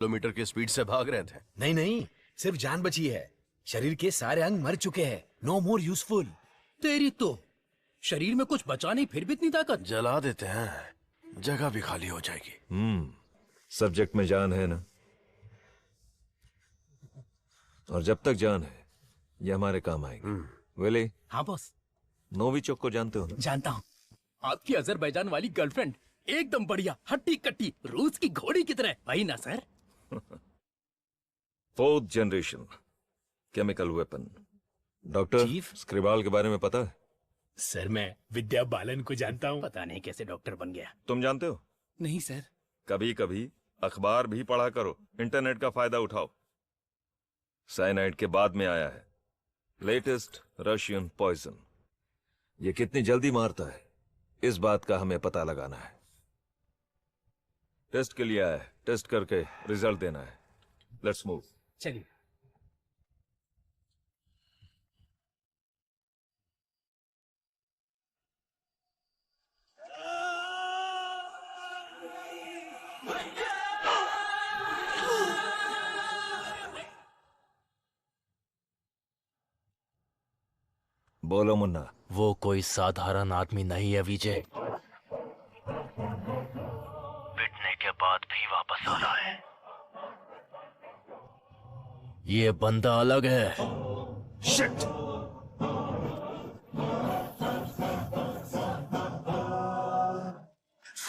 Kilometre की speed से भाग रहे थे। नहीं नहीं, सिर्फ जान बची है। शरीर के सारे अंग मर चुके हैं। No more useful. तेरी तो शरीर में कुछ बचा नहीं, फिर भी इतनी ताकत। जला देते हैं, जगह भी खाली हो जाएगी। सब्जेक्ट में जान है ना, और जब तक जान है ये हमारे काम आएगी। विली। हाँ बॉस। नोविचोक को जानते हो ना? जानता हूँ। आपकी अजरबैजान वाली गर्लफ्रेंड एकदम बढ़िया, हट्टी कट्टी, रूस की घोड़ी की तरह। वही ना sir? 4th generation chemical weapon. Doctor chief? Skripal के बारे में पता है? सर मैं विद्या बालन को जानता हूँ। पता नहीं कैसे डॉक्टर बन गया। तुम जानते हो? नहीं सर। कभी कभी अखबार भी पढ़ा करो, इंटरनेट का फायदा उठाओ। साइनाइड के बाद में आया है लेटेस्ट रशियन पॉइजन। ये कितनी जल्दी मारता है इस बात का हमें पता लगाना है। टेस्ट के लिए आया है, टेस्ट करके रिजल्ट देना है। Let's move. चलिए। बोलो मुन्ना। वो कोई साधारण आदमी नहीं है विजय। पिटने के बाद भी वापस आ रहा है। ये बंदा अलग है। Shit!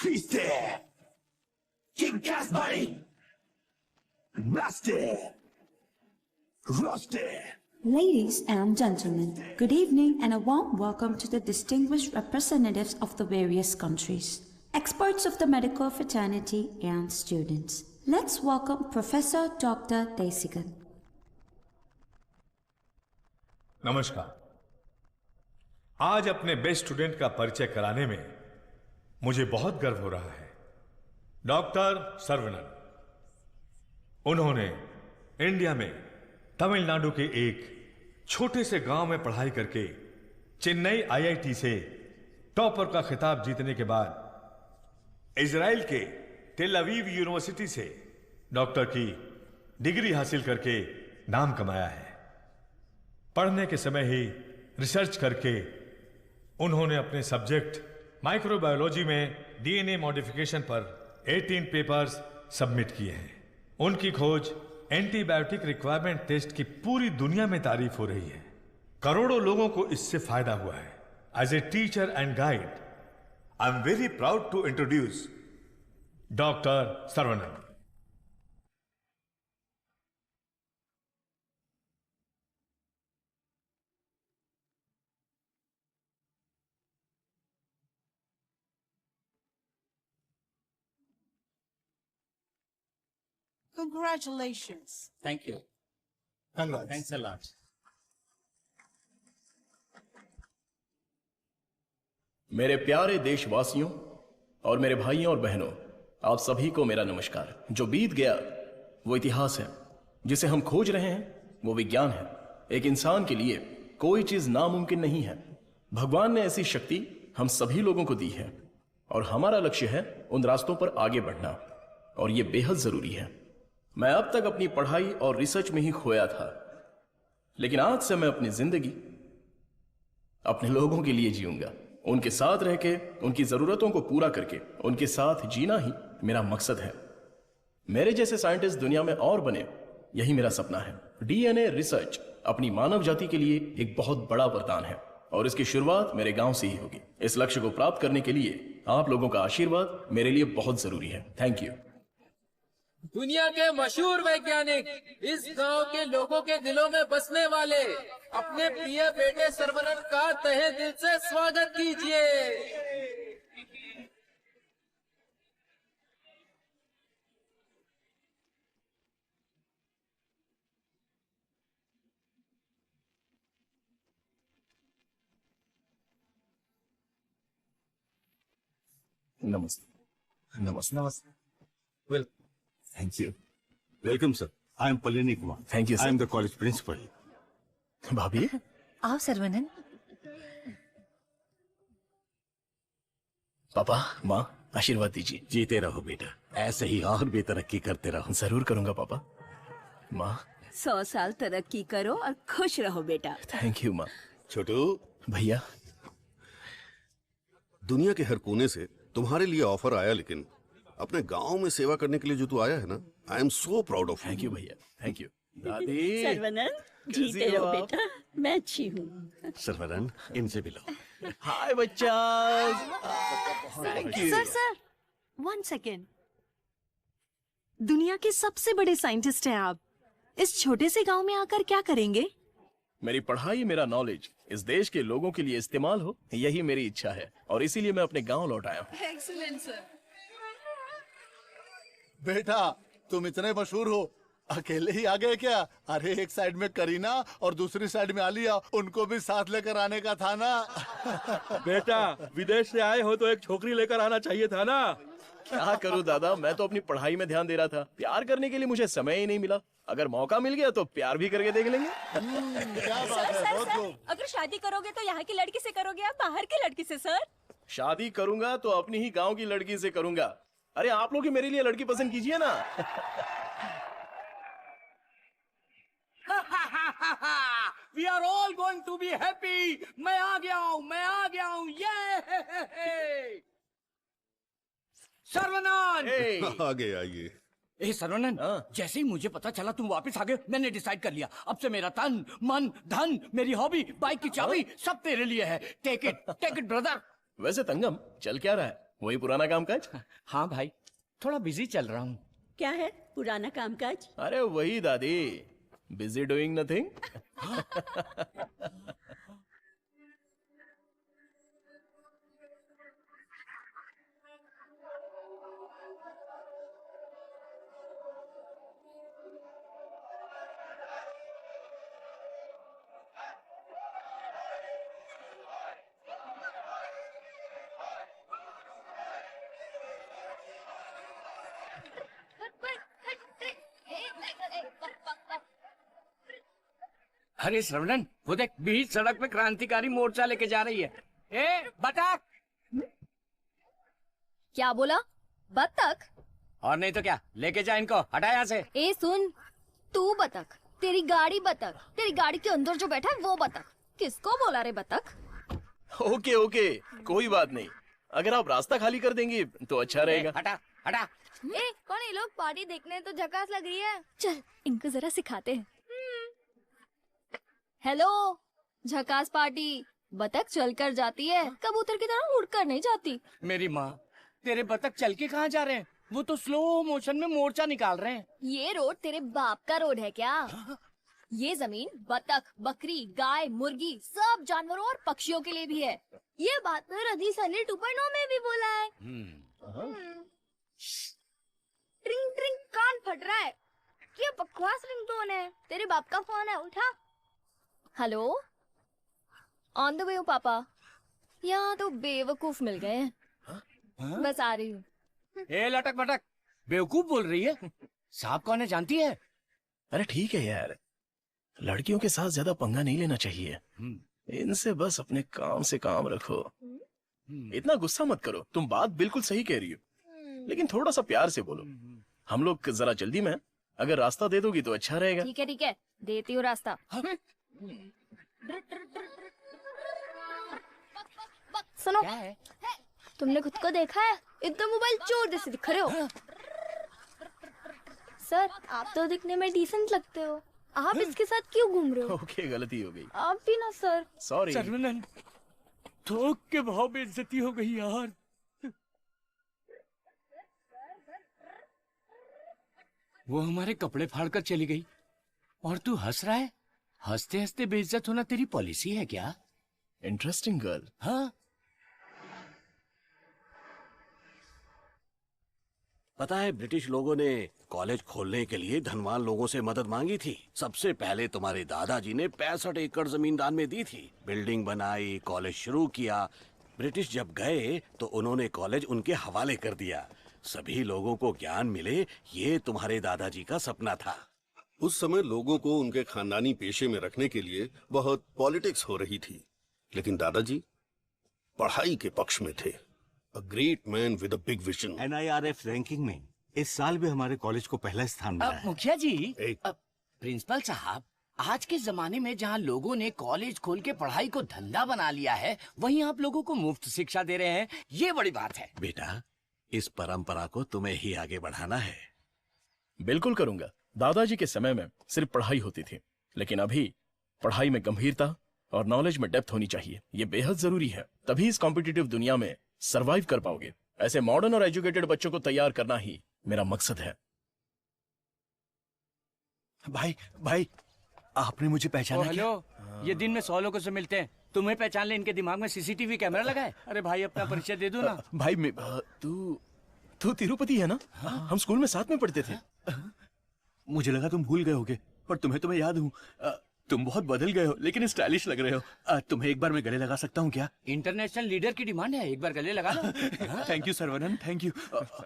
He's there! King Casbody! Master! Roster! Ladies and gentlemen, good evening and a warm welcome to the distinguished representatives of the various countries, experts of the medical fraternity and students. Let's welcome Professor Dr. Desigan. नमस्कार। आज अपने best student का परिचय कराने में मुझे बहुत गर्व हो रहा है। डॉक्टर सर्वनन। उन्होंने इंडिया में तमिलनाडु के एक छोटे से गांव में पढ़ाई करके चेन्नई आईआईटी से टॉपर का खिताब जीतने के बाद इजराइल के टेल अवीव यूनिवर्सिटी से डॉक्टर की डिग्री हासिल करके नाम कमाया है। पढ़ने के समय ही रिसर्च करके उन्होंने अपने सब्जेक्ट माइक्रोबायोलॉजी में डीएनए मॉडिफिकेशन पर 18 पेपर्स सबमिट किए हैं। उनकी खोज एंटीबायोटिक रिक्वायरमेंट टेस्ट की पूरी दुनिया में तारीफ हो रही है। करोड़ों लोगों को इससे फायदा हुआ है। As a teacher and guide, I am very proud to introduce doctor Saravanan. Congratulations. Thank you. Thanks a lot. मेरे प्यारे देशवासियों और मेरे भाइयों और बहनों, आप सभी को मेरा नमस्कार। जो बीत गया वो इतिहास है, जिसे हम खोज रहे हैं वो विज्ञान है। एक इंसान के लिए कोई चीज नामुमकिन नहीं है। भगवान ने ऐसी शक्ति हम सभी लोगों को दी है और हमारा लक्ष्य है उन रास्तों पर आगे बढ़ना, और ये बेहद जरूरी है। मैं अब तक अपनी पढ़ाई और रिसर्च में ही खोया था, लेकिन आज से मैं अपनी जिंदगी अपने लोगों के लिए जीऊंगा। उनके साथ रह के, उनकी जरूरतों को पूरा करके, उनके साथ जीना ही मेरा मकसद है। मेरे जैसे साइंटिस्ट दुनिया में और बने, यही मेरा सपना है। डीएनए रिसर्च अपनी मानव जाति के लिए एक बहुत बड़ा वरदान है और इसकी शुरुआत मेरे गांव से ही होगी। इस लक्ष्य को प्राप्त करने के लिए आप लोगों का आशीर्वाद मेरे लिए बहुत जरूरी है। Thank you. दुनिया के मशहूर वैज्ञानिक, इस गांव के लोगों के दिलों में बसने वाले अपने प्रिय बेटे सर्वनन का तहे दिल से स्वागत कीजिए। नमस्ते। नमस्ते। नमस्ते। Well, thank you. Welcome, sir. I am Palini Kumar. Thank you, sir. I am the college principal. भाभी, आओ सर्वनन। पापा, माँ, आशीर्वाद दीजिए। जीते रहो बेटा, ऐसे ही और भी तरक्की करते रहो। जरूर करूंगा पापा। माँ 100 साल तरक्की करो और खुश रहो बेटा। थैंक यू माँ। छोटू, भैया दुनिया के हर कोने से तुम्हारे लिए ऑफर आया, लेकिन अपने गांव में सेवा करने के लिए जो तू आया है ना, आई am so proud of. Thank you भैया, थैंक यू। दादी सर्वनंद जीते रहो बेटा, मैं अच्छी हूँ। सर्वनन, इनसे भी लो। हाय बच्चा। Thank you. Sir 1 second. दुनिया के सबसे बड़े साइंटिस्ट हैं आप, इस छोटे से गांव में आकर क्या करेंगे? मेरी पढ़ाई, मेरा नॉलेज इस देश के लोगों के लिए इस्तेमाल हो, यही मेरी इच्छा है और इसीलिए मैं अपने गांव लौट आया हूँ। Excellent sir. बेटा तुम इतने मशहूर हो, अकेले ही आ गए क्या? अरे एक साइड में करीना और दूसरी साइड में आलिया, उनको भी साथ लेकर आने का था ना। बेटा विदेश से आए हो तो एक छोकरी लेकर आना चाहिए था ना। क्या करूं दादा, मैं तो अपनी पढ़ाई में ध्यान दे रहा था। प्यार करने के लिए मुझे समय ही नहीं मिला। अगर मौका मिल गया तो प्यार भी करके देख लेंगे। क्या बात है, बहुत खूब। अगर शादी करोगे तो यहाँ की लड़की से करोगे या बाहर की लड़की से सर? शादी करूंगा तो अपनी ही गांव की लड़की से करूंगा। अरे आप लोग ही मेरे लिए लड़की पसंद कीजिए ना। We are all going to be happy. मैं आ गया हूँ, ये सर्वनंद। आगे आइए। ए सर्वनंद, जैसे ही मुझे पता चला तुम वापस आ गए, मैंने डिसाइड कर लिया अब से मेरा तन, मन, धन, मेरी हॉबी, बाइक की चाबी सब तेरे लिए है। Take it brother. वैसे तंगम चल क्या रहा है? वही पुराना कामकाज? हाँ भाई, थोड़ा बिजी चल रहा हूँ। क्या है पुराना कामकाज? अरे वही दादी, बिजी डूइंग नथिंग। अरे श्रवणन, वो देख बीच सड़क पे क्रांतिकारी मोर्चा लेके जा रही है। ए बतख। क्या बोला? बतख? और नहीं तो क्या, लेके जा इनको, हटा यहाँ से। ए सुन, तू बतख, तेरी गाड़ी बतख, तेरी गाड़ी के अंदर जो बैठा है वो बतख। किसको बोला रे बतख? ओके ओके, कोई बात नहीं। अगर आप रास्ता खाली कर देंगी तो अच्छा रहेगा। हटा हटा। ए कौन ये लोग? पार्टी देखने तो झकास लग रही है। चल इनको जरा सिखाते हैं। हेलो, झकास पार्टी। बतख चलकर जाती है, कबूतर की तरह उड़कर नहीं जाती। मेरी माँ, तेरे बतख चल के कहाँ जा रहे हैं? वो तो स्लो मोशन में मोर्चा निकाल रहे हैं। ये रोड तेरे बाप का रोड है क्या? ये जमीन बतख, बकरी, गाय, मुर्गी सब जानवरों और पक्षियों के लिए भी है। ये बात तो रदी सनी 2.0 में भी बोला है। ट्रिंग ट्रिंग कान फट रहा है। ये बकवास रिंगटोन है। तेरे बाप का फोन है, उठा। हेलो, ऑन द वे हूँ पापा। यहाँ तो बेवकूफ मिल गए हैं। बस आ रही हूँ। ए लटक बटक, बेवकूफ बोल रही है? साहब कौन है जानती है? अरे ठीक है यार, लड़कियों के साथ ज्यादा पंगा नहीं लेना चाहिए। इनसे बस अपने काम से काम रखो। इतना गुस्सा मत करो। तुम बात बिल्कुल सही कह रही हो, लेकिन थोड़ा सा प्यार से बोलो। हम लोग जरा जल्दी में हैं। अगर रास्ता दे दोगी तो अच्छा रहेगा। ठीक है, देती हूँ रास्ता। सुनो, क्या है? तुमने खुद को देखा है? इतना मोबाइल चोर जैसे दिख रहे हो। सर, आप तो दिखने में डिसेंट लगते हो। आप इसके साथ क्यों घूम रहे हो? ओके, गलती हो गई। आप भी ना सर। सॉरी। सर्वनंद, थोक के भाव बेइज्जती हो गई यार। वो हमारे कपड़े फाड़कर चली गई और तू हंस रहा है? हंसते हंसते बेइज्जत होना तेरी पॉलिसी है क्या? Interesting girl. हाँ, पता है, ब्रिटिश लोगों ने कॉलेज खोलने के लिए धनवान लोगों से मदद मांगी थी। सबसे पहले तुम्हारे दादाजी ने 65 एकड़ जमीन दान में दी थी। बिल्डिंग बनाई, कॉलेज शुरू किया। ब्रिटिश जब गए तो उन्होंने कॉलेज उनके हवाले कर दिया। सभी लोगों को ज्ञान मिले, ये तुम्हारे दादाजी का सपना था। उस समय लोगों को उनके खानदानी पेशे में रखने के लिए बहुत पॉलिटिक्स हो रही थी, लेकिन दादाजी पढ़ाई के पक्ष में थे। A great man with a big vision. NIRF ranking में इस साल भी हमारे कॉलेज को पहला स्थान मिला है। मुखिया जी, प्रिंसिपल साहब, आज के जमाने में जहाँ लोगों ने कॉलेज खोल के पढ़ाई को धंधा बना लिया है, वहीं आप लोगों को मुफ्त शिक्षा दे रहे हैं, ये बड़ी बात है। बेटा, इस परंपरा को तुम्हें ही आगे बढ़ाना है। बिल्कुल करूंगा। दादाजी के समय में सिर्फ पढ़ाई होती थी, लेकिन अभी पढ़ाई में गंभीरता और नॉलेज में डेप्थ होनी चाहिए। ये बेहद जरूरी है, तभी इस कॉम्पिटिटिव दुनिया में सरवाइव कर पाओगे। ऐसे मॉडर्न और एजुकेटेड बच्चों को तैयार करना ही मेरा मकसद है। भाई, आपने मुझे पहचाना क्या? हेलो, ये दिन में 100 लोगों से मिलते हैं, तुम्हें पहचान ले, इनके दिमाग में CCTV कैमरा लगा है। अरे भाई, अपना परिचय दे दो ना। भाई, तू तिरुपति है ना? हम स्कूल में साथ में पढ़ते थे। मुझे लगा तुम भूल गए होगे, पर तुम्हें तो मैं याद हूँ। तुम बहुत बदल गए हो, लेकिन स्टाइलिश लग रहे हो। तुम्हें एक बार मैं गले लगा सकता हूँ क्या? इंटरनेशनल लीडर की डिमांड है, एक बार गले लगा लो। Thank you Saravanan, thank you.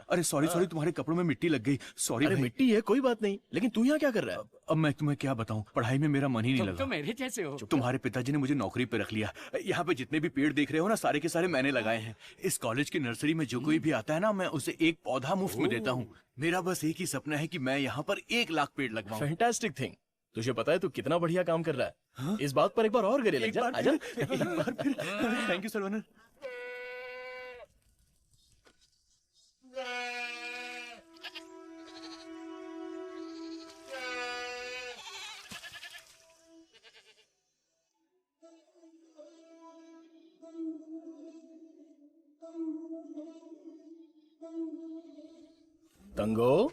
अरे सॉरी, तुम्हारे कपड़ों में मिट्टी लग गई। सॉरी। अरे मिट्टी है, कोई बात नहीं, लेकिन तू यहाँ क्या कर रहा है? अब मैं तुम्हें क्या बताऊं, पढ़ाई में मेरा मन ही नहीं लगा। तो मेरे जैसे हो। तुम्हारे पिताजी ने मुझे नौकरी पे रख लिया। यहाँ पे जितने भी पेड़ देख रहे हो ना, सारे के सारे मैंने लगाए हैं। इस कॉलेज की नर्सरी में जो कोई भी आता है ना, मैं उसे एक पौधा मुफ्त में देता हूँ। मेरा बस एक ही सपना है कि मैं यहाँ पर 1 लाख पेड़ लगवाऊं। Fantastic thing. तुझे पता है तू कितना बढ़िया काम कर रहा है? हाँ? इस बात पर एक बार और गले लग जा। आजा। Thank you Saravanan. तंगो,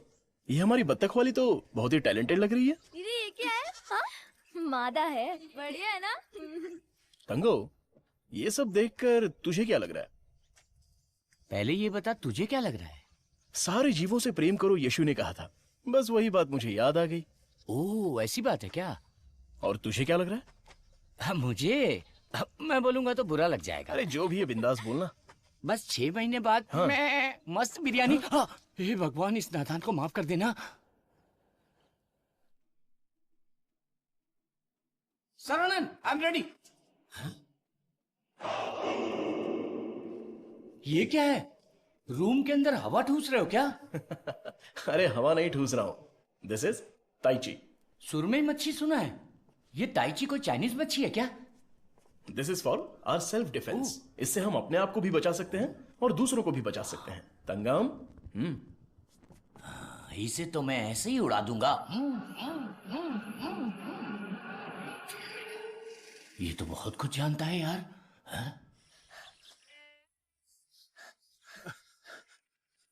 ये हमारी बत्तख वाली तो बहुत ही टैलेंटेड लग रही है। दीदी, ये क्या है? हाँ? मादा है। बढ़िया है ना? तंगो, ये सब देखकर तुझे क्या लग रहा है? पहले ये बता, तुझे क्या लग रहा है? सारे जीवों से प्रेम करो, यीशु ने कहा था। बस वही बात मुझे याद आ गई। ओह, ऐसी बात है क्या? और तुझे क्या लग रहा है? मुझे, मैं बोलूंगा तो बुरा लग जाएगा। अरे जो भी है, बिंदास बोलना। बस 6 महीने बाद मैं मस्त बिरयानी। हे भगवान, इस नादान को माफ कर देना। Saravanan, I am ready. ये क्या है? रूम के अंदर हवा ठूस रहे हो क्या? अरे हवा नहीं ठूस रहा हूँ, दिस इज ताइची। सुरमई मच्छी सुना है, ये ताइची कोई चाइनीज मच्छी है क्या? This is for our self defence. इससे हम अपने आप को भी बचा सकते हैं और दूसरों को भी बचा सकते हैं। तंगम, इसे तो मैं ऐसे ही उड़ा दूंगा। ये तो बहुत कुछ जानता है यार।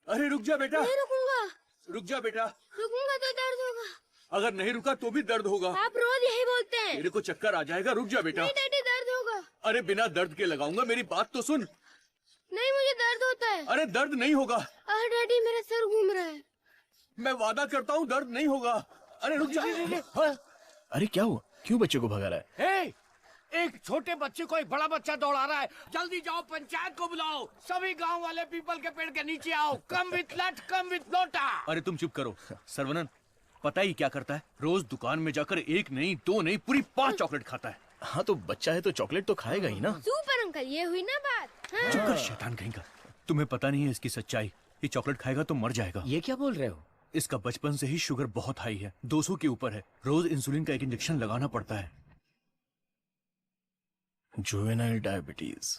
अरे रुक जा बेटा। नहीं रुकूंगा। रुक जा बेटा। रुकूंगा तो दर्द होगा। अगर नहीं रुका तो भी दर्द होगा। आप रोज यही बोलते हैं। मेरे को चक्कर आ जाएगा, रुक जा बेटा। नहीं डैडी, दर्द होगा। अरे बिना दर्द के लगाऊंगा, मेरी बात तो सुन। नहीं, मुझे दर्द होता है। अरे दर्द नहीं होगा। डैडी, मेरा सर घूम रहा है। मैं वादा करता हूँ दर्द नहीं होगा। अरे रुक जा। अरे क्या हुआ? क्यों बच्चे को भगा रहा है? एक छोटे बच्चे को एक बड़ा बच्चा दौड़ा रहा है। जल्दी जाओ, पंचायत को बुलाओ। सभी गांव वाले पीपल के पेड़ के नीचे आओ। कम विथ लट, कम विथ लोटा। अरे तुम चुप करो। सर्वनन, पता ही क्या करता है? रोज दुकान में जाकर 1 नहीं 2 नहीं पूरी 5 चॉकलेट खाता है। हाँ तो बच्चा है तो चॉकलेट तो खाएगा ही ना। सुपर अंकल, ये हुई ना बात। हाँ। चुप कर शैतान कहीं का। तुम्हें पता नहीं है इसकी सच्चाई। ये चॉकलेट खाएगा तो मर जाएगा। ये क्या बोल रहे हो? इसका बचपन से ही शुगर बहुत हाई है, 200 के ऊपर है। रोज इंसुलिन का 1 इंजेक्शन लगाना पड़ता है। Juvenile diabetes.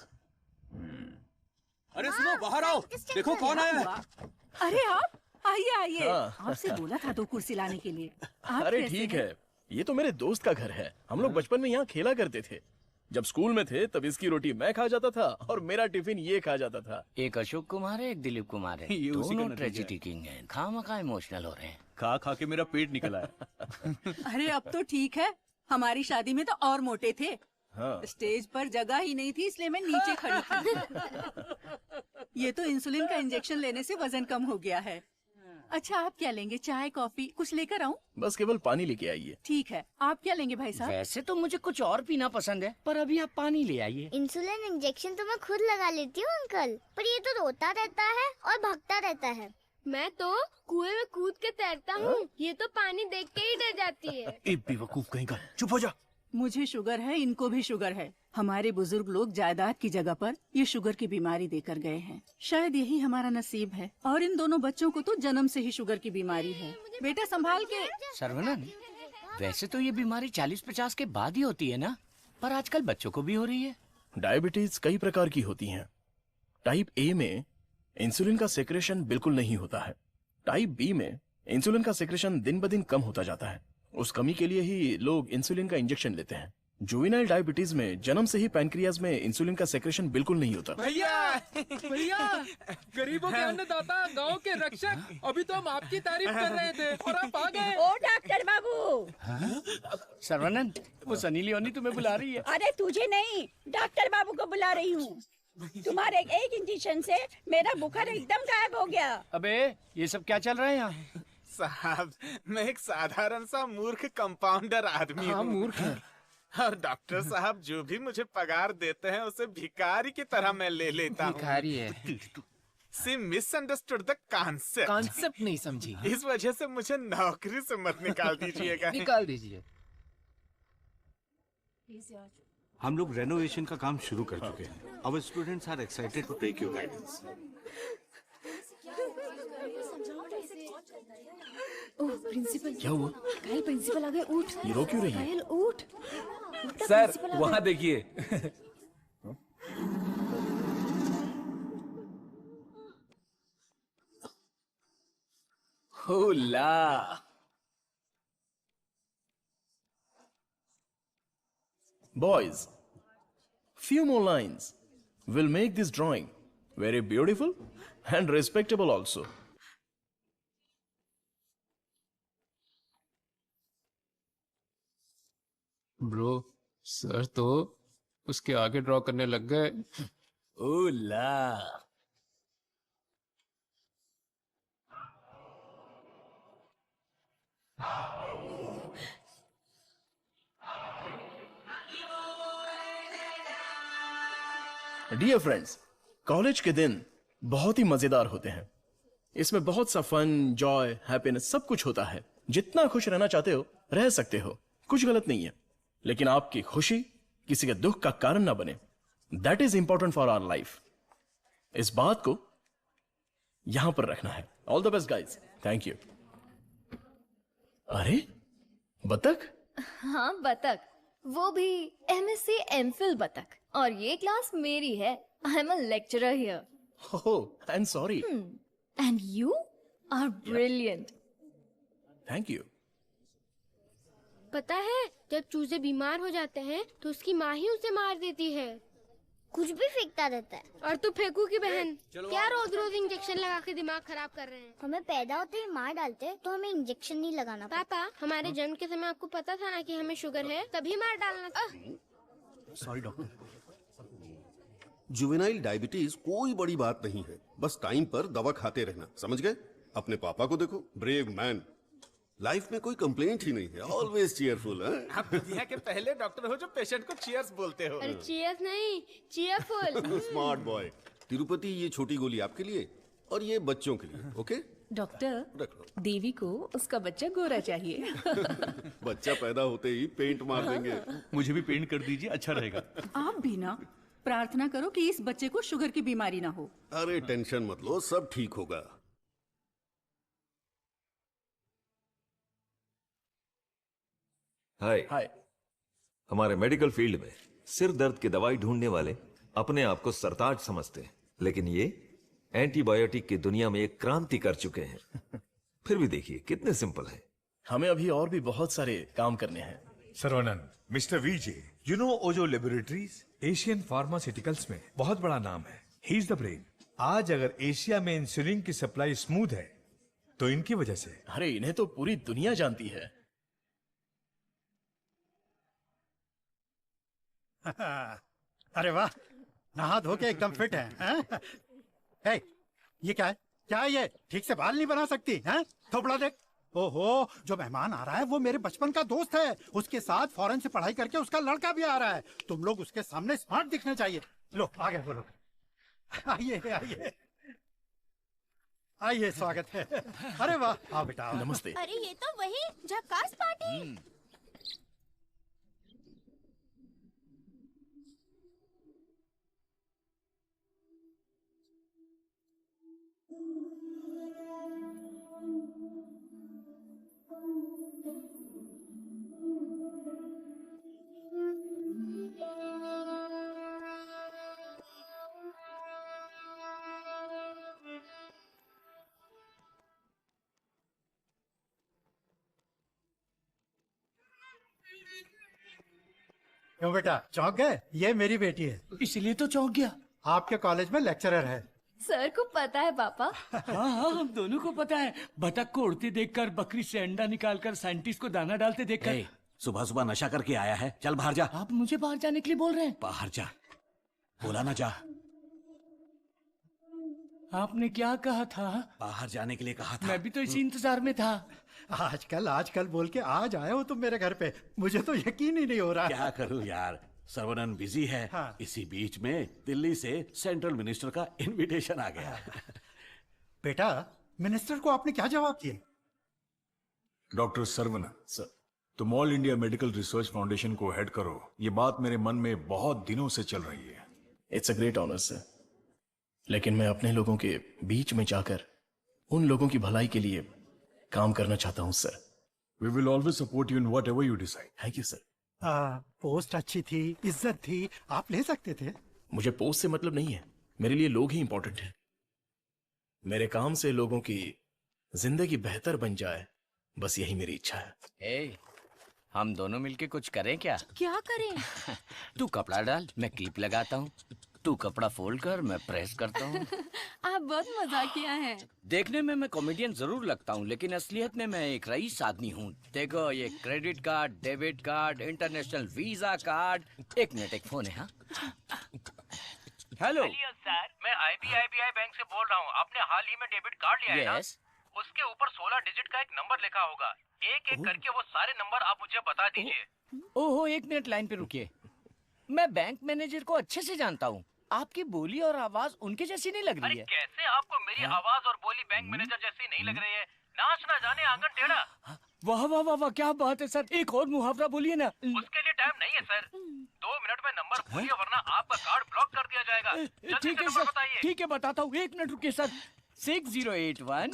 अरे सुनो, बाहर आओ, देखो कौन आया है। अरे आप आइए आइए। हाँ। आपसे बोला था 2 कुर्सी लाने के लिए। आप अरे कैसे ठीक हैं? है, ये तो मेरे दोस्त का घर है। हम लोग बचपन में यहाँ खेला करते थे। जब स्कूल में थे तब इसकी रोटी मैं खा जाता था और मेरा टिफिन ये खा जाता था। एक अशोक कुमार है, एक दिलीप कुमार है। ये उसी का दोनों नतीजा ट्रेजेडी किंग हैं। खामखा इमोशनल हो रहे हैं। खा खा के मेरा पेट निकला है। अरे अब तो ठीक है। हमारी शादी में तो और मोटे थे। हाँ। स्टेज पर जगह ही नहीं थी, इसलिए मैं नीचे खड़ी थी। ये तो इंसुलिन का इंजेक्शन लेने से वजन कम हो गया है। अच्छा, आप क्या लेंगे? चाय, कॉफी कुछ लेकर आऊं? बस केवल पानी लेके आइए। ठीक है। आप क्या लेंगे भाई साहब? वैसे तो मुझे कुछ और पीना पसंद है, पर अभी आप पानी ले आइए। इंसुलिन इंजेक्शन तो मैं खुद लगा लेती हूँ अंकल, पर ये तो रोता रहता है और भागता रहता है। मैं तो कुएं में कूद के तैरता हूँ, ये तो पानी देख के ही डर जाती है। ए बेवकूफ कहीं का, चुप हो जा। मुझे शुगर है, इनको भी शुगर है। हमारे बुजुर्ग लोग जायदाद की जगह पर ये शुगर की बीमारी देकर गए हैं। शायद यही हमारा नसीब है। और इन दोनों बच्चों को तो जन्म से ही शुगर की बीमारी है। बेटा संभाल के। सर्वनन, वैसे तो ये बीमारी 40-50 के बाद ही होती है ना, पर आजकल बच्चों को भी हो रही है। डायबिटीज कई प्रकार की होती हैं। टाइप ए में इंसुलिन का सेक्रेशन बिल्कुल नहीं होता है। टाइप बी में इंसुलिन का सेक्रेशन दिन ब दिन कम होता जाता है। उस कमी के लिए ही लोग इंसुलिन का इंजेक्शन लेते हैं। जुवेनाइल डायबिटीज में जन्म से ही पैनक्रियाज में इंसुलिन का सेक्रेशन बिल्कुल नहीं होता। भैया, गरीबों के अन्नदाता, गांव के रक्षक, अभी तो हम आपकी तारीफ कर रहे थे और आप आ गए। ओ डॉक्टर बाबू। सर्वनन, वो सनी लियोनी तुम्हें बुला रही है। अरे तुझे नहीं, डॉक्टर बाबू को बुला रही हूँ। तुम्हारे एक इंजेक्शन से मेरा बुखार एकदम गायब हो गया। अबे ये सब क्या चल रहा है यहाँ? साहब, मैं एक साधारण सा मूर्ख कंपाउंडर आदमी हूँ। मूर्ख है। और डॉक्टर साहब जो भी मुझे पगार देते हैं उसे भिखारी की तरह मैं ले लेता हूँ। भिखारी है। सी मिसअंडरस्टूड द कॉन्सेप्ट। कॉन्सेप्ट नहीं समझी। इस वजह से मुझे नौकरी से मत निकाल दीजिएगा। निकाल दीजिए। हम लोग रेनोवेशन का काम शुरू कर चुके हैं। Our students are excited to take your guidance. Oh principal. क्या हुआ? कायल प्रिंसिपल आ गए, उठ। ये रो क्यों रही है? कायल उठ। सर वहाँ देखिए। होला। Boys, few more lines will make this drawing very beautiful and respectable also. Bro, sir तो उसके आगे ड्रॉ करने लग गए। ओला। डियर फ्रेंड्स, कॉलेज के दिन बहुत ही मजेदार होते हैं। इसमें बहुत सा फन, जॉय, हैप्पीनेस सब कुछ होता है। जितना खुश रहना चाहते हो रह सकते हो, कुछ गलत नहीं है। लेकिन आपकी खुशी किसी के दुख का कारण ना बने, that is important for our life. इस बात को यहां पर रखना है। All the best guys. Thank you. अरे बतख। हाँ बतख, वो भी MSc MPhil बतख। और ये क्लास मेरी है। I am a lecturer here. Oh, I am sorry. And you are brilliant. Thank you. पता है, जब चूजे बीमार हो जाते हैं तो उसकी माँ ही उसे मार देती है। कुछ भी फेंकता रहता है। और तू फेंकू की बहन, क्या रोज रोज इंजेक्शन लगा के दिमाग खराब कर रहे हैं? हमें पैदा होते ही मार डालते तो हमें इंजेक्शन नहीं लगाना। पापा, हमारे जन्म के समय आपको पता था ना कि हमें शुगर है, तभी मार डालना था। Sorry doctor. जुवेनाइल डायबिटीज कोई बड़ी बात नहीं है, बस टाइम पर दवा खाते रहना, समझ गए? अपने पापा को देखो, ब्रेव मैन, लाइफ में कोई कंप्लेंट ही नहीं है, ऑलवेज चीयरफुल है। आप दुनिया के पहले डॉक्टर हो जो पेशेंट को चीयर्स बोलते हो। अरे चीयर्स नहीं, चीयरफुल। Smart boy. तिरुपति, ये छोटी गोली आपके लिए और ये बच्चों के लिए, ओके? डॉक्टर, देवी को उसका बच्चा गोरा चाहिए। बच्चा पैदा होते ही पेंट मार देंगे। मुझे भी पेंट कर दीजिए, अच्छा रहेगा। आप भी ना प्रार्थना करो कि इस बच्चे को शुगर की बीमारी ना हो। अरे टेंशन मत लो, सब ठीक होगा। हाय। हाय। हमारे मेडिकल फील्ड में सिर दर्द की दवाई ढूंढने वाले अपने आप को सरताज समझते हैं, लेकिन ये एंटीबायोटिक की दुनिया में एक क्रांति कर चुके हैं। फिर भी देखिए कितने सिंपल है। हमें अभी और भी बहुत सारे काम करने हैं। Saravanan, mister VJ, you know Ojo laboratories Asian pharmaceuticals में बहुत बड़ा नाम है। He is the brain. आज अगर एशिया में इंसुलिन की सप्लाई स्मूथ है तो इनकी वजह से। अरे इन्हें तो पूरी दुनिया जानती है। अरे वाह, नहा धो के एकदम फिट है। हे, ये क्या है? क्या है ये? ठीक से बाल नहीं बना सकती हैं? थोपड़ा देख। ओहो, जो मेहमान आ रहा है वो मेरे बचपन का दोस्त है। उसके साथ फॉरेन से पढ़ाई करके उसका लड़का भी आ रहा है। तुम लोग उसके सामने स्मार्ट दिखने चाहिए। लो आगे बोलो। आइए आइए आइए, स्वागत है। अरे वाह, आओ बेटा। नमस्ते। अरे ये तो वही झक्कास पार्टी। क्यों बेटा चौंक गए? ये मेरी बेटी है। इसलिए तो चौंक गया। आपके कॉलेज में लेक्चरर है। सर को पता है पापा। हाँ हाँ, हम दोनों को पता है। बतख को उड़ते देखकर, बकरी से अंडा निकालकर, साइंटिस्ट को दाना डालते देखकर। सुबह सुबह नशा करके आया है, चल बाहर जा। आप मुझे बाहर जाने के लिए बोल रहे हैं? बाहर जा, बोला ना जा। आपने क्या कहा था? बाहर जाने के लिए कहा था। मैं भी तो इसी इंतजार में था। आजकल बोल के आज आए हो तुम मेरे घर पे, मुझे तो यकीन ही नहीं हो रहा। क्या करूं यार, सर्वनन बिजी है। हाँ। इसी बीच में दिल्ली से सेंट्रल मिनिस्टर का इनविटेशन आ गया। बेटा, मिनिस्टर को आपने क्या जवाब दिया? डॉक्टर सर्वनन सर, तुम all India medical research foundation को हेड करो, ये बात मेरे मन में बहुत दिनों से चल रही है। It's a great honour sir, लेकिन मैं अपने लोगों के बीच में जाकर उन लोगों की भलाई के लिए काम करना चाहता हूं sir. We will always support you in whatever you decide. Thank you sir. Post अच्छी थी, इज्जत थी, आप ले सकते थे। मुझे पोस्ट से मतलब नहीं है, मेरे लिए लोग ही इंपॉर्टेंट हैं। मेरे काम से लोगों की जिंदगी बेहतर बन जाए, बस यही मेरी इच्छा है। हम दोनों मिलके कुछ करें क्या? क्या करें? तू कपड़ा डाल, मैं क्लिप लगाता हूँ। तू कपड़ा फोल्ड कर, मैं प्रेस करता हूँ। आप बहुत मजाकिया हैं। देखने में मैं कॉमेडियन जरूर लगता हूँ, लेकिन असलियत में मैं एक रईस आदमी हूँ। देखो, ये credit card, debit card, international visa card. एक मिनट, एक फोन है। हाँ, हेलो सर, मैं IBI बैंक से बोल रहा हूँ। आपने हाल ही में डेबिट कार्ड लिया है ना? यस। उसके ऊपर 16 डिजिट का एक नंबर लिखा होगा। एक एक करके वो सारे नंबर आप मुझे बता दीजिए। ओहो, एक मिनट लाइन पे रुकिए। मैं बैंक मैनेजर को अच्छे से जानता हूँ। आपकी बोली और आवाज उनके जैसी नहीं लग रही है। कैसे आपको मेरी आवाज और बोली बैंक मैनेजर जैसी नहीं लग रही है? नाच ना जाने आंगन टेढ़ा। वाह वाह वाह वाह, क्या बात है सर। एक और मुहावरा बोलिए ना। उसके लिए टाइम नहीं है सर। 2 मिनट में नंबर बोलिए, वरना आपका कार्ड ब्लॉक कर दिया जाएगा। जल्दी ठीक से है नंबर सर, बताइए। ठीक है बताता हूँ। एक मिनट रुकिए सर। 6081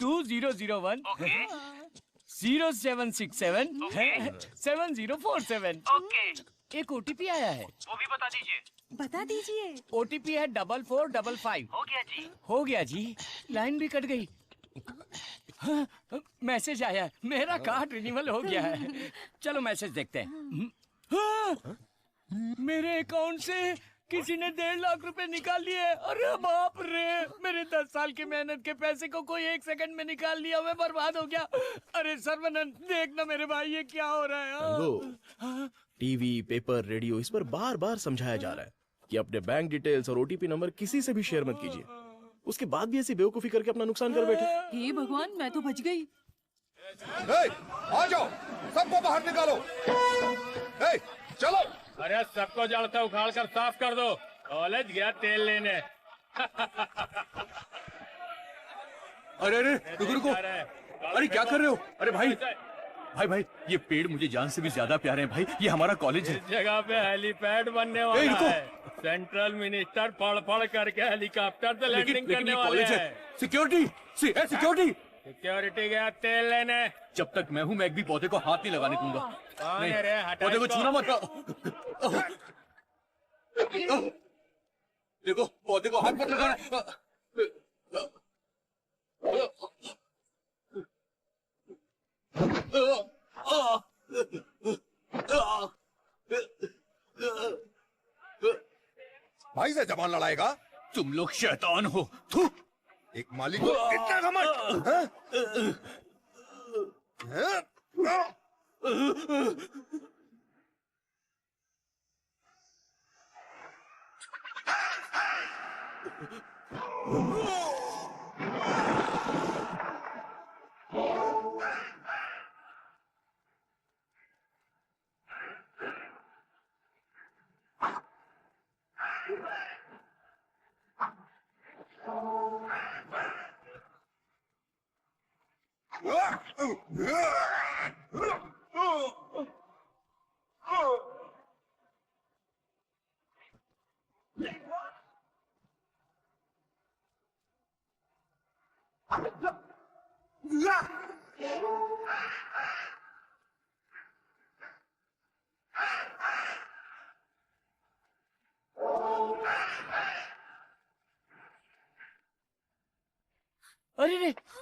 2001 0767 7047। एक OTP आया है, वो भी बता दीजिए। बता दीजिए। OTP है 4455। हो गया जी। हो गया जी। लाइन भी कट गई। हाँ, मैसेज आया, मेरा कार्ड रिन्यूअल हो गया है। चलो मैसेज देखते हैं। हाँ, मेरे अकाउंट से किसी ने 1.5 लाख रुपए निकाल लिए। अरे बाप रे, मेरे 10 साल की मेहनत के पैसे को कोई 1 सेकंड में निकाल लिया। मैं बर्बाद हो गया। अरे सर्वनन, देखना मेरे भाई, ये क्या हो रहा है? टीवी, पेपर, रेडियो, इस पर बार बार समझाया जा रहा है कि अपने बैंक डिटेल्स और OTP नंबर किसी से भी शेयर मत कीजिए। उसके बाद भी ऐसी बेवकूफी करके अपना नुकसान कर बैठे। हे भगवान, मैं तो बच गई। आ जाओ, सबको बाहर निकालो। चलो। अरे सबको जड़ से उखाड़ कर साफ कर दो। कॉलेज गया तेल लेने। अरे रुको रुको, अरे क्या कर रहे हो? अरे भाई, ये पेड़ मुझे जान से भी ज्यादा प्यारे हैं भाई। ये हमारा कॉलेज है। इस जगह पे हेलीपैड बनने वाला है। सेंट्रल मिनिस्टर पढ़ करके हेलीकॉप्टर से लैंडिंग करने वाले हैं। सिक्योरिटी, सिक्योरिटी गया तेल लेने। जब तक मैं हूँ, मैं एक भी पौधे को हाथ नहीं लगाने दूंगा। कौन है रे? हटा पौधे को इसको। छूना मत। देखो, पौधे को हाथ मत लगाना। भाई से जबान लड़ाएगा? तुम लोग शैतान हो। थू। एक मालिक को इतना घमंड, हाँ?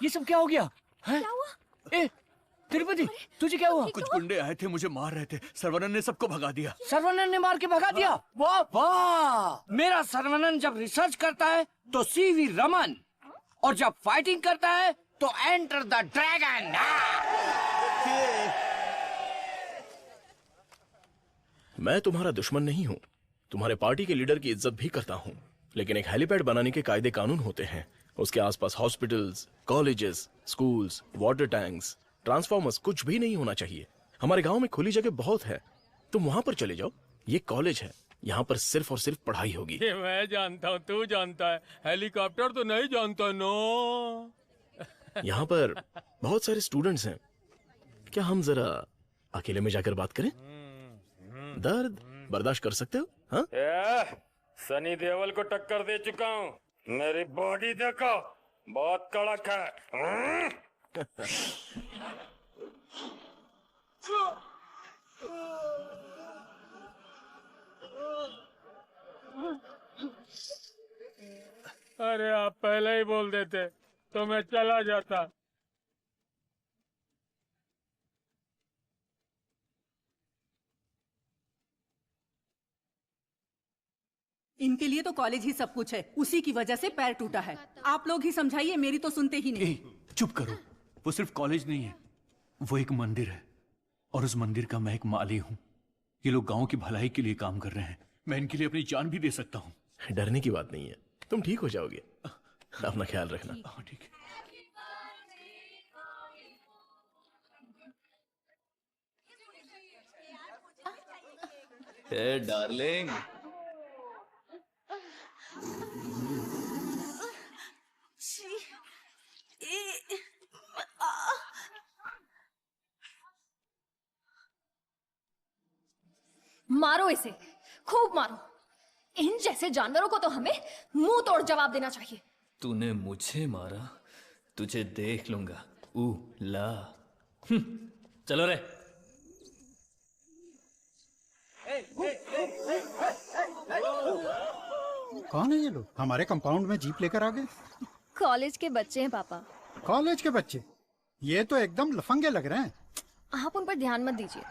ये सब क्या हो गया? है? क्या हुआ? ए, तिरुपति, तुझे क्या हुआ? कुछ गुंडे आए थे, मुझे मार रहे थे। सर्वनन ने सबको भगा दिया। सर्वनन ने मार के भगा दिया? वाह वाह! मेरा सर्वनन जब रिसर्च करता है तो सीवी रमन, और जब फाइटिंग करता है तो एंटर द ड्रैगन। मैं तुम्हारा दुश्मन नहीं हूँ, तुम्हारे पार्टी के लीडर की इज्जत भी करता हूँ, लेकिन एक हेलीपैड बनाने के कायदे कानून होते हैं। उसके आसपास hospitals, colleges, schools, water tanks, transformers कुछ भी नहीं होना चाहिए। हमारे गांव में खुली जगह बहुत है, तुम वहां पर चले जाओ। ये कॉलेज है, यहाँ पर सिर्फ और सिर्फ पढ़ाई होगी। ये मैं जानता हूँ, तू जानता है, हेलीकॉप्टर तो नहीं जानता। नो, यहाँ पर बहुत सारे स्टूडेंट्स हैं, क्या हम जरा अकेले में जाकर बात करें? दर्द बर्दाश्त कर सकते हो? हाँ? सनी देओल को टक्कर दे चुका हूँ, मेरी बॉडी देखो, बहुत कड़क है। अरे आप पहले ही बोल देते तो मैं चला जाता। इनके लिए तो कॉलेज ही सब कुछ है, उसी की वजह से पैर टूटा है। आप लोग ही समझाइए, मेरी तो सुनते ही नहीं। चुप करो, वो सिर्फ कॉलेज नहीं है, वो एक मंदिर है, और उस मंदिर का मैं एक माली हूँ। ये लोग गांव की भलाई के लिए काम कर रहे हैं, मैं इनके लिए अपनी जान भी दे सकता हूँ। डरने की बात नहीं है, तुम ठीक हो जाओगे। अपना ख्याल रखना। ठीक है। हे डार्लिंग, मारो इसे, खूब मारो। इन जैसे जानवरों को तो हमें मुंह तोड़ जवाब देना चाहिए। तूने मुझे मारा, तुझे देख लूंगा। ला चलो रे। कौन है ये लोग? हमारे कंपाउंड में जीप लेकर आ गए। कॉलेज के बच्चे हैं पापा। कॉलेज के बच्चे? ये तो एकदम लफंगे लग रहे हैं। आप उन पर ध्यान मत दीजिए।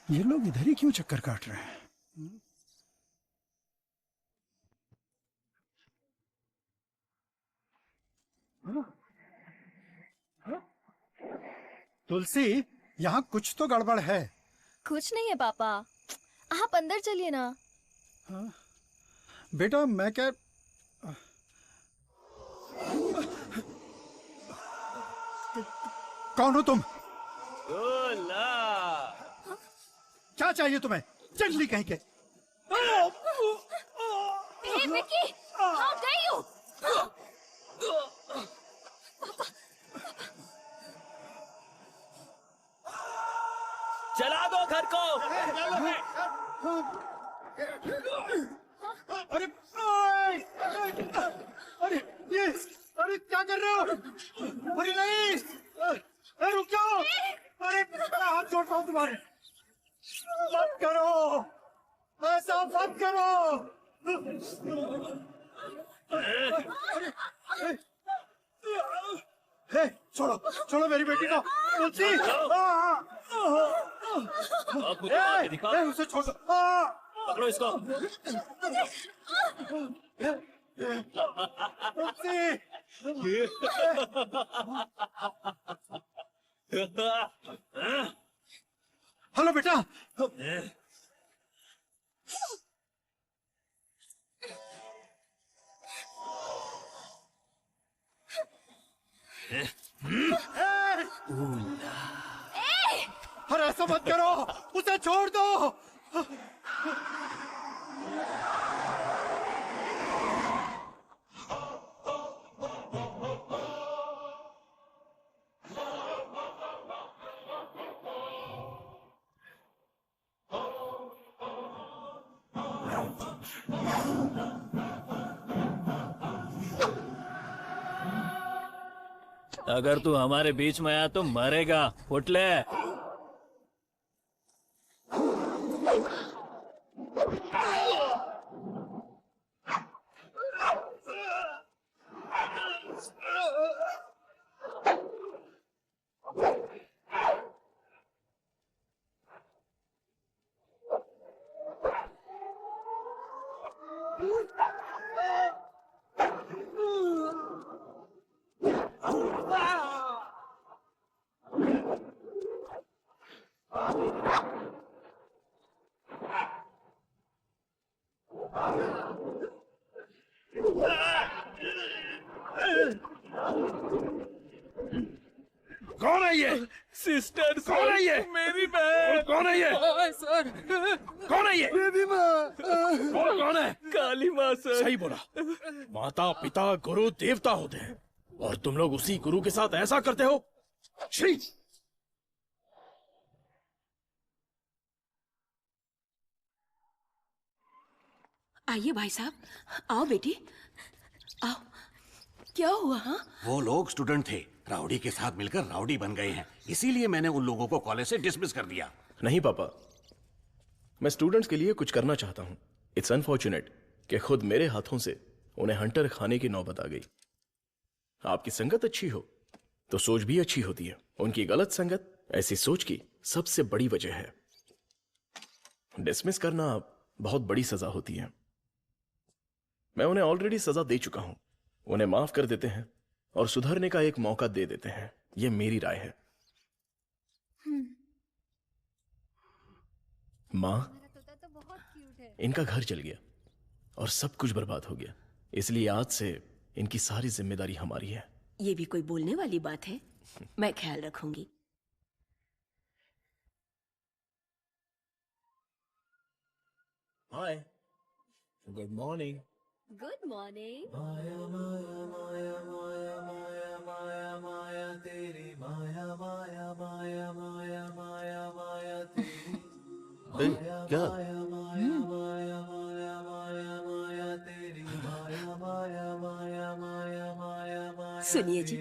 ये लोग इधर ही क्यों चक्कर काट रहे हैं? तुलसी, यहाँ कुछ तो गड़बड़ है। कुछ नहीं है पापा, आप अंदर चलिए ना। हाँ? बेटा मैं क्या, कौन हो तुम? क्या चाहिए तुम्हें? चंडली कहीं के। Hey, Vicky! How dare you! चला दो घर को। अरे अरे ये, अरे क्या कर रहे हो? अरे नहीं, अरे रुक जाओ। अरे हाथ छोड़ता हूँ तुम्हारे। मत करो, ऐसा मत करो। हे, छोड़ो छोड़ो मेरी बेटी को। तुलसी, उसे छोड़ दो। पकड़ो इसको। हेलो बेटा। अरे ऐसा मत करो, उसे छोड़ दो। अगर तू हमारे बीच में आया तो मरेगा। उठ ले। कौन है ये? सिस्टर कौन है ये? मेरी बहन। कौन है ये? सर कौन है ये? मेरी माँ। कौन है? काली माँ सर। सही बोला। माता पिता गुरु देवता होते हैं और तुम लोग उसी गुरु के साथ ऐसा करते हो। श्री आइए भाई साहब, आओ बेटी, आओ। क्या हुआ? हाँ, वो लोग स्टूडेंट थे, राउडी के साथ मिलकर राउडी बन गए हैं, इसीलिए मैंने उन लोगों को कॉलेज से डिसमिस कर दिया। नहीं पापा, मैं स्टूडेंट्स के लिए कुछ करना चाहता हूँ। इट्स अनफॉर्चुनेट कि खुद मेरे हाथों से उन्हें हंटर खाने की नौबत आ गई। आपकी संगत अच्छी हो तो सोच भी अच्छी होती है। उनकी गलत संगत ऐसी सोच की सबसे बड़ी वजह है। डिसमिस करना बहुत बड़ी सजा होती है। मैं उन्हें ऑलरेडी सजा दे चुका हूं। उन्हें माफ कर देते हैं और सुधरने का एक मौका दे देते हैं। यह मेरी राय है। मां, इनका घर जल गया और सब कुछ बर्बाद हो गया, इसलिए आज से इनकी सारी जिम्मेदारी हमारी है। ये भी कोई बोलने वाली बात है? मैं ख्याल रखूंगी। Hi, good morning. Good morning. माया माया माया माया माया माया माया तेरी माया माया माया माया माया माया तेरी क्या? माया माया माया माया माया माया तेरी माया माया माया माया माया माया। सुनिए जी,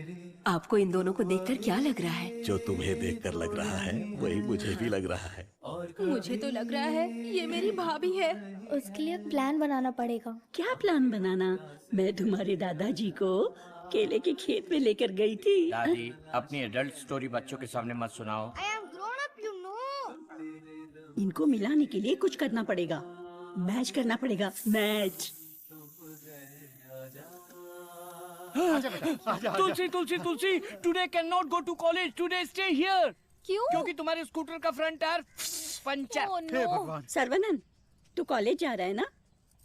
आपको इन दोनों को देखकर क्या लग रहा है? जो तुम्हें देखकर लग रहा है वही मुझे भी लग रहा है। मुझे तो लग रहा है ये मेरी भाभी है। उसके लिए प्लान बनाना पड़ेगा। क्या प्लान बनाना? मैं तुम्हारे दादाजी को केले के खेत में लेकर गई थी। दादी, अपनी एडल्ट स्टोरी बच्चों के सामने मत सुनाओ। I am grown up, you know. इनको मिलाने के लिए कुछ करना पड़ेगा। मैच करना पड़ेगा, match. Tulsi Tulsi Tulsi, today can not go to college, today stay here. क्यों? क्योंकि तुम्हारे स्कूटर का front tyre puncture. Oh, no. Saravanan, तू कॉलेज जा रहा है ना?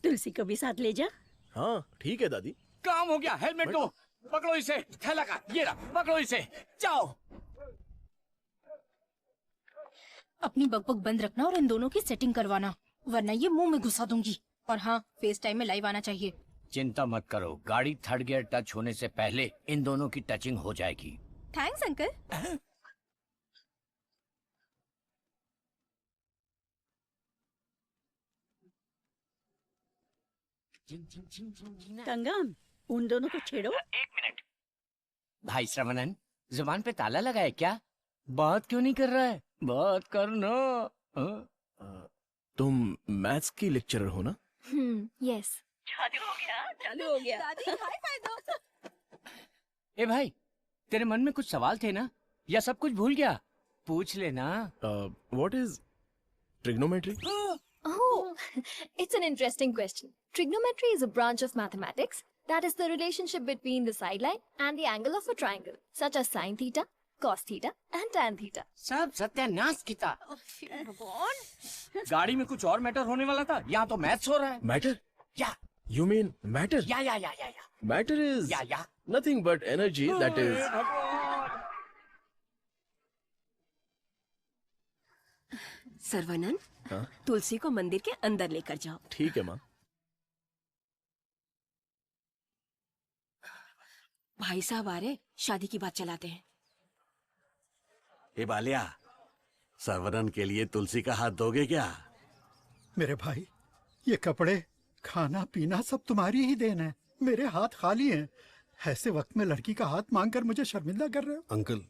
तुलसी को भी साथ ले जा। हाँ ठीक है दादी। काम हो गया। हेलमेट दो, पकड़ो इसे। थैला का ये रहा, पकड़ो इसे, जाओ। अपनी बकबक बंद रखना और इन दोनों की सेटिंग करवाना, वरना ये मुंह में घुसा दूंगी। और हाँ, फेस टाइम में लाइव आना चाहिए। चिंता मत करो, गाड़ी थर्ड गियर टच होने से पहले इन दोनों की टचिंग हो जाएगी। Thanks uncle. कंगन, उन दोनों को छेड़ो। एक मिनट। भाई श्रवणन, जुबान पे ताला लगा है क्या? बात क्यों नहीं कर रहा है? बात करना। तुम मैथ्स की लेक्चरर हो ना? यस। चालू हो गया, चालू हो गया। दादी हाई फाई दो। ए भाई, तेरे मन में कुछ सवाल थे ना, या सब कुछ भूल गया? पूछ लेना। What is trigonometry? Oh, it's an interesting question. Trigonometry is a branch of mathematics that is the relationship between the sideline and the angle of a triangle, such as sine theta, cos theta, and tan theta. सब सत्यानाश किया। गाड़ी में कुछ और matter होने वाला था, यहाँ तो मैथ्स हो रहा है। मैटर? या You mean matter? या। Matter is या। nothing but energy that is. Saravanan, हाँ? तुलसी को मंदिर के अंदर लेकर जाओ। ठीक है माँ। भाई साहब आ रहे, शादी की बात चलाते हैं। हे बालिया, सर्वनन के लिए तुलसी का हाथ दोगे क्या? मेरे भाई, ये कपड़े, खाना पीना सब तुम्हारी ही देन है। मेरे हाथ खाली हैं। ऐसे वक्त में लड़की का हाथ मांगकर मुझे शर्मिंदा कर रहे हो? अंकल,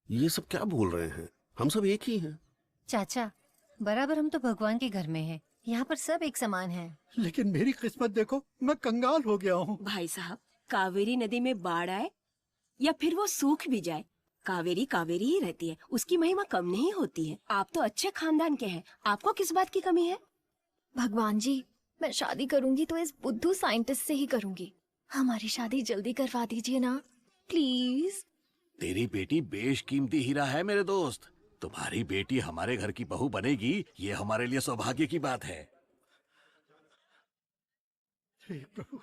ये सब क्या बोल रहे हैं? हम सब एक ही हैं। चाचा, बराबर हम तो भगवान के घर में हैं। यहाँ पर सब एक समान हैं। लेकिन मेरी किस्मत देखो, मैं कंगाल हो गया हूँ। भाई साहब, कावेरी नदी में बाढ़ आए या फिर वो सूख भी जाए, कावेरी कावेरी ही रहती है। उसकी महिमा कम नहीं होती है। आप तो अच्छे खानदान के हैं, आपको किस बात की कमी है? भगवान जी, मैं शादी करूंगी तो इस बुद्धू साइंटिस्ट से ही करूंगी। हमारी शादी जल्दी करवा दीजिए ना, प्लीज। तेरी बेटी बेशकीमती हीरा है मेरे दोस्त। तुम्हारी बेटी हमारे घर की बहू बनेगी, ये हमारे लिए सौभाग्य की बात है। हे प्रभु।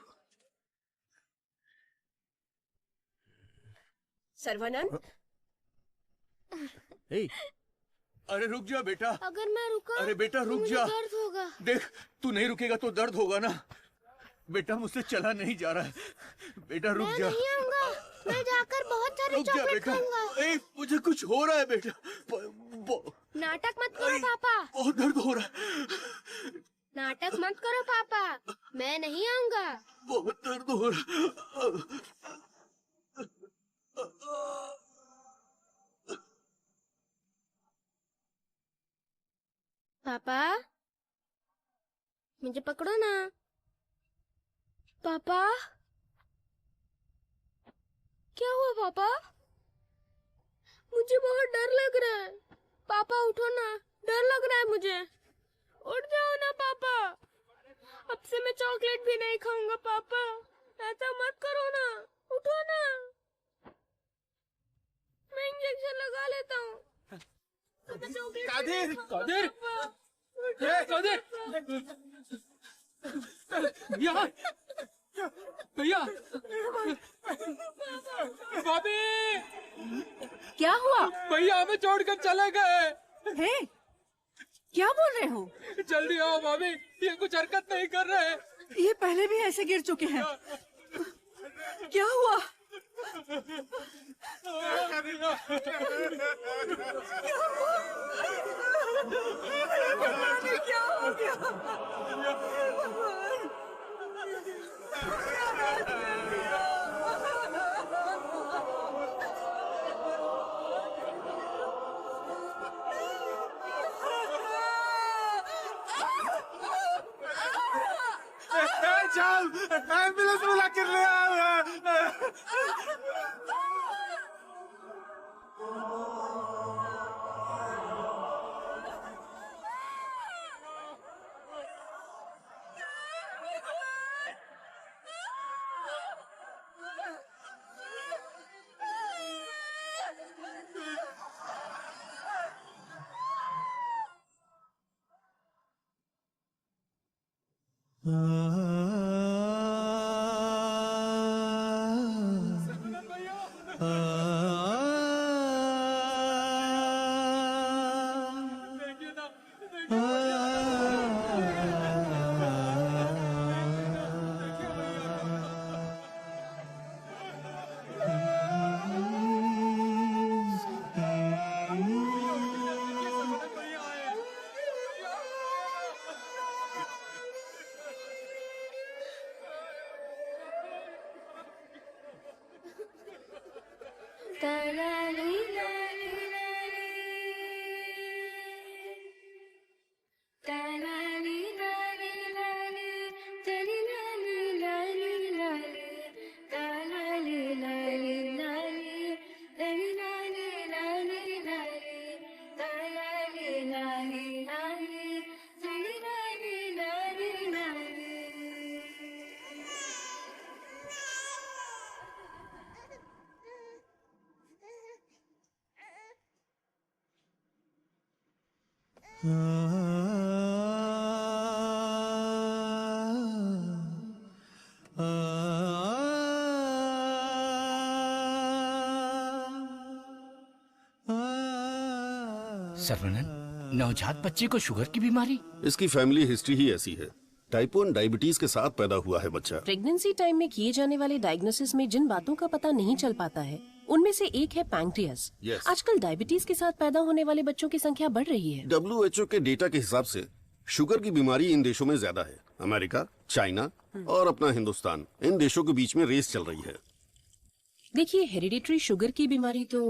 सर्वानंद। अरे रुक जा बेटा। अगर मैं रुका अरे बेटा रुक मुझे जा। दर्द होगा। देख तू नहीं रुकेगा तो दर्द होगा ना। बेटा मुझसे चला नहीं जा रहा है। बेटा रुक मैं जा। नहीं आऊंगा। मैं जाकर बहुत सारे रुक जा चॉकलेट बेटा। खाऊंगा। ए, मुझे कुछ हो रहा है बेटा। नाटक मत करो पापा। बहुत दर्द हो रहा है। नाटक मत करो पापा। मैं नहीं आऊंगा। बहुत दर्द हो रहा है। पापा मुझे पकड़ो ना। पापा क्या हुआ पापा? मुझे बहुत डर लग रहा है। पापा उठो ना, डर लग रहा है मुझे। उठ जाओ ना पापा। अब से मैं चॉकलेट भी नहीं खाऊंगा पापा। ऐसा मत करो ना, उठो ना। मैं इंजेक्शन लगा लेता हूँ। कादिर, कादिर, कादिर, भैया, भैया, भाभी, क्या हुआ? भैया हमें छोड़कर चले गए। हे, क्या बोल रहे हो? जल्दी आओ भाभी, ये कुछ हरकत नहीं कर रहे। ये पहले भी ऐसे गिर चुके हैं। क्या हुआ? क्या हो गया? चल, एम्बुलेंस बुला कर ले आओ। सर्वनन, नवजात बच्चे को शुगर की बीमारी? इसकी फैमिली हिस्ट्री ही ऐसी है। टाइप 1 डायबिटीज के साथ पैदा हुआ है बच्चा। प्रेगनेंसी टाइम में किए जाने वाले डायग्नोसिस में जिन बातों का पता नहीं चल पाता है उनमें से एक है पैंक्रियास। Yes. आजकल डायबिटीज के साथ पैदा होने वाले बच्चों की संख्या बढ़ रही है। WHO के डेटा के हिसाब से शुगर की बीमारी इन देशों में ज्यादा है। अमेरिका, चाइना और अपना हिंदुस्तान, इन देशों के बीच में रेस चल रही है। देखिए, हेरिडिटरी शुगर की बीमारी तो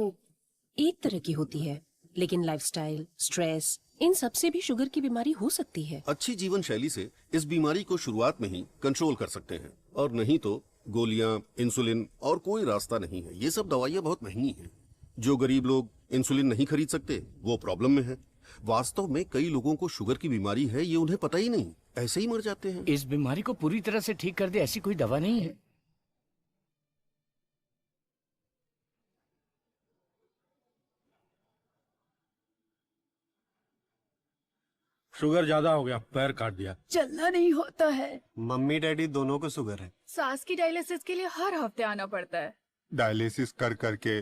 एक तरह की होती है, लेकिन लाइफस्टाइल, स्ट्रेस, इन सब से भी शुगर की बीमारी हो सकती है। अच्छी जीवन शैली से इस बीमारी को शुरुआत में ही कंट्रोल कर सकते हैं, और नहीं तो गोलियां, इंसुलिन और कोई रास्ता नहीं है। ये सब दवाइयां बहुत महंगी हैं। जो गरीब लोग इंसुलिन नहीं खरीद सकते वो प्रॉब्लम में है। वास्तव में कई लोगों को शुगर की बीमारी है, ये उन्हें पता ही नहीं, ऐसे ही मर जाते हैं। इस बीमारी को पूरी तरह से ठीक कर दे ऐसी कोई दवा नहीं है। शुगर ज्यादा हो गया, पैर काट दिया। चलना नहीं होता है। मम्मी डैडी दोनों को शुगर है। सास की डायलिसिस के लिए हर हफ्ते आना पड़ता है। डायलिसिस कर करके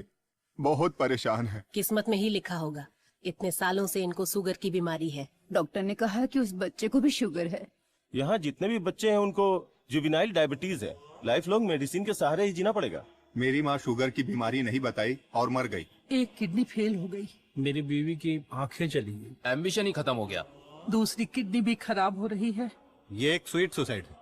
बहुत परेशान है। किस्मत में ही लिखा होगा, इतने सालों से इनको शुगर की बीमारी है। डॉक्टर ने कहा कि उस बच्चे को भी शुगर है। यहाँ जितने भी बच्चे हैं उनको जुवेनाइल डायबिटीज है। लाइफ लॉन्ग मेडिसिन के सहारे ही जीना पड़ेगा। मेरी माँ शुगर की बीमारी नहीं बताई और मर गई। एक किडनी फेल हो गई। मेरी बीवी की आंखें चली गई। एम्बिशन ही खत्म हो गया। दूसरी किडनी भी खराब हो रही है। ये एक स्वीट सुसाइड है।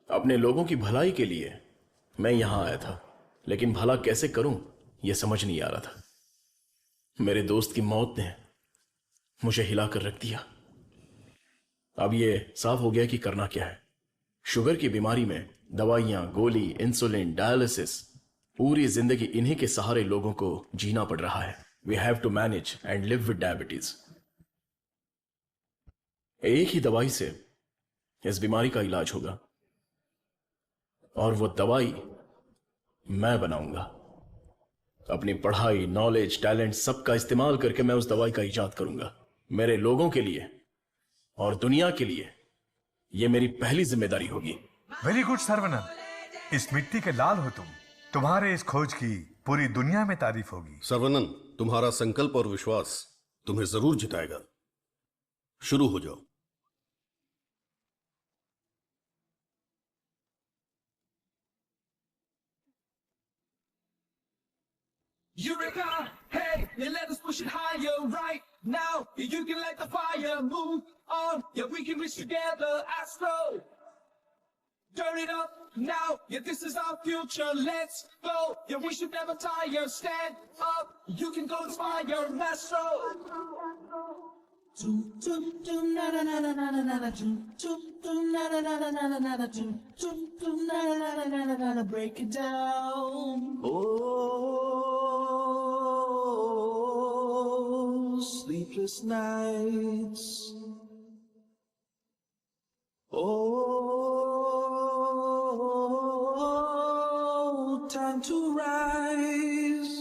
अपने लोगों की भलाई के लिए मैं यहां आया था, लेकिन भला कैसे करूं यह समझ नहीं आ रहा था। मेरे दोस्त की मौत ने मुझे हिलाकर रख दिया। अब यह साफ हो गया कि करना क्या है। शुगर की बीमारी में दवाइयां, गोली, इंसुलिन, डायलिसिस, पूरी जिंदगी इन्हीं के सहारे लोगों को जीना पड़ रहा है। We have to manage and live with diabetes. एक ही दवाई से इस बीमारी का इलाज होगा और वो दवाई मैं बनाऊंगा। अपनी पढ़ाई, नॉलेज, टैलेंट सबका इस्तेमाल करके मैं उस दवाई का इजाद करूंगा। मेरे लोगों के लिए और दुनिया के लिए यह मेरी पहली जिम्मेदारी होगी। वेरी गुड सर्वनन, इस मिट्टी के लाल हो तुम। तुम्हारे इस खोज की पूरी दुनिया में तारीफ होगी। सर्वनन, तुम्हारा संकल्प और विश्वास तुम्हें जरूर जिताएगा। शुरू हो जाओ। Eureka! Hey, yeah, let us push it higher right now. You can light the fire, move on. Yeah, we can reach together, Astro. Turn it up now. Yeah, this is our future. Let's go. Yeah, we should never tire. Stand up. You can go inspire, Astro. Doom doom doom na na na na na na na na doom doom doom na na na na na na na na doom doom doom na na na na na na na break it down. Sleepless nights. Time to rise.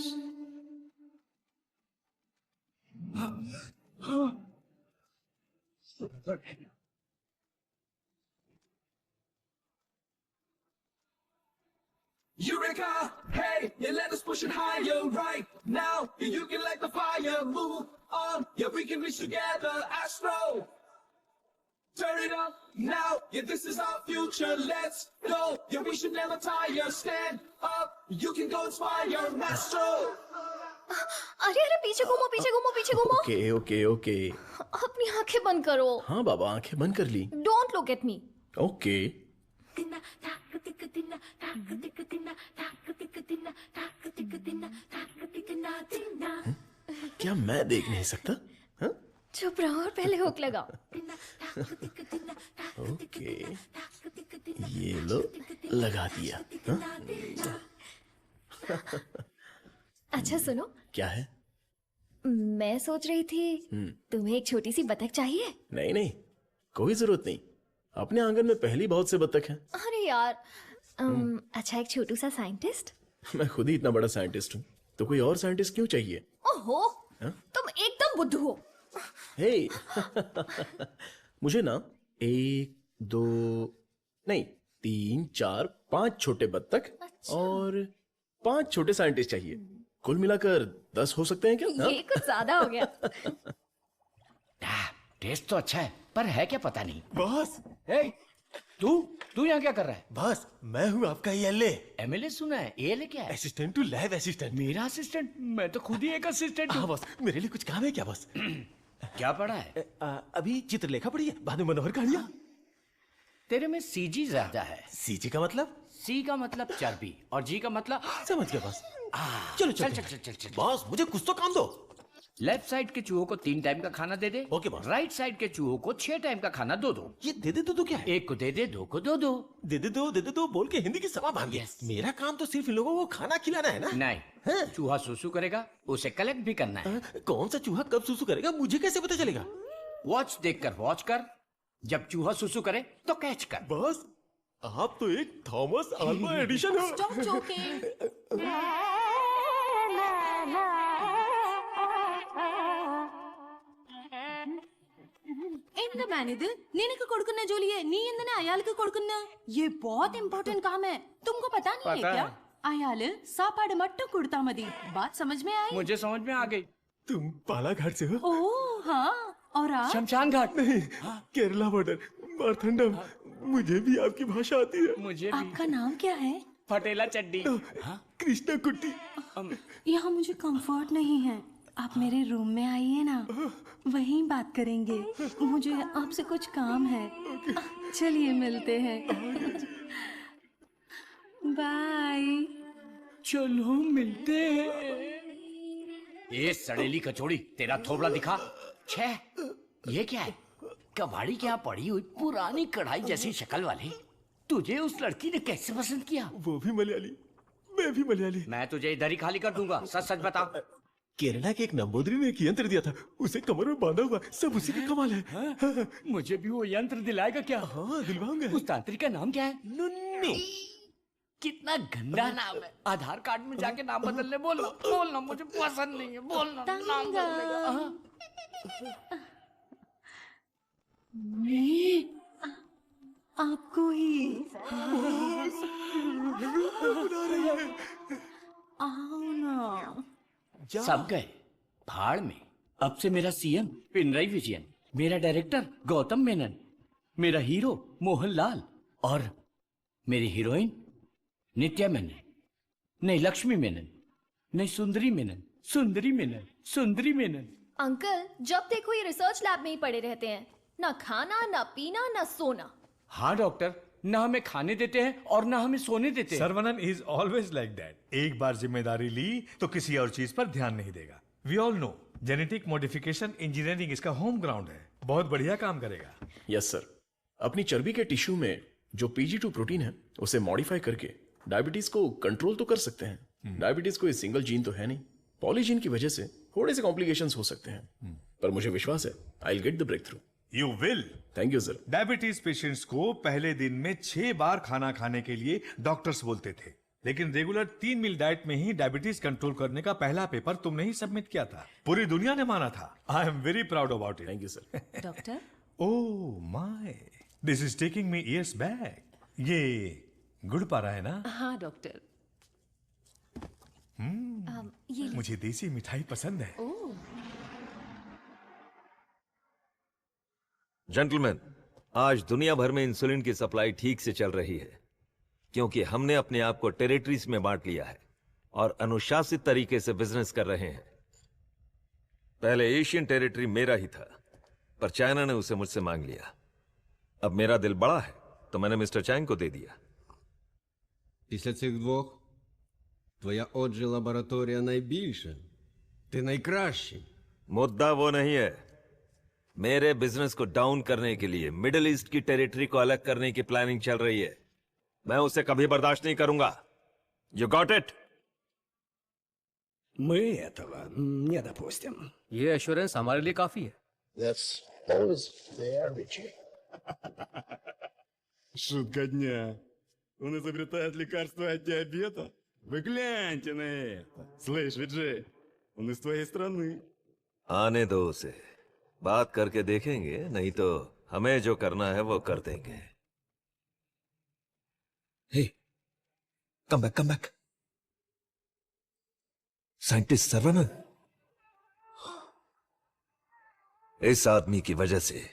Eureka! Hey, yeah, let us push it higher right now. You can light the fire, move on. Yeah, we can reach together, Astro. Turn it up now. Yeah, this is our future. Let's go. Yeah, we should never tire. Stand up. You can go inspire, Astro. अरे अरे पीछे घूमो पीछे घूमो पीछे घूमो। Okay okay okay. अपनी आंखें बंद करो। हाँ बाबा, आंखें बंद कर ली। Don't look at me. Okay. क्या मैं देख नहीं सकता? हाँ? चुप रहो और पहले हुक लगाओ। ओके, ये लो लगा दिया। हाँ? अच्छा सुनो। क्या है? मैं सोच रही थी तुम्हें एक छोटी सी बतख चाहिए। नहीं नहीं, कोई जरूरत नहीं। अपने आंगन में पहली बहुत से बतख हैं। अरे यार अच्छा एक छोटू सा साइंटिस्ट। मैं खुद ही इतना बड़ा साइंटिस्ट हूँ, तो कोई और साइंटिस्ट क्यों चाहिए? ओहो, तुम एकदम बुद्धू हो। हे मुझे ना 1 2 नहीं 3 4 5 छोटे बत्तख और 5 छोटे साइंटिस्ट चाहिए। कुल मिलाकर 10 हो सकते हैं क्या? ये कुछ ज्यादा हो गया। टेस्ट तो अच्छा है, पर है क्या पता नहीं। बॉस, तू यहाँ क्या कर रहा है? बॉस, मैं हूँ आपका एमएलए। एमएलए सुना है? एएलए क्या है? Assistant to lab assistant. मेरा असिस्टेंट? मैं तो खुद ही एक असिस्टेंट हूँ। बॉस, मेरे लिए कुछ काम है क्या बॉस? क्या पढ़ा है? अभी चित्रलेखा पढ़ी है, बाद में मनोहर कहानियां। तेरे में सीजी ज्यादा है। सीजी का मतलब? सी का मतलब चर्बी और जी का मतलब समझ गया बॉस। चलो चल चल चल चल। बॉस मुझे कुछ तो काम दो। लेफ्ट साइड के चूहों को 3 टाइम का खाना दे दे। Okay boss. राइट साइड के चूहों को 6 टाइम का खाना दो। ये दे दे दो क्या है? एक को दे दे, 2 को दे दो बोल के हिंदी की सभा भाग। मेरा काम तो सिर्फ इन लोगों को खाना खिलाना है ना? नहीं, चूहा सुसु करेगा, उसे कलेक्ट भी करना है। कौन सा चूहा कब सुसु करेगा मुझे कैसे पता चलेगा? वॉच देखकर वॉच कर, जब चूहा सुसु करे तो कैच कर। बॉस आप तो एक थॉमस अल्वा एडिशन हो। Stop joking. ఏంటి మేనేది నేనకు కొడుకున్న జోలియే నీ ఎందునే అయాలకు కొడుకున్న ये बहुत इंपॉर्टेंट काम है तुमको पता नहीं है क्या अयाल सापाड़ मट्टू कुड़ता मदी बात समझ में आई मुझे समझ में आ गई। तुम बालाघाट से हो? ओह हाँ और आप शमशान घाट नहीं, केरला बॉर्डर मारथंडम। मुझे भी आपकी भाषा आती है। मुझे भी। आपका नाम क्या है? फटेला चड्डी। कृष्णा कुट्टी। यहाँ मुझे कंफर्ट नहीं है, आप मेरे रूम में आइए ना, वहीं बात करेंगे। मुझे आपसे कुछ काम है। चलिए मिलते हैं। बाय। चलो मिलते हैं। ये सड़ेली कचौड़ी, तेरा थोबड़ा दिखा। छे, ये क्या है? कबाड़ी क्या पड़ी हुई पुरानी कढ़ाई जैसी शक्ल वाली। तुझे उस लड़की ने कैसे पसंद किया? वो भी मलयाली, मैं भी मलयाली। मैं तुझे इधर ही खाली कर दूंगा, सच सच बता। केरला के एक नंबोदरी ने एक यंत्र दिया था, उसे कमर में बांधा हुआ, सब उसी का कमाल है। मुझे भी वो यंत्र दिलाएगा क्या? हाँ दिलवाऊंगा। उस तांत्रिक का नाम क्या है? नुन्नू। कितना गंदा नाम है। आधार कार्ड में जाके नाम बदलने बोलना, बोलना मुझे पसंद नहीं है, बोलना नाम बदलेगा। मैं आपको ही आओ ना। सब गए भाड़ में। अब से मेरा सीएम पिनराई विजयन, मेरा डायरेक्टर गौतम मेनन, मेरा हीरो मोहनलाल और मेरी हीरोइन नित्या मेनन। नहीं लक्ष्मी मेनन, नहीं सुंदरी मेनन, सुंदरी मेनन, सुंदरी मेनन। अंकल जब देखो ये रिसर्च लैब में ही पड़े रहते हैं, ना खाना ना पीना ना सोना। हाँ डॉक्टर, ना हमें खाने देते हैं और ना हमें सोने देते हैं। Saravanan is always like that. एक बार जिम्मेदारी ली तो किसी और चीज पर ध्यान नहीं देगा। We all know genetic modification engineering इसका होम ग्राउंड है, बहुत बढ़िया काम करेगा। यस सर, अपनी चर्बी के टिश्यू में जो PG2 प्रोटीन है उसे मॉडिफाई करके डायबिटीज को कंट्रोल तो कर सकते हैं। डायबिटीज कोई सिंगल जीन तो है नहीं, पॉलीजीन की वजह से थोड़े से कॉम्प्लिकेशंस हो सकते हैं, पर मुझे विश्वास है I will get the breakthrough. You will. Thank you sir. Diabetes patients को पहले दिन में 6 बार खाना खाने के लिए डॉक्टर्स बोलते थे, लेकिन रेगुलर 3 मील डाइट में ही डायबिटीज कंट्रोल करने का पहला पेपर तुमने ही सबमिट किया था। पूरी दुनिया ने माना था। आई am very proud about it. Thank you sir. Doctor oh my, this is taking me years back. ये गुड़ पारा है ना? हाँ डॉक्टर। मुझे देसी मिठाई पसंद है। जेंटलमैन, आज दुनिया भर में इंसुलिन की सप्लाई ठीक से चल रही है क्योंकि हमने अपने आप को टेरिटरीज में बांट लिया है और अनुशासित तरीके से बिजनेस कर रहे हैं। पहले एशियन टेरिटरी मेरा ही था, पर चाइना ने उसे मुझसे मांग लिया। अब मेरा दिल बड़ा है तो मैंने मिस्टर चैंग को दे दिया। Після цих двох твоя отже лабораторія найбільша. Ти найкращий. मुद्दा वो नहीं है। मेरे बिजनेस को डाउन करने के लिए मिडिल ईस्ट की टेरिटरी को अलग करने की प्लानिंग चल रही है। मैं उसे कभी बर्दाश्त नहीं करूंगा। You got it? Мы этого не допустим। ये एश्योरेंस हमारे लिए काफी है। That's always there, Richie. Шутка дня. Он изобретает лекарство от диабета? Вы гляньте на это. Слышь, Виджей, он из твоей страны. आने दो उसे, बात करके देखेंगे, नहीं तो हमें जो करना है वो कर देंगे। Hey, come back. Scientist Saravanan. इस आदमी की वजह से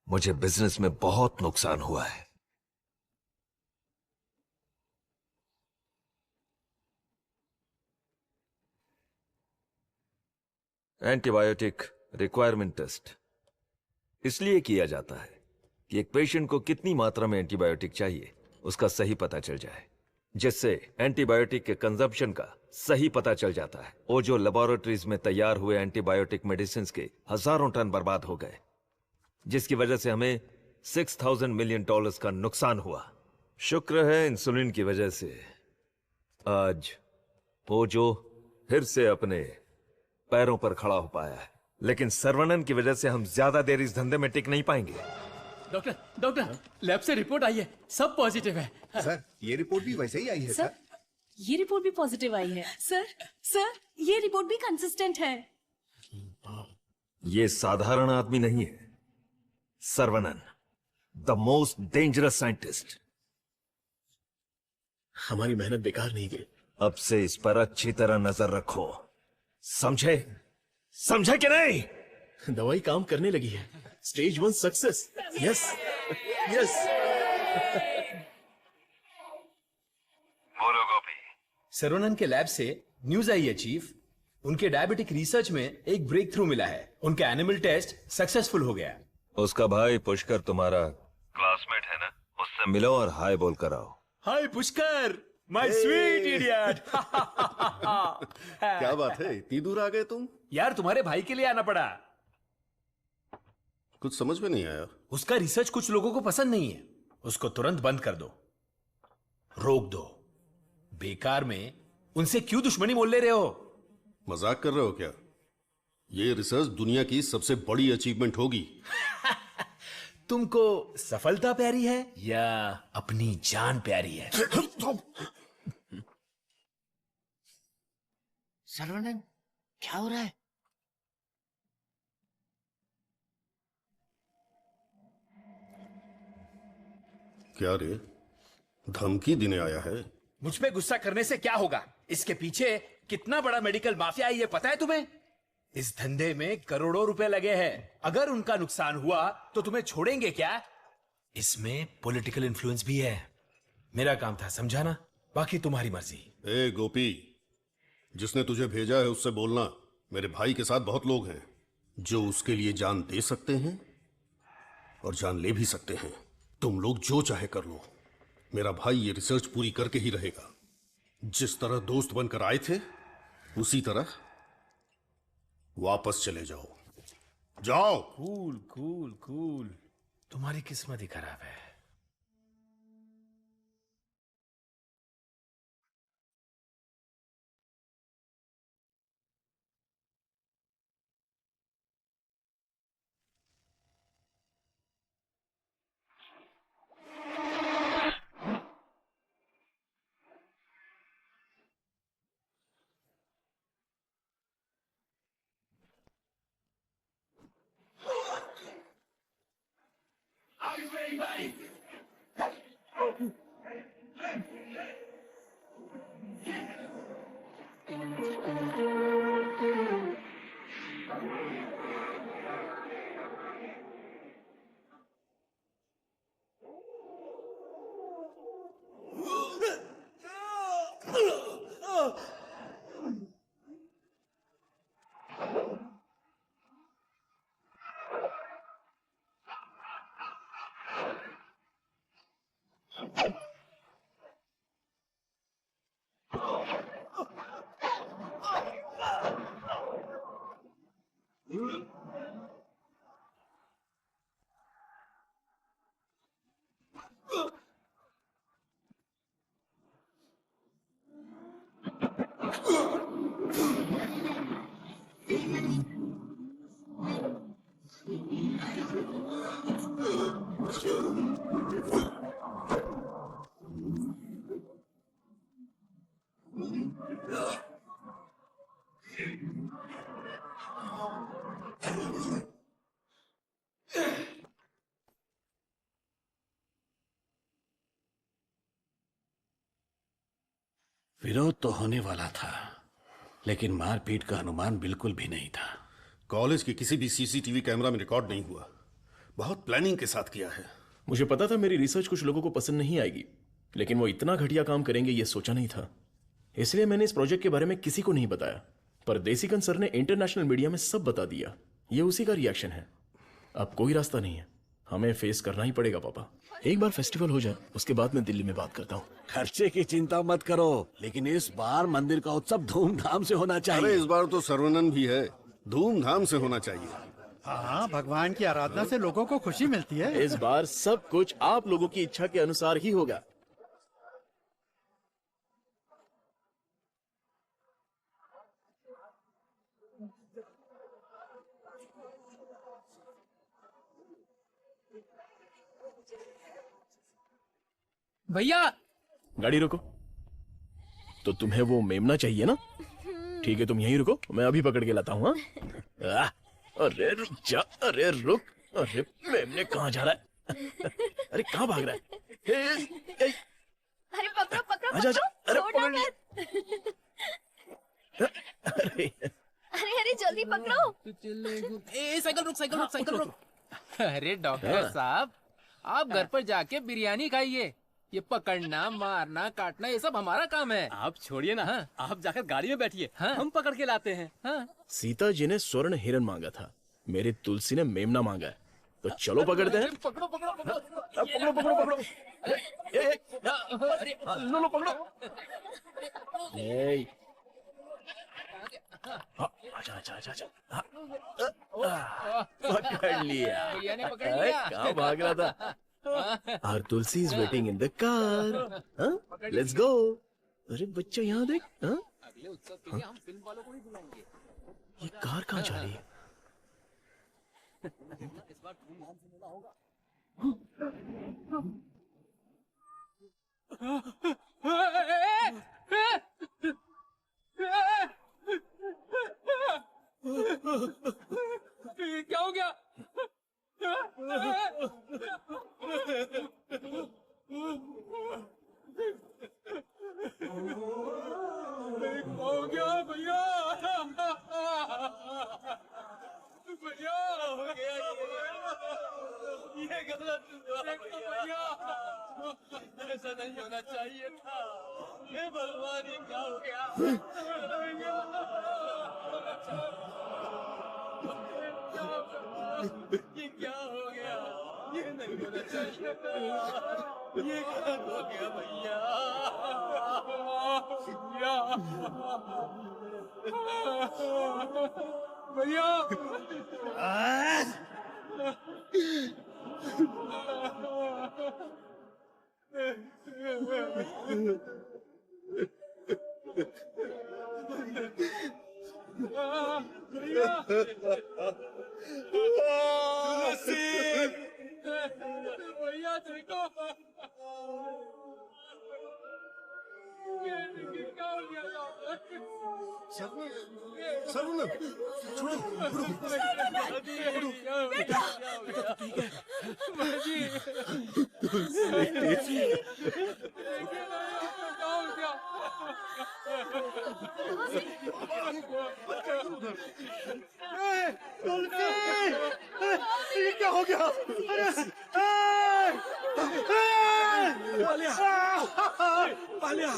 मुझे बिजनेस में बहुत नुकसान हुआ है। एंटीबायोटिक रिक्वायरमेंट टेस्ट इसलिए किया जाता है कि एक पेशेंट को कितनी मात्रा में एंटीबायोटिक चाहिए उसका सही पता चल जाए, जिससे एंटीबायोटिक के कंजप्शन का सही पता चल जाता है। वो जो लेबोरेटरीज में तैयार हुए एंटीबायोटिक मेडिसिन के हजारों टन बर्बाद हो गए, जिसकी वजह से हमें $6,000 मिलियन का नुकसान हुआ। शुक्र है इंसुलिन की वजह से आज वो जो फिर से अपने पैरों पर खड़ा हो पाया है, लेकिन सर्वनन की वजह से हम ज्यादा देर इस धंधे में टिक नहीं पाएंगे। डॉक्टर डॉक्टर लैब से रिपोर्ट आई है, सब पॉजिटिव है। सर ये रिपोर्ट भी वैसे ही आई है सर। ये रिपोर्ट भी पॉजिटिव आई है। सर ये रिपोर्ट भी कंसिस्टेंट है। ये साधारण आदमी नहीं है, Saravanan, the most dangerous scientist. हमारी मेहनत बेकार नहीं गई। अब से इस पर अच्छी तरह नजर रखो, समझे? समझे कि नहीं? दवाई काम करने लगी है। Stage 1 success. Yes yes. बोलो गोपी। सरवनन के लैब से न्यूज आई है चीफ, उनके डायबिटिक रिसर्च में एक ब्रेक थ्रू मिला है। उनका एनिमल टेस्ट सक्सेसफुल हो गया। उसका भाई पुष्कर तुम्हारा क्लासमेट है ना, उससे मिलो और हाय बोल कर आओ। हाय पुष्कर, माय स्वीट इडियट। क्या बात है, इतनी दूर आ गए तुम? यार तुम्हारे भाई के लिए आना पड़ा। कुछ समझ में नहीं आया। उसका रिसर्च कुछ लोगों को पसंद नहीं है, उसको तुरंत बंद कर दो, रोक दो। बेकार में उनसे क्यों दुश्मनी मोल ले रहे हो? मजाक कर रहे हो क्या? ये रिसर्च दुनिया की सबसे बड़ी अचीवमेंट होगी। तुमको सफलता प्यारी है या अपनी जान प्यारी है? सर्वनन, क्या हो रहा है? क्या रे, धमकी देने आया है? मुझ पे गुस्सा करने से क्या होगा? इसके पीछे कितना बड़ा मेडिकल माफिया है ये पता है तुम्हें? इस धंधे में करोड़ों रुपए लगे हैं। अगर उनका नुकसान हुआ तो तुम्हें छोड़ेंगे क्या? इसमें पॉलिटिकल इन्फ्लुएंस भी है। मेरा काम था समझाना, बाकी तुम्हारी मर्जी। ए गोपी, जिसने तुझे भेजा है उससे बोलना मेरे भाई के साथ बहुत लोग हैं जो उसके लिए जान दे सकते हैं और जान ले भी सकते हैं। तुम लोग जो चाहे कर लो, मेरा भाई ये रिसर्च पूरी करके ही रहेगा। जिस तरह दोस्त बनकर आए थे उसी तरह वापस चले जाओ। जाओ। कूल कूल कूल, तुम्हारी किस्मत ही खराब है। विरोध तो होने वाला था, लेकिन मारपीट का अनुमान बिल्कुल भी नहीं था। कॉलेज के किसी भी सीसीटीवी कैमरा में रिकॉर्ड नहीं हुआ। बहुत प्लानिंग के साथ किया है। मुझे पता था मेरी रिसर्च कुछ लोगों को पसंद नहीं आएगी, लेकिन वो इतना घटिया काम करेंगे ये सोचा नहीं था। इसलिए मैंने इस प्रोजेक्ट के बारे में किसी को नहीं बताया, पर देसिकन सर ने इंटरनेशनल मीडिया में सब बता दिया। ये उसी का रिएक्शन है। अब कोई रास्ता नहीं है, हमें फेस करना ही पड़ेगा पापा। एक बार फेस्टिवल हो जाए उसके बाद मैं दिल्ली में बात करता हूँ। खर्चे की चिंता मत करो, लेकिन इस बार मंदिर का उत्सव धूमधाम से होना चाहिए। अरे इस बार तो सर्वनन भी है, धूमधाम से होना चाहिए। हाँ, भगवान की आराधना से लोगों को खुशी मिलती है। इस बार सब कुछ आप लोगों की इच्छा के अनुसार ही होगा। भैया गाड़ी रोको। तो तुम्हें वो मेमना चाहिए ना? ठीक है, तुम यहीं रुको, मैं अभी पकड़ के लाता हूँ। हाँ? अरे रुक जा, अरे रुक, अरे मेमने कहाँ जा रहा है? अरे कहाँ भाग रहा है? अरे पकड़ो पकड़ो आजा, आजा, अरे छोड़ना पकड़ मत। अरे अरे जल्दी पकड़ो। साइकिल रुक, साइकिल रुक, साइकिल रुक। अरे डॉक्टर साहब, आप घर पर जाके बिरयानी खाइए। ये पकड़ना, मारना, काटना ये सब हमारा काम है। आप छोड़िए ना। हाँ? आप जाकर गाड़ी में बैठिए। हाँ? हम पकड़ के लाते हैं। हाँ? सीता जी ने स्वर्ण हिरण मांगा था, मेरी तुलसी ने मेमना मांगा है, तो चलो पकड़ते हैं। पकड़ो पकड़ो पकड़ो पकड़ो पकड़ो पकड़ो। लो लो पकड़ो। आजा आजा आजा आजा। पकड़ लिया। भैया ने पकड़ लिया। कहाँ भाग रहा था? Our Tulsi is waiting in the car. हाँ? Let's go. अरे बच्चा यहाँ देख। हाँ? अगले उत्सव के लिए हम फिल्म वालों को भी बुलाएंगे। ये कार कहाँ जा रही है? इस बार धूमधाम से मेला होगा। क्या हो गया? हो गया भैया, भैया हो गया ये गलत भैया, ऐसा नहीं होना चाहिए था। हे भगवान, ये क्या हो गया? ये क्या हो गया? ये नहीं होना चाहिए था। ये क्या हो गया भैया? भैया भैया देखो, क्या हो गया? सर्वनंद, छोड़ो, बेटा ठीक है। ये क्या हो गया? पालिया,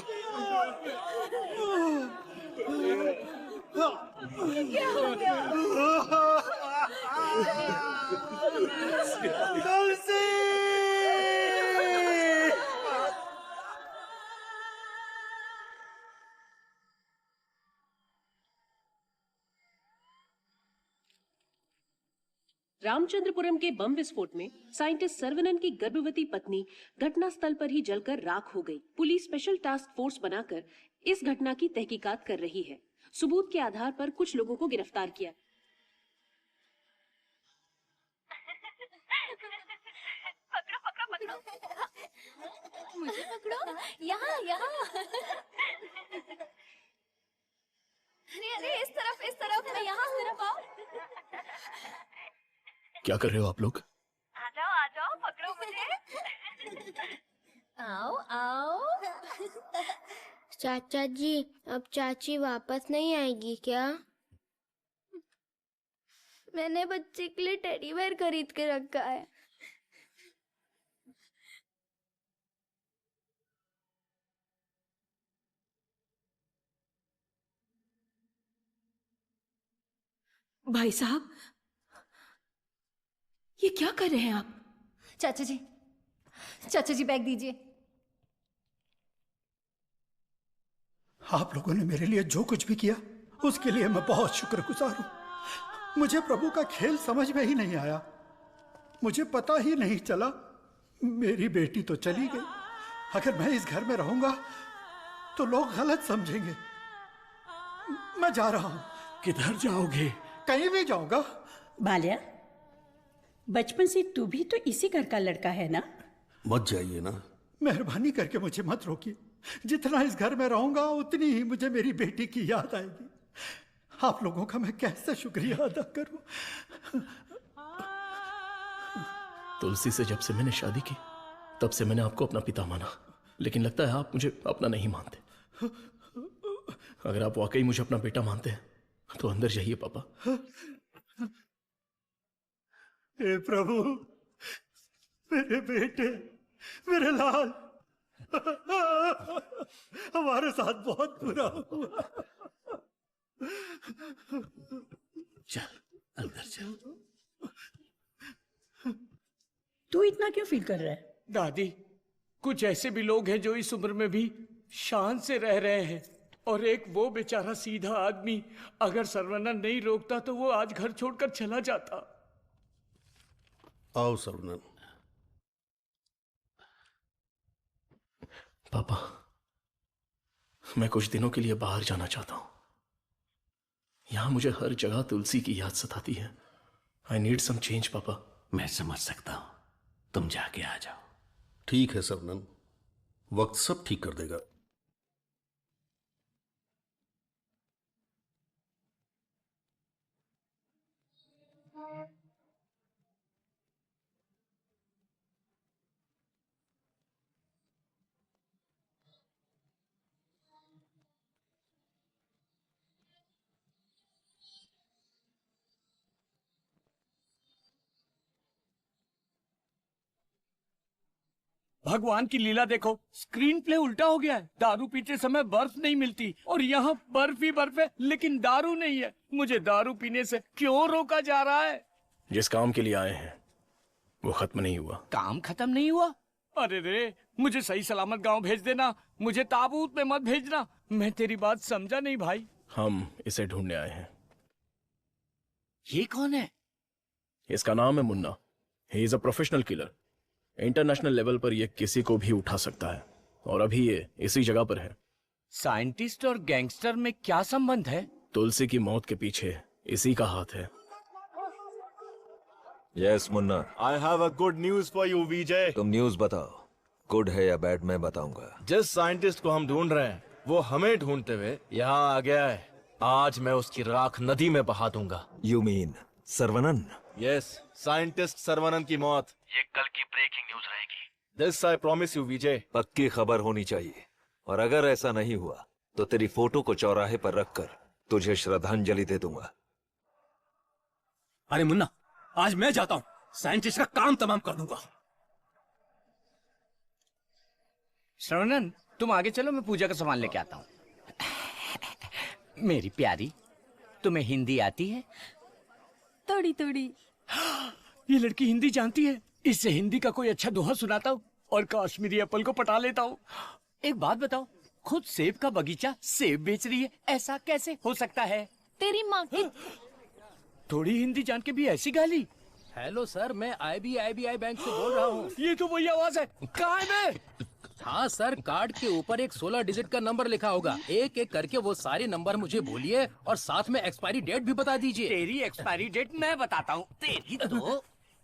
क्या हो गया? तुलसी! रामचंद्रपुरम के बम विस्फोट में साइंटिस्ट सर्वनन की गर्भवती पत्नी घटनास्थल पर ही जलकर राख हो गई। पुलिस स्पेशल टास्क फोर्स बनाकर इस घटना की तहकीकात कर रही है। सबूत के आधार पर कुछ लोगों को गिरफ्तार किया। पकड़ो पकड़ो पकड़ो, मुझे पकड़ो। यहाँ यहाँ। अरे अरे इस तरफ मैं यहाँ हूँ। क्या कर रहे हो आप लोग? आ जाओ पकड़ो मुझे। आओ आओ। चाचा जी, अब चाची वापस नहीं आएगी क्या? मैंने बच्चे के लिए टेडी बेयर खरीद के रखा है। भाई साहब, ये क्या कर रहे हैं आप? चाचा जी बैग दीजिए। आप लोगों ने मेरे लिए जो कुछ भी किया उसके लिए मैं बहुत शुक्रगुजार हूं। मुझे प्रभु का खेल समझ में ही नहीं आया। मुझे पता ही नहीं चला। मेरी बेटी तो चली गई। अगर मैं इस घर में रहूंगा तो लोग गलत समझेंगे। मैं जा रहा हूं। किधर जाओगे? कहीं भी जाऊंगा। बालिया, बचपन से तू भी तो इसी घर का लड़का है ना? मत जाइए ना। मेहरबानी करके मुझे मत रोकिए। जितना इस घर में रहूंगा उतनी ही मुझे मेरी बेटी की याद आएगी। आप लोगों का मैं कैसे शुक्रिया अदा करूं। तुलसी से जब से मैंने शादी की तब से मैंने आपको अपना पिता माना, लेकिन लगता है आप मुझे अपना नहीं मानते। अगर आप वाकई मुझे अपना बेटा मानते हैं तो अंदर जाइए पापा। हे प्रभु, मेरे बेटे, मेरे लाल, हमारे साथ बहुत बुरा हुआ। चल अंदर चल। तू इतना क्यों फील कर रहा है? दादी, कुछ ऐसे भी लोग हैं जो इस उम्र में भी शान से रह रहे हैं, और एक वो बेचारा सीधा आदमी, अगर सर्वनंद नहीं रोकता तो वो आज घर छोड़कर चला जाता। आओ सर्वनंद। पापा, मैं कुछ दिनों के लिए बाहर जाना चाहता हूं। यहां मुझे हर जगह तुलसी की याद सताती है। आई नीड सम चेंज पापा। मैं समझ सकता हूं, तुम जाके आ जाओ। ठीक है सर्वनंद, वक्त सब ठीक कर देगा। भगवान की लीला देखो, स्क्रीन प्ले उल्टा हो गया है। दारू पीते समय बर्फ नहीं मिलती और यहाँ बर्फ ही बर्फ है, लेकिन दारू नहीं है। मुझे दारू पीने से क्यों रोका जा रहा है? जिस काम के लिए आए हैं वो खत्म नहीं हुआ। काम खत्म नहीं हुआ? अरे रे, मुझे सही सलामत गांव भेज देना, मुझे ताबूत में मत भेजना। मैं तेरी बात समझा नहीं भाई। हम इसे ढूंढने आए हैं। ये कौन है? इसका नाम है Munna. He is a professional killer. International level पर ये किसी को भी उठा सकता है, और अभी ये इसी जगह पर है। साइंटिस्ट और गैंगस्टर में क्या संबंध है? तुलसी की मौत के पीछे इसी का हाथ है। Yes Munna. I have a good news for you Vijay. तुम न्यूज बताओ, गुड है या बैड मैं बताऊंगा। जिस साइंटिस्ट को हम ढूंढ रहे हैं वो हमें ढूंढते हुए यहाँ आ गया है। आज मैं उसकी राख नदी में बहा दूंगा। You mean Sarvanand? Yes, scientist Sarvanand की मौत ये कल की ब्रेकिंग न्यूज रहेगी। This I promise you Vijay. पक्की खबर होनी चाहिए, और अगर ऐसा नहीं हुआ तो तेरी फोटो को चौराहे पर रखकर तुझे श्रद्धांजलि दे दूंगा। अरे मुन्ना, आज मैं जाता हूँ, साइंटिस्ट का काम तमाम कर दूंगा। श्रवणन, तुम आगे चलो, मैं पूजा का सामान लेके आता हूँ। मेरी प्यारी, तुम्हें हिंदी आती है? थोड़ी थोड़ी। ये लड़की हिंदी जानती है। इससे हिंदी का कोई अच्छा दोहा सुनाता हूँ और कश्मीरी एप्पल को पटा लेता हूँ। एक बात बताओ, खुद सेब का बगीचा सेब बेच रही है, ऐसा कैसे हो सकता है? तेरी माँ की। थोड़ी हिंदी जान के भी ऐसी गाली? हेलो सर, मैं IBI बैंक से बोल रहा हूँ। ये तो वही आवाज है। कहाँ है मैं? हाँ सर, कार्ड के ऊपर एक 16 डिजिट का नंबर लिखा होगा। एक एक करके वो सारे नंबर मुझे बोलिए और साथ में एक्सपायरी डेट भी बता दीजिए। तेरी एक्सपायरी डेट मैं बताता हूँ। तेरी तो।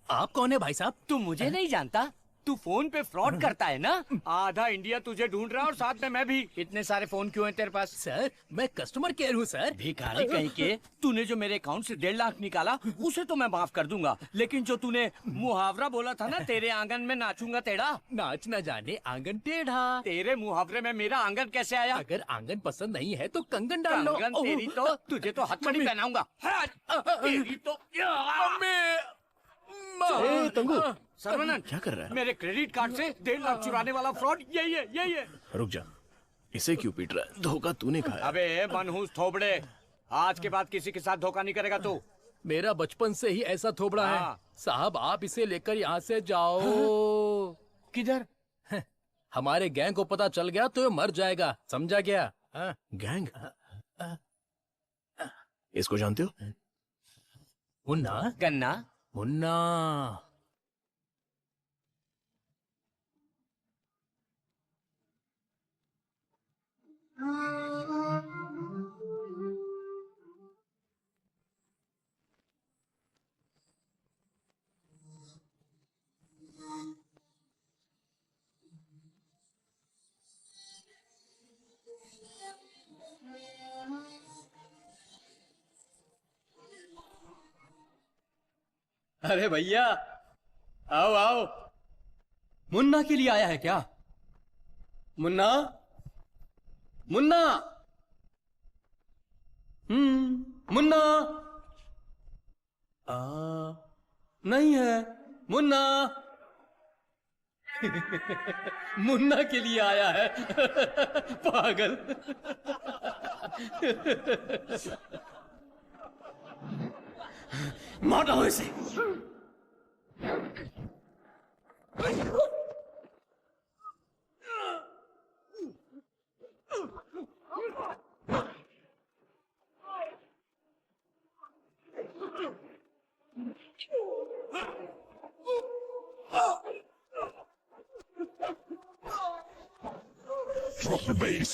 आप कौन है भाई साहब? तू मुझे नहीं जानता? तू फोन पे फ्रॉड करता है ना? आधा इंडिया तुझे ढूंढ रहा है और साथ में मैं भी। इतने सारे फोन क्यों हैं तेरे पास? सर, मैं कस्टमर केयर हूँ सर। भिखारी कहीं के। तूने जो मेरे अकाउंट से 1.5 लाख निकाला उसे तो मैं माफ कर दूंगा, लेकिन जो तूने मुहावरा बोला था ना, तेरे आंगन में नाचूंगा टेढ़ा। नाच ना जाने आंगन टेढ़ा। तेरे मुहावरे में मेरा आंगन कैसे आया? अगर आंगन पसंद नहीं है तो कंगन डाल लो। कंगन तेरी तो, तुझे तो हथकड़ी पहनाऊंगा। तेरी तो। तंगू, सर्वनंद, क्या कर रहा है? मेरे क्रेडिट कार्ड से 1.5 लाख चुराने वाला फ्रॉड यही है, यही है। रुक जा, इसे क्यों पीट रहा है? धोखा तूने खाया। अबे मनहूस थोबड़े, आज के बाद किसी के साथ धोखा नहीं करेगा तू। मेरा बचपन से ही ऐसा थोबड़ा है साहब। आप इसे लेकर यहाँ से जाओ। किधर? हमारे गैंग को पता चल गया तो ये मर जाएगा, समझा क्या? गैंग? इसको जानते हो? मुन्ना? गन्ना? मुन्ना। अरे भैया, आओ आओ। मुन्ना के लिए आया है क्या? मुन्ना, मुन्ना, मुन्ना। नहीं है मुन्ना। मुन्ना के लिए आया है। पागल। मार डालो इसे। Drop the bass.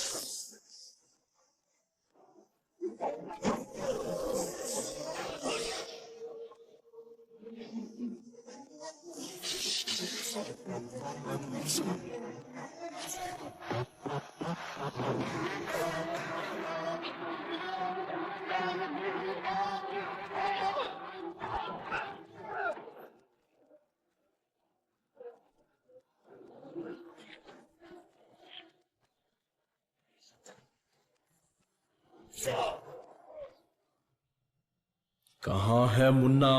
कहाँ है मुन्ना?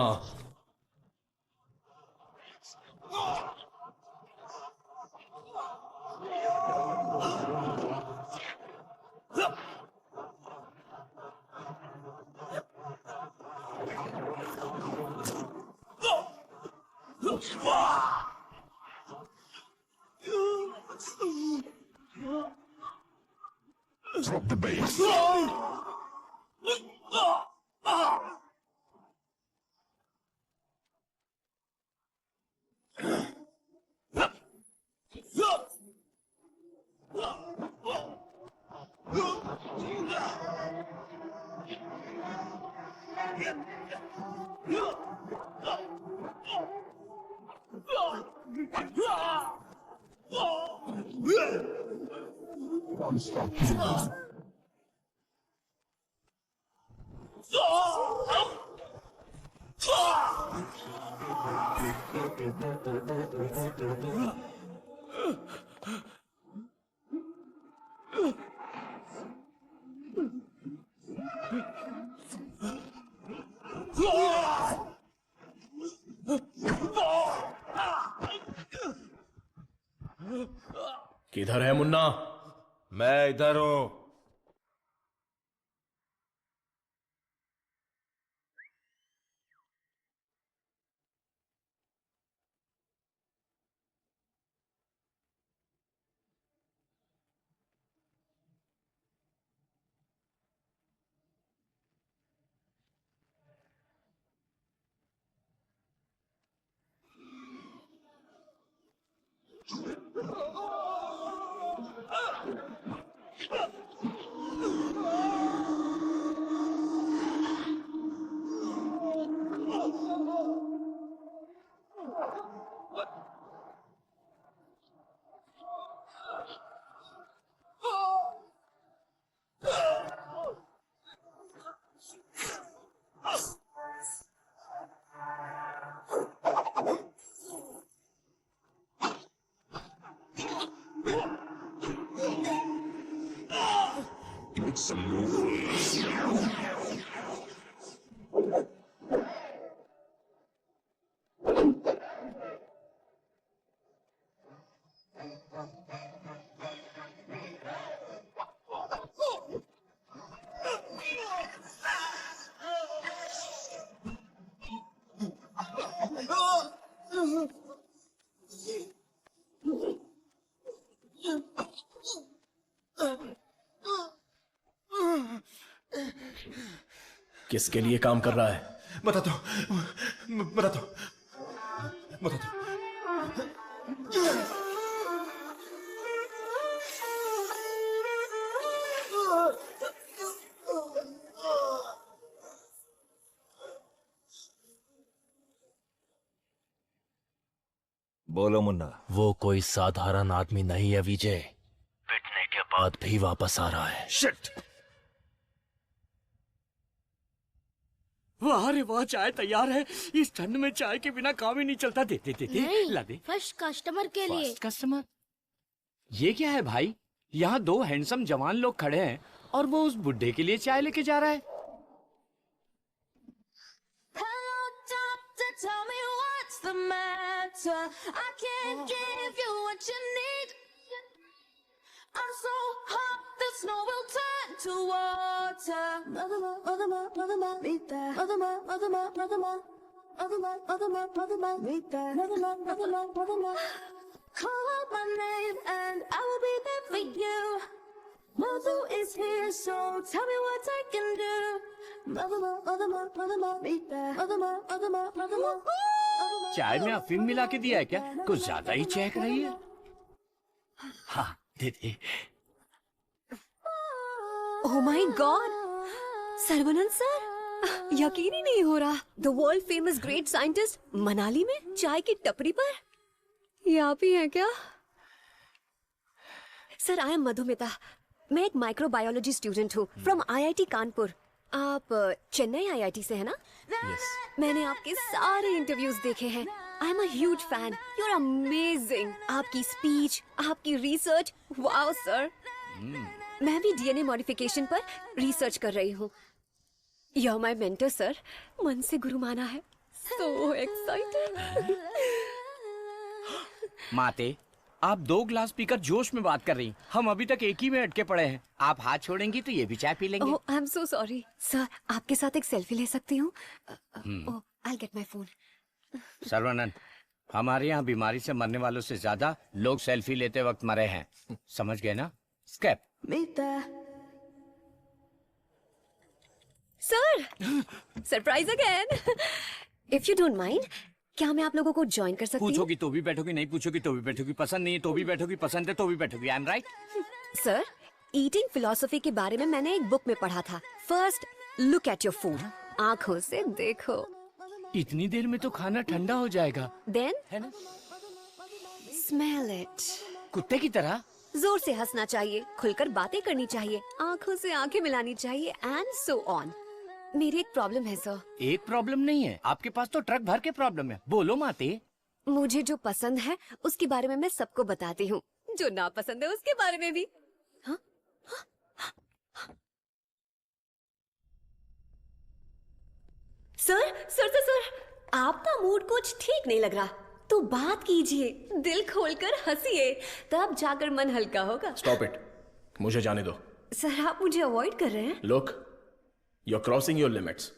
Drop the bass. किधर है मुन्ना? मैं इधर हूं। Make some noise. किसके लिए काम कर रहा है? बताता हूं, बताता हूं, बताता हूं। बोलो मुन्ना। वो कोई साधारण आदमी नहीं है विजय। पिटने के बाद भी वापस आ रहा है। शिट! वाह रे वाह, चाय तैयार है। इस ठंड में चाय के बिना काम ही नहीं चलता। दे दे दे दे, ला दे। फर्स्ट कस्टमर के लिए। First customer? ये क्या है भाई? यहाँ दो हैंडसम जवान लोग खड़े हैं और वो उस बुड्ढे के लिए चाय लेके जा रहा है। Tell me what's the matter. I can't give you what you need. I'm so hot, the snow will turn to water. Meet that. Call out my name and I will be there for you. Mother is here, so tell me what I can do. Meet that. चाय में अफीम मिला के दिया है क्या? कुछ ज्यादा ही चहक रही है। हाँ, दे दे। ओह माय गॉड, सर्वनंद सर, यकीन ही नहीं हो रहा। The world famous great scientist Manali में चाय की टपरी पर। ये आप ही हैं क्या? Sir, I am Madhumita. मैं एक माइक्रोबायोलॉजी स्टूडेंट हूँ फ्रॉम आईआईटी कानपुर। आप चेन्नई आईआईटी से है ना? यस। मैंने आपके सारे इंटरव्यूज देखे हैं। I am a huge fan. You are amazing. आपकी स्पीच, आपकी रिसर्च, वाओ सर। मैं भी डीएनए मॉडिफिकेशन पर रिसर्च कर रही हूँ। You are my mentor sir. मन से गुरु माना है। So excited. माते, आप 2 ग्लास पीकर जोश में बात कर रही। हम अभी तक एक ही में अटके पड़े हैं। आप हाथ छोड़ेंगी तो ये भी चाय पी लेंगे। Oh, I am so sorry sir. आपके साथ एक सेल्फी ले सकती हूँ? Oh, I get my phone. Sarvanand, हमारे यहाँ बीमारी से मरने वालों से ज्यादा लोग सेल्फी लेते वक्त मरे हैं। समझ गए ना? Escape. Sir, surprise again. If you don't mind, क्या मैं आप लोगों को ज्वाइन कर सकती हूँ? पूछोगी तो भी बैठोगी, नहीं पूछोगी तो भी बैठोगी, पसंद नहीं है तो भी बैठोगी, पसंद है तो भी बैठोगी। I am right? Sir, eating philosophy के बारे में मैंने एक बुक में पढ़ा था। First look at your food, आंखों से देखो। इतनी देर में तो खाना ठंडा हो जाएगा। देन है ना? Smell it. कुत्ते की तरह जोर से हंसना चाहिए, खुलकर बातें करनी चाहिए, आंखों से आंखें मिलानी चाहिए, एंड सो ऑन। मेरी एक प्रॉब्लम है सर। एक प्रॉब्लम नहीं है, आपके पास तो ट्रक भर के प्रॉब्लम है। बोलो माते। मुझे जो पसंद है उसके बारे में मैं सबको बताती हूँ, जो ना पसंद है उसके बारे में भी। हाँ? सर सर सर सर, आपका मूड कुछ ठीक नहीं लग रहा, तो बात कीजिए, दिल खोलकर हंसिए, तब जाकर मन हल्का होगा। स्टॉप इट, मुझे जाने दो। सर, आप मुझे अवॉइड कर रहे हैं। Look, you are crossing your limits.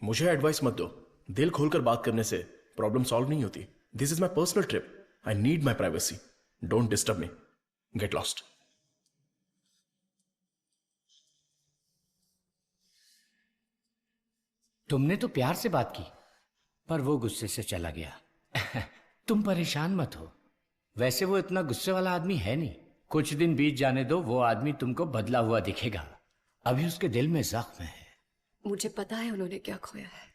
मुझे एडवाइस मत दो। दिल खोलकर बात करने से प्रॉब्लम सॉल्व नहीं होती। This is my personal trip. I need my privacy. Don't disturb me. Get lost. तुमने तो प्यार से बात की, पर वो गुस्से से चला गया। तुम परेशान मत हो, वैसे वो इतना गुस्से वाला आदमी है नहीं। कुछ दिन बीत जाने दो, वो आदमी तुमको बदला हुआ दिखेगा। अभी उसके दिल में जख्म है। मुझे पता है उन्होंने क्या खोया है।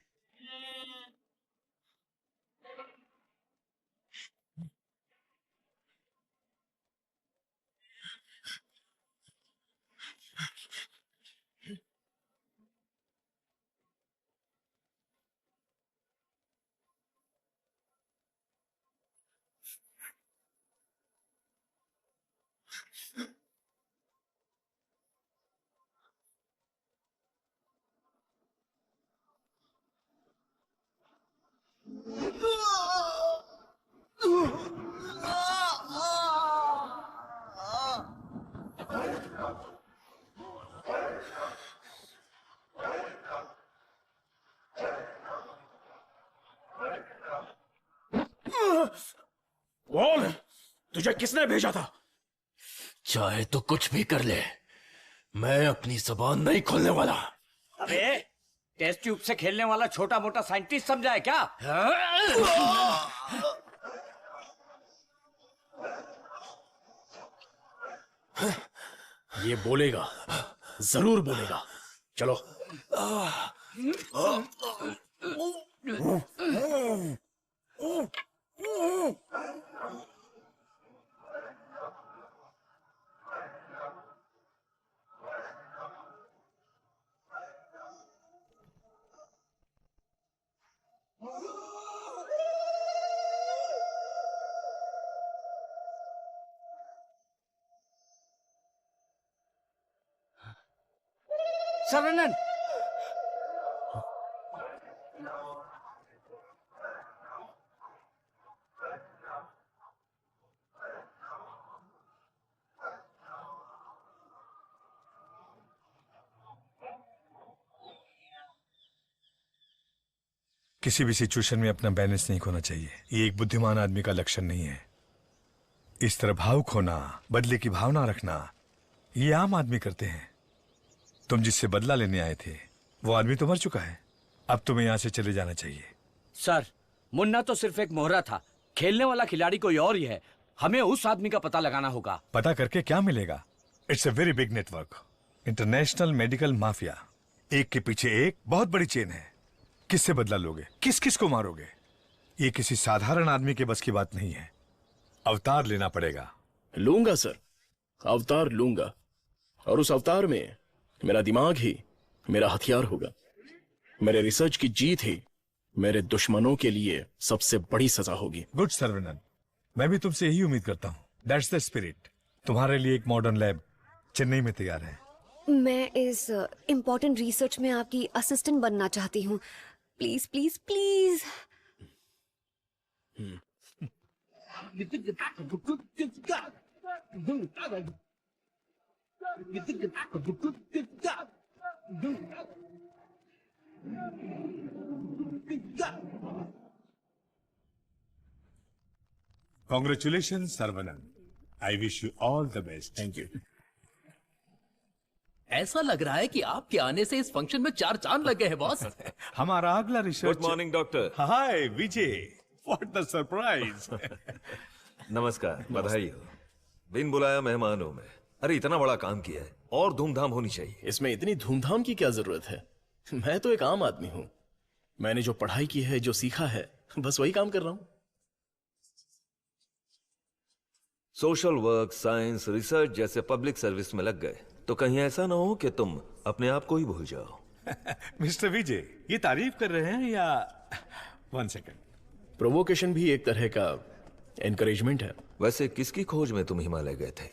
बोल, तुझे किसने भेजा था? चाहे तो कुछ भी कर ले, मैं अपनी जबान नहीं खोलने वाला। अबे, टेस्ट ट्यूब से खेलने वाला छोटा मोटा साइंटिस्ट समझा है क्या? ये बोलेगा, जरूर बोलेगा। चलो। सरवनन। किसी भी सिचुएशन में अपना बैलेंस नहीं खोना चाहिए। ये एक बुद्धिमान आदमी का लक्षण नहीं है। इस तरह भावुक होना, बदले की भावना रखना, ये आम आदमी करते हैं। तुम जिससे बदला लेने आए थे वो आदमी तो मर चुका है। अब तुम्हें यहां से चले जाना चाहिए। सर, मुन्ना तो सिर्फ एक मोहरा था, खेलने वाला खिलाड़ी कोई और ही है। हमें उस आदमी का पता लगाना होगा। पता करके क्या मिलेगा? It's a very big network, international medical mafia. एक के पीछे एक बहुत बड़ी चेन है। किससे बदला लोगे? किस किस को मारोगे? ये किसी साधारण आदमी के बस की बात नहीं है। अवतार लेना पड़ेगा। लूंगा सर, अवतार लूंगा, और उस अवतार में मेरा दिमाग ही मेरा हथियार होगा। मेरे रिसर्च की जीत ही मेरे दुश्मनों के लिए सबसे बड़ी सजा होगी। गुड सर्वनन, मैं भी तुमसे यही उम्मीद करता हूँ। That's the spirit. तुम्हारे लिए एक मॉडर्न लैब चेन्नई में तैयार है। मैं इस इम्पोर्टेंट रिसर्च में आपकी असिस्टेंट बनना चाहती हूँ। Please please please. Congratulations, Sarvanan. I wish you all the best. Thank you. ऐसा लग रहा है कि आपके आने से इस फंक्शन में 4 चांद लगे हैं बॉस। हमारा अगला research. Good morning doctor. Hi Vijay, what the surprise. नमस्कार, बधाई हो। बिन बुलाया मेहमान हूं मैं। अरे इतना बड़ा काम किया है और धूमधाम होनी चाहिए। इसमें इतनी धूमधाम की क्या जरूरत है? मैं तो एक आम आदमी हूं। मैंने जो पढ़ाई की है, जो सीखा है, बस वही काम कर रहा हूं। सोशल वर्क, साइंस, रिसर्च जैसे पब्लिक सर्विस में लग गए तो कहीं ऐसा ना हो कि तुम अपने आप को ही भूल जाओ। मिस्टर विजय, ये तारीफ कर रहे हैं या? 1 सेकंड। प्रोवोकेशन भी एक तरह का एनकरेजमेंट है। वैसे किसकी खोज में तुम हिमालय गए थे?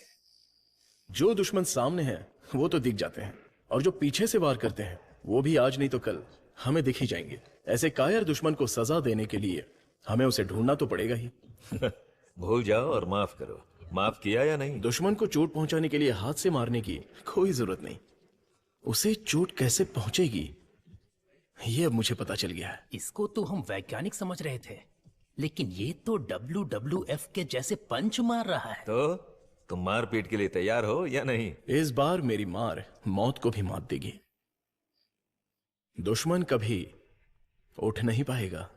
जो दुश्मन सामने हैं वो तो दिख जाते हैं, और जो पीछे से वार करते हैं वो भी आज नहीं तो कल हमें दिख ही जाएंगे। ऐसे कायर दुश्मन को सजा देने के लिए हमें उसे ढूंढना तो पड़ेगा ही। भूल जाओ और माफ करो। माफ किया या नहीं? दुश्मन को चोट पहुंचाने के लिए हाथ से मारने की कोई जरूरत नहीं। उसे चोट कैसे पहुंचेगी ये अब मुझे पता चल गया है। इसको तो हम वैज्ञानिक समझ रहे थे, लेकिन ये तो WWF के जैसे पंच मार रहा है। तो तुम मारपीट के लिए तैयार हो या नहीं? इस बार मेरी मार मौत को भी मात देगी। दुश्मन कभी उठ नहीं पाएगा।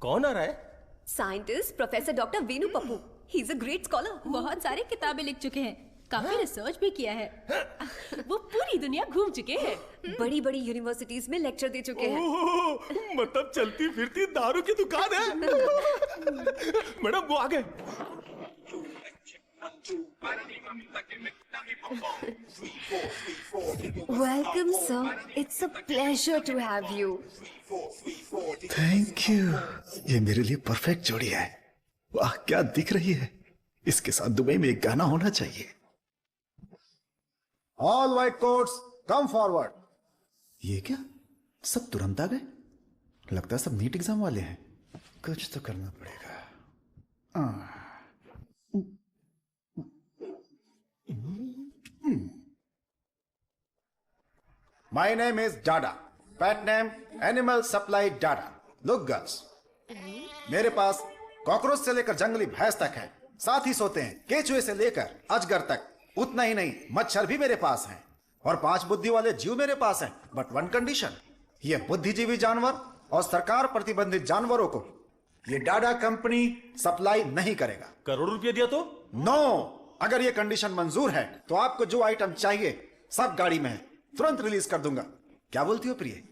कौन आ रहा है? Scientist professor doctor Venu Pappu. He is a great scholar. बहुत सारे किताबें लिख चुके हैं, काफी रिसर्च भी किया है। वो पूरी दुनिया घूम चुके हैं। बड़ी बड़ी यूनिवर्सिटीज में लेक्चर दे चुके हैं। मतलब चलती फिरती दारू की दुकान है। मैडम वो आ गए। Welcome sir, it's a pleasure to have you. Thank you. ये मेरे लिए परफेक्ट जोड़ी है। वाह क्या दिख रही है। इसके साथ दुबई में एक गाना होना चाहिए। All white quotes come forward. ये क्या, सब तुरंत आ गए? लगता है सब नीट एग्जाम वाले हैं। कुछ तो करना पड़ेगा। My name is Dada, pet name animal supply Dada. Look girls, मेरे पास कॉकरोच से लेकर जंगली भैंस तक है। साथ ही सोते हैं केचुए से लेकर अजगर तक। उतना ही नहीं, मच्छर भी मेरे पास हैं। और 5 बुद्धि वाले जीव मेरे पास हैं, बट 1 कंडीशन। ये बुद्धिजीवी जानवर और सरकार प्रतिबंधित जानवरों को ये डाडा कंपनी सप्लाई नहीं करेगा। करोड़ रुपया दिया तो? नो, अगर ये कंडीशन मंजूर है तो आपको जो आइटम चाहिए सब गाड़ी में है, तुरंत रिलीज कर दूंगा। क्या बोलती हो प्रिय?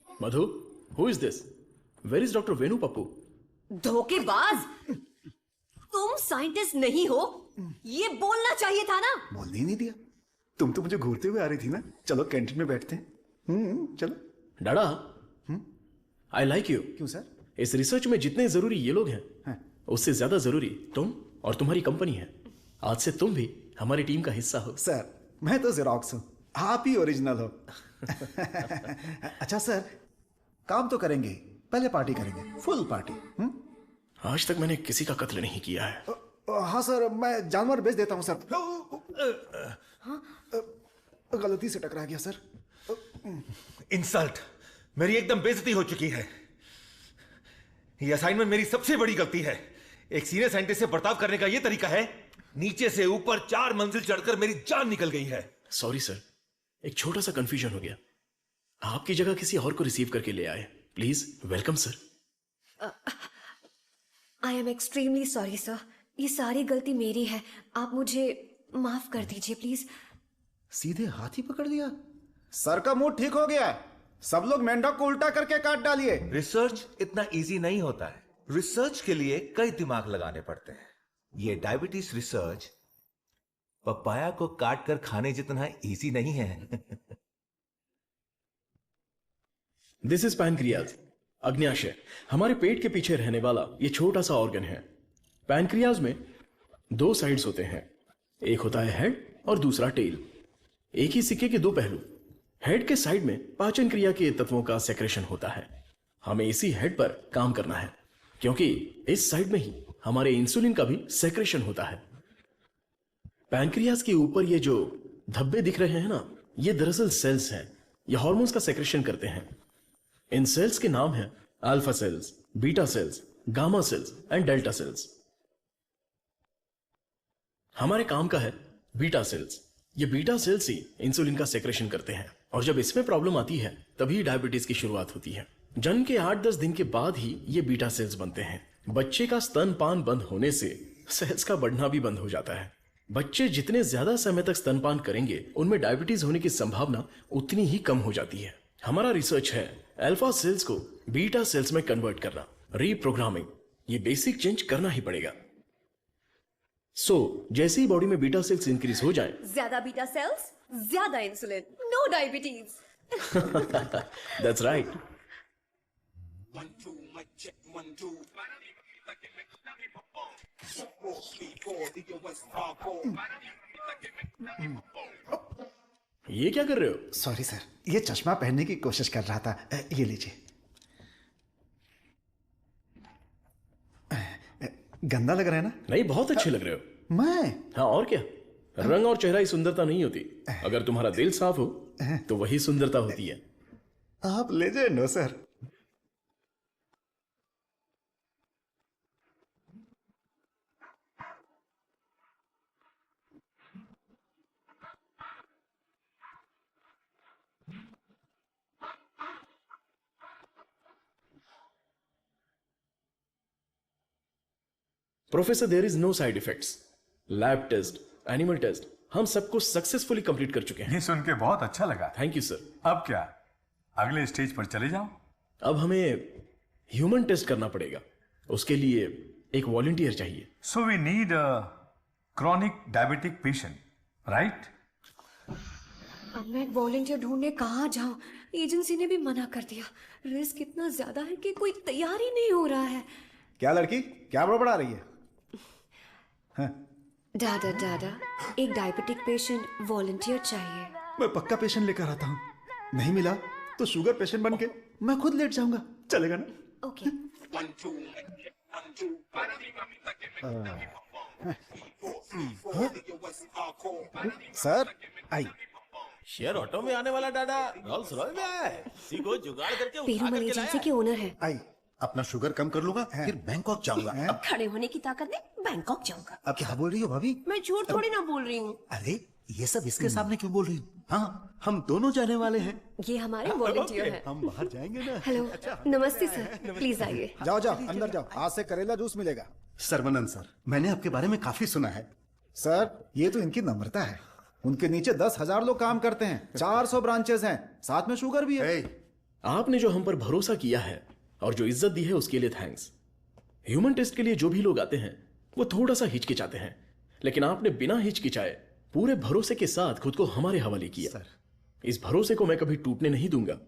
Madhu, who is this? Where is doctor Venu Pappu? धोखेबाज, तुम साइंटिस्ट नहीं हो, ये बोलना चाहिए था ना। बोलने ही नहीं दिया। तुम तो मुझे घूरते हुए आ रही थी ना। चलो कैंटीन में बैठते हैं। चलो। डाडा, आई लाइक यू। क्यों सर? इस रिसर्च में जितने जरूरी ये लोग हैं, उससे ज्यादा जरूरी तुम और तुम्हारी कंपनी है। आज से तुम भी हमारी टीम का हिस्सा हो। सर मैं तो जेरोक्स हूँ, आप ही ओरिजिनल हो। अच्छा सर, काम तो करेंगे, पहले पार्टी करेंगे, फुल पार्टी। आज तक मैंने किसी का कत्ल नहीं किया है। हाँ सर, मैं जानवर बेच देता हूँ सर। गलती से टकरा गया सर। इंसल्ट, मेरी एकदम बेइज्जती हो चुकी है। ये असाइनमेंट मेरी सबसे बड़ी गलती है। एक सीनियर साइंटिस्ट से बर्ताव करने का ये तरीका है? नीचे से ऊपर 4 मंजिल चढ़कर मेरी जान निकल गई है। सॉरी सर, एक छोटा सा कंफ्यूजन हो गया। आपकी जगह किसी और को रिसीव करके ले आए। Please welcome sir. I am extremely sorry sir, ये सारी गलती मेरी है, आप मुझे माफ कर दीजिए प्लीज। सीधे हाथ ही पकड़ लिया। सर का मूड ठीक हो गया, सब लोग मेंढक को उल्टा करके काट डालिए। रिसर्च इतना इजी नहीं होता है। रिसर्च के लिए कई दिमाग लगाने पड़ते हैं। ये डायबिटीज रिसर्च पपाया को काट कर खाने जितना इजी नहीं है। दिस इज पैनक्रियाज, अग्न्याशय, हमारे पेट के पीछे रहने वाला ये छोटा सा ऑर्गन है। पैनक्रियाज में 2 साइड्स होते हैं, एक होता है हेड और दूसरा टेल। एक ही सिक्के के 2 पहलू। हेड के साइड में पाचन क्रिया के तत्वों का सेक्रेशन होता है। हमें इसी हेड पर काम करना है, क्योंकि इस साइड में ही हमारे इंसुलिन का भी सेक्रेशन होता है। पैनक्रियाज के ऊपर ये जो धब्बे दिख रहे हैं ना, ये दरअसल सेल्स हैं। ये हार्मोन्स का सेक्रेशन करते हैं। इन सेल्स के नाम हैं alpha cells, beta cells, gamma cells and delta cells. हमारे काम का है बीटा सेल्स। ये बीटा सेल्स ही इंसुलिन का सेक्रेशन करते हैं, और जब इसमें प्रॉब्लम आती है तभी डायबिटीज की शुरुआत होती है। जन्म के 8-10 दिन के बाद ही ये बीटा सेल्स बनते हैं। बच्चे का स्तनपान बंद होने से सेल्स का बढ़ना भी बंद हो जाता है। बच्चे जितने ज्यादा समय तक स्तनपान करेंगे, उनमें डायबिटीज होने की संभावना उतनी ही कम हो जाती है। हमारा रिसर्च है अल्फा सेल्स को बीटा सेल्स में कन्वर्ट करना, रीप्रोग्रामिंग। ये बेसिक चेंज करना ही पड़ेगा। जैसे ही बॉडी में बीटा सेल्स इंक्रीज हो जाएं, ज्यादा बीटा सेल्स, ज्यादा insulin, no diabetes. That's right. ये क्या कर रहे हो? सॉरी सर, ये चश्मा पहनने की कोशिश कर रहा था। ये लीजिए। गंदा लग रहा है ना? नहीं, बहुत अच्छे लग रहे हो। मैं? हाँ, और क्या। रंग और चेहरा ही सुंदरता नहीं होती, अगर तुम्हारा दिल साफ हो तो वही सुंदरता होती है। आप लेजेंड हो sir. Professor, there is no side effects. Lab test, animal test, हम सबको सक्सेसफुली कंप्लीट कर चुके हैं। ये सुन के बहुत अच्छा लगा। Thank you sir. अब क्या, अगले स्टेज पर चले जाओ? अब हमें ह्यूमन टेस्ट करना पड़ेगा। उसके लिए एक वॉलंटियर चाहिए। So we need a chronic diabetic patient, right? अब मैं वॉलंटियर ढूंढने कहाँ जाऊं? एजेंसी ने भी मना कर दिया। रिस्क इतना ज्यादा है कि कोई तैयार ही नहीं हो रहा है। क्या लड़की, क्या बड़बड़ा रही है? डाडा डाडा, एक डायबिटिक पेशेंट वॉलंटियर चाहिए। मैं पक्का पेशेंट लेकर आता हूँ। नहीं मिला तो शुगर पेशेंट बन के मैं खुद लेट जाऊंगा। चलेगा ना? Okay. Sir I. Share auto में आने वाला डाडा रोल्स रॉयस में आया है। इसी को जुगाड़ करके उठा पेरूमल करके एजेंसी लाया के ओनर है। आई, अपना शुगर कम कर लूंगा, फिर बैंकॉक जाऊंगा। अब खड़े होने की ताकत नहीं, बैंकॉक जाऊंगा। अब क्या बोल रही हो भाभी? मैं झूठ थोड़ी ना बोल रही हूँ। अरे ये सब इसके सामने क्यों बोल रही हो? हाँ, हम दोनों जाने वाले हैं। ये हमारे वॉलंटियर हैं। हम बाहर जाएंगे ना। हेलो, नमस्ते सर, प्लीज आइए। जाओ जाओ, अंदर जाओ, आज से करेला जूस मिलेगा। सर्वनंद सर, मैंने आपके बारे में काफी सुना है। सर, ये तो इनकी नम्रता है। उनके नीचे 10,000 लोग काम करते हैं, 400 ब्रांचेस हैं, साथ में शुगर भी है। आपने जो हम पर भरोसा किया है और जो इज्जत दी है उसके लिए थैंक्स। ह्यूमन टेस्ट के लिए जो भी लोग आते हैं वो थोड़ा सा हिचकिचाते हैं, लेकिन आपने बिना हिचकिचाए पूरे भरोसे के साथ खुद को हमारे हवाले किया। सर, इस भरोसे को मैं कभी टूटने नहीं दूंगा।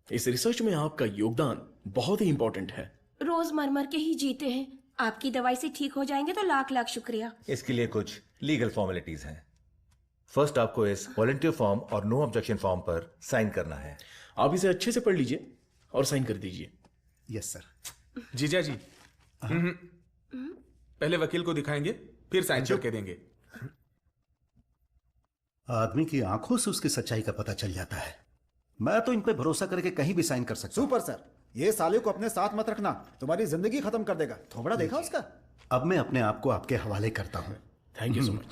इस रिसर्च में आपका योगदान बहुत ही इंपॉर्टेंट है। रोज मर मर के ही जीते हैं, आपकी दवाई से ठीक हो जाएंगे तो लाख लाख शुक्रिया। इसके लिए कुछ लीगल फॉर्मेलिटीज हैं। फर्स्ट आपको इस वॉलंटियर फॉर्म और नो ऑब्जेक्शन फॉर्म पर साइन करना है। आप इसे अच्छे से पढ़ लीजिए और साइन कर दीजिए। Yes sir. जीजा जी, पहले वकील को दिखाएंगे, फिर साइन करके देंगे। आदमी की आंखों से उसकी सच्चाई का पता चल जाता है। मैं तो इन पे भरोसा करके कहीं भी साइन कर सकता हूं। सुपर सर, ये साले को अपने साथ मत रखना, तुम्हारी जिंदगी खत्म कर देगा। थोबड़ा देखा उसका? अब मैं अपने आप को आपके हवाले करता हूं। Thank you so much.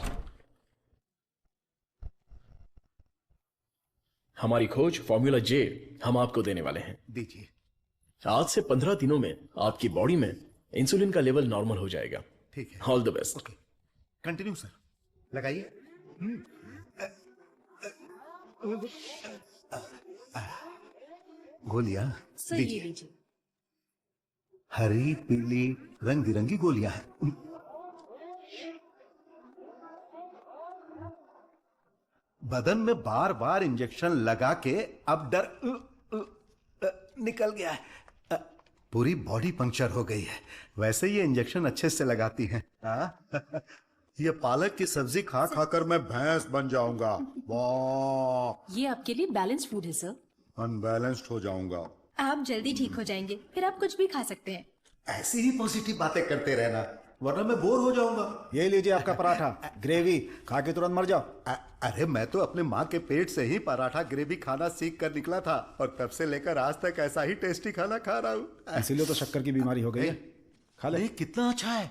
हमारी खोज फॉर्मूला जे हम आपको देने वाले हैं। दीजिए। आज से 15 दिनों में आपकी बॉडी में इंसुलिन का लेवल नॉर्मल हो जाएगा। ठीक है। All the best. Continue sir. लगाइए। गोलियां सर ये लीजिए। हरी पीली रंग बिरंगी गोलियां हैं। बदन में बार बार इंजेक्शन लगा के अब डर निकल गया है। पूरी बॉडी पंक्चर हो गई है। वैसे ये इंजेक्शन अच्छे से लगाती हैं। ये पालक की सब्जी खा खाकर मैं भैंस बन जाऊंगा। वाह, ये आपके लिए बैलेंस फूड है सर। अनबैलेंस्ड हो जाऊंगा। आप जल्दी ठीक हो जाएंगे, फिर आप कुछ भी खा सकते हैं। ऐसी ही पॉजिटिव बातें करते रहना, वरना मैं बोर हो जाऊंगा। ये लीजिए आपका पराठा, ग्रेवी खा के तुरंत मर जाओ। अरे मैं तो अपने माँ के पेट से ही पराठा ग्रेवी खाना सीख कर निकला था और तब से लेकर आज तक ऐसा ही टेस्टी खाना खा रहा हूँ। इसीलिए तो शक्कर की बीमारी हो गई है। खा ले। कितना अच्छा है।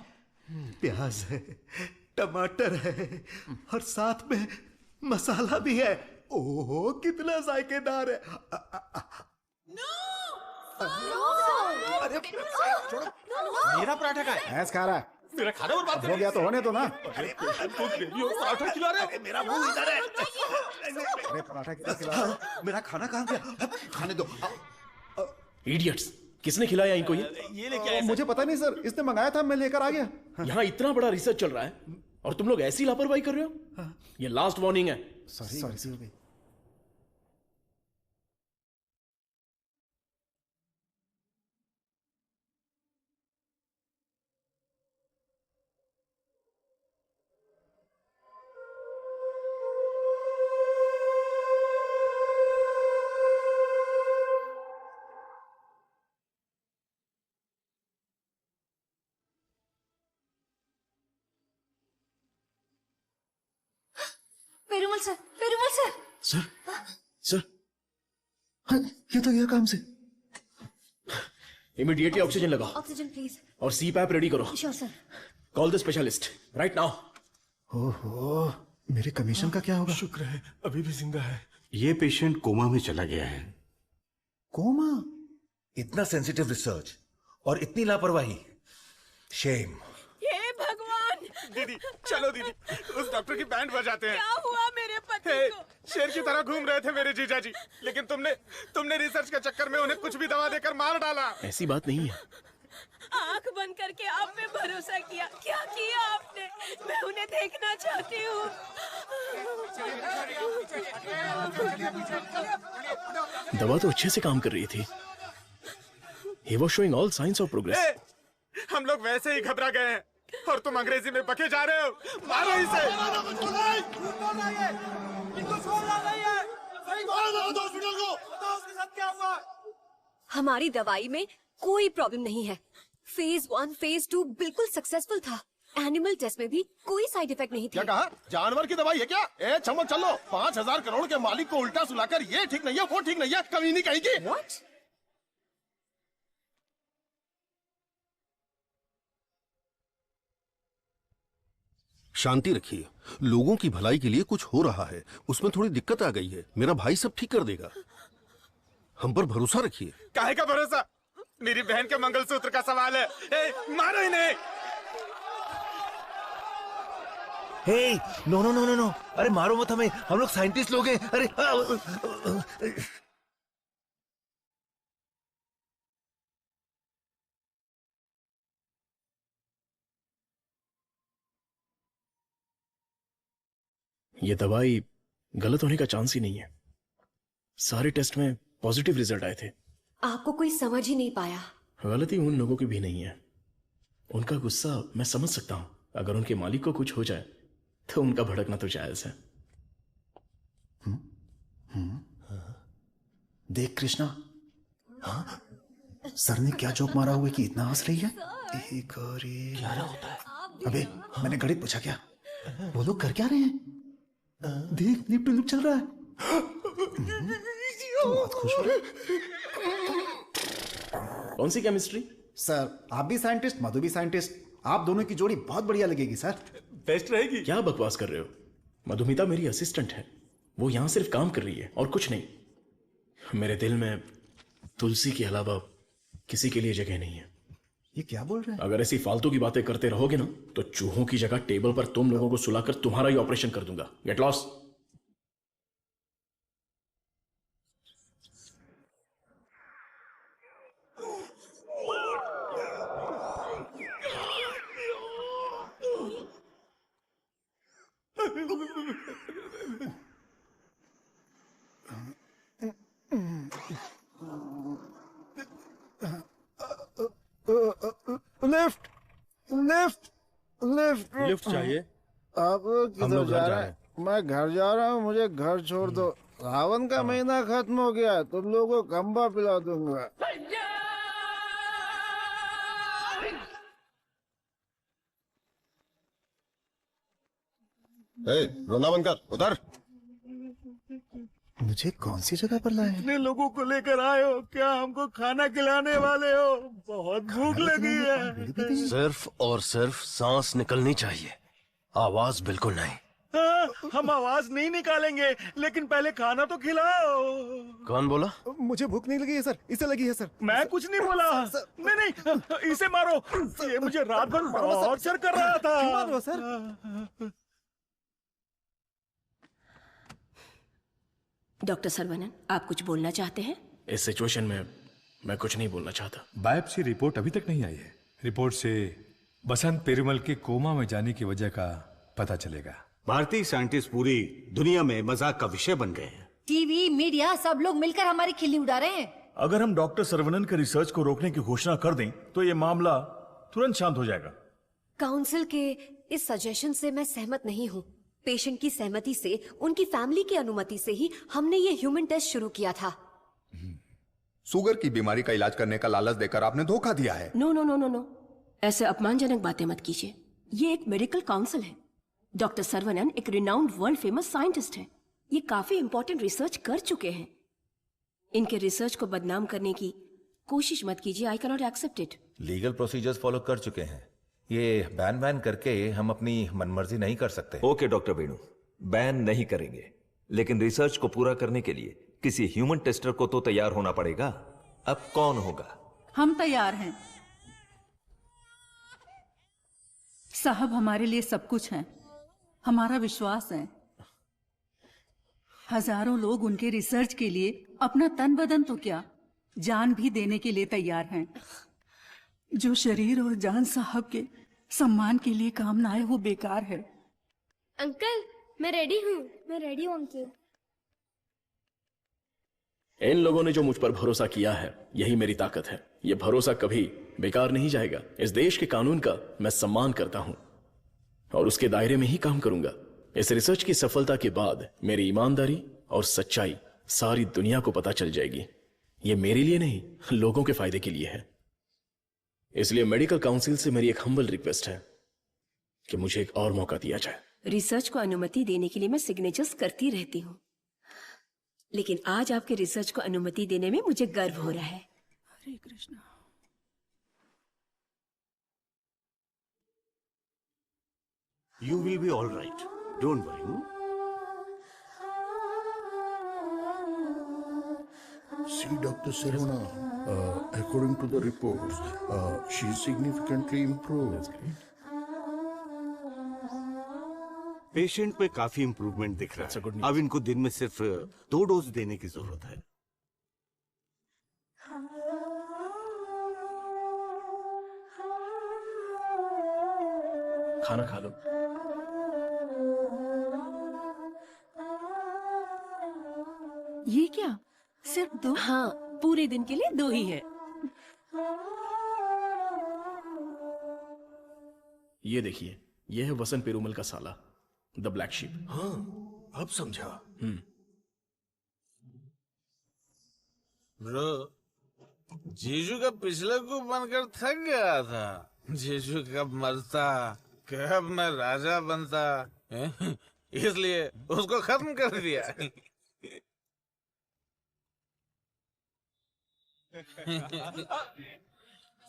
प्याज है, टमाटर है और साथ में मसाला भी है। ओहो कितना जायकेदार है। अरे छोड़ो, मेरा पराठा का है। भैंस खा रहा है। मेरा खाना बर्बाद हो गया तो होने दो ना। अरे ग्रेवी और पराठा खिला रहे हो। मेरा मुंह इधर है। अरे पराठा कितना खिला? मेरा खाना कहाँ गया? खाने दो। इडियट्स, किसने खिलाया इनको ये लेके आया? मुझे पता नहीं सर, इसने मंगाया था, मैं लेकर आ गया। यहाँ इतना बड़ा रिसर्च चल रहा है और तुम लोग ऐसी लापरवाही कर रहे हो। ये लास्ट वार्निंग है। Sorry. Perumal sir, Perumal sir. Sir ये तो गया काम से। इमीडिएटली ऑक्सीजन लगाओ ऑक्सीजन प्लीज। और CPAP रेडी करो। Sure sir. Call the specialist right now. ओहो, मेरे कमीशन का क्या होगा? शुक्र है अभी भी जिंदा है। ये पेशेंट कोमा में चला गया है। कोमा? इतना सेंसिटिव रिसर्च और इतनी लापरवाही। शेम। हे भगवान। दीदी चलो दीदी, उस डॉक्टर की बैंड बजाते हैं। क्या हुआ मेरे पति को? शेर की तरह घूम रहे थे मेरे जीजा जी, लेकिन तुमने रिसर्च के चक्कर में उन्हें कुछ भी दवा देकर मार डाला। ऐसी बात नहीं है। आंख बंद करके आप पे भरोसा किया। क्या किया आपने? मैं उन्हें देखना चाहती हूँ। दवा तो अच्छे से काम कर रही थी। He was showing all signs of progress. हम लोग वैसे ही घबरा गए हैं और तुम अंग्रेजी में बके जा रहे हो। मारो इसे। हमारी दवाई में कोई प्रॉब्लम नहीं है। फेज 1, फेज 2 बिल्कुल सक्सेसफुल था। एनिमल टेस्ट में भी कोई साइड इफेक्ट नहीं क्या थी। कहा? जानवर की दवाई है क्या? ए चमक चलो, 5,000 करोड़ के मालिक को उल्टा सुलाकर ये ठीक नहीं है, वो ठीक नहीं है, कमी नहीं कहेगी। What? शांति रखिए। लोगों की भलाई के लिए कुछ हो रहा है, उसमें थोड़ी दिक्कत आ गई है। मेरा भाई सब ठीक कर देगा, हम पर भरोसा रखिए। काहे का भरोसा? मेरी बहन के मंगलसूत्र का सवाल है। मारो इन्हें। हे नो, अरे मारो मत हमें, हम लोग साइंटिस्ट लोग हैं। अरे ये दवाई गलत होने का चांस ही नहीं है। सारे टेस्ट में पॉजिटिव रिजल्ट आए थे। आपको कोई समझ ही नहीं पाया। गलती उन लोगों की भी नहीं है उनका गुस्सा मैं समझ सकता हूं। अगर उनके मालिक को कुछ हो जाए तो उनका भड़कना तो जायज है। देख कृष्णा, हाँ सर ने क्या जोक मारा हुआ कि इतना हंस रही है? एक और एक। क्या होता है? अबे मैंने गणित पूछा क्या? वो लोग कर क्या रहे हैं? देख लिप टू लिप चल रहा है। बहुत खुश हो रहे। कौन सी केमिस्ट्री? सर आप भी साइंटिस्ट, मधु भी साइंटिस्ट, आप दोनों की जोड़ी बहुत बढ़िया लगेगी सर। बेस्ट रहेगी। क्या बकवास कर रहे हो? मधुमिता मेरी असिस्टेंट है, वो यहां सिर्फ काम कर रही है और कुछ नहीं। मेरे दिल में तुलसी के अलावा किसी के लिए जगह नहीं है। ये क्या बोल रहे हैं? अगर ऐसी फालतू की बातें करते रहोगे ना तो चूहों की जगह टेबल पर तुम लोगों को सुलाकर तुम्हारा ही ऑपरेशन कर दूंगा। Get lost. Lift lift lift lift चाहिए? आप किधर जा रहे हैं? मैं घर जा रहा हूँ, मुझे घर छोड़ दो। सावन का महीना खत्म हो गया, तुम लोगों को खंबा पिला दूंगा। रोना बंद कर, उतर। मुझे कौन सी जगह पर लाए? कितने लोगों को लेकर आए हो? क्या हमको खाना खिलाने वाले हो? बहुत भूख लगी है। सिर्फ और सिर्फ सांस निकलनी चाहिए, आवाज बिल्कुल नहीं। हाँ, हम आवाज नहीं निकालेंगे, लेकिन पहले खाना तो खिलाओ। कौन बोला? मुझे भूख नहीं लगी है सर, इसे लगी है सर। मैं कुछ नहीं बोला। नहीं, इसे मारो। ये मुझे रात भर टॉर्चर कर रहा था। मारो सर। डॉक्टर सरवनन, आप कुछ बोलना चाहते हैं? इस सिचुएशन में मैं कुछ नहीं बोलना चाहता। बायोप्सी रिपोर्ट अभी तक नहीं आई है। रिपोर्ट से बसंत पेरुमल के कोमा में जाने की वजह का पता चलेगा। भारतीय साइंटिस्ट पूरी दुनिया में मजाक का विषय बन गए हैं। टीवी, मीडिया सब लोग मिलकर हमारी खिल्ली उड़ा रहे हैं। अगर हम डॉक्टर सरवनन के रिसर्च को रोकने की घोषणा कर दें तो ये मामला तुरंत शांत हो जाएगा। काउंसिल के इस सजेशन से मैं सहमत नहीं हूँ। पेशेंट की सहमति से, उनकी फैमिली की अनुमति से ही हमने ये ह्यूमन टेस्ट शुरू किया था। शुगर की बीमारी का इलाज करने का लालच देकर आपने धोखा दिया है। No no no no no, ऐसे अपमानजनक बातें मत कीजिए। ये एक मेडिकल काउंसिल है। डॉक्टर सरवनन एक रिनाउंड वर्ल्ड फेमस साइंटिस्ट है। ये काफी इंपॉर्टेंट रिसर्च कर चुके हैं। इनके रिसर्च को बदनाम करने की कोशिश मत कीजिए। I can not accept it. Legal procedures follow कर चुके हैं। ये बैन करके हम अपनी मनमर्जी नहीं कर सकते। ओके डॉक्टर वेणु, बैन नहीं करेंगे, लेकिन रिसर्च को पूरा करने के लिए किसी ह्यूमन टेस्टर को तो तैयार होना पड़ेगा। अब कौन होगा? हम तैयार हैं साहब, हमारे लिए सब कुछ है। हमारा विश्वास है। हजारों लोग उनके रिसर्च के लिए अपना तन बदन तो क्या, जान भी देने के लिए तैयार हैं। जो शरीर और जान साहब के सम्मान के लिए काम ना आए वो बेकार है। अंकल मैं रेडी हूँ। मैं रेडी हूँ अंकल। इन लोगों ने जो मुझ पर भरोसा किया है, यही मेरी ताकत है। ये भरोसा कभी बेकार नहीं जाएगा। इस देश के कानून का मैं सम्मान करता हूं और उसके दायरे में ही काम करूंगा। इस रिसर्च की सफलता के बाद मेरी ईमानदारी और सच्चाई सारी दुनिया को पता चल जाएगी। ये मेरे लिए नहीं, लोगों के फायदे के लिए है। इसलिए मेडिकल काउंसिल से मेरी एक हम्बल रिक्वेस्ट है कि मुझे एक और मौका दिया जाए। रिसर्च को अनुमति देने के लिए मैं सिग्नेचर्स करती रहती हूँ, लेकिन आज आपके रिसर्च को अनुमति देने में मुझे गर्व हो रहा है। हरे Krishna. You will be all right. Don't worry. See, Dr. Sarvana, according to the reports, she is significantly improved. Patient में काफी इंप्रूवमेंट दिख रहा है। अब इनको दिन में सिर्फ 2 डोज देने की जरूरत है। खाना खा लो। ये क्या, सिर्फ 2? हाँ, पूरे दिन के लिए 2 ही है। ये देखिए, ये है वसंत पेरुमल का साला, द ब्लैक शीप। हाँ, अब समझा। ब्रो, जीजू का पिछले को बनकर थक गया था। जीजू कब मरता, कब मैं राजा बनता, इसलिए उसको खत्म कर दिया।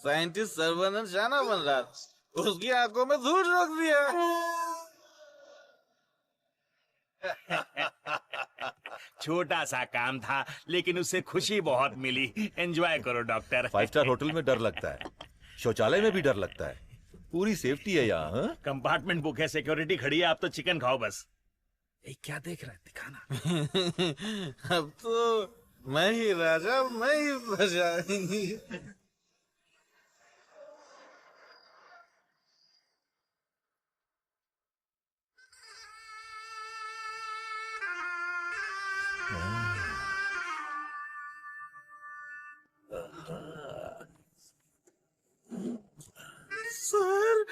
साइंटिस्ट सर्वनंद शाना बन रहा था, उसकी आंखों में धूल रख दिया। छोटा सा काम था, लेकिन उससे खुशी बहुत मिली। एंजॉय करो डॉक्टर। 5 स्टार होटल में डर लगता है, शौचालय में भी डर लगता है, पूरी सेफ्टी है यहाँ। हाँ? कंपार्टमेंट बुक है, सिक्योरिटी खड़ी है, आप तो चिकन खाओ बस। क्या देख रहा है, दिखाना। अब तो मैं ही राजा, मैं ही प्रजा। सर,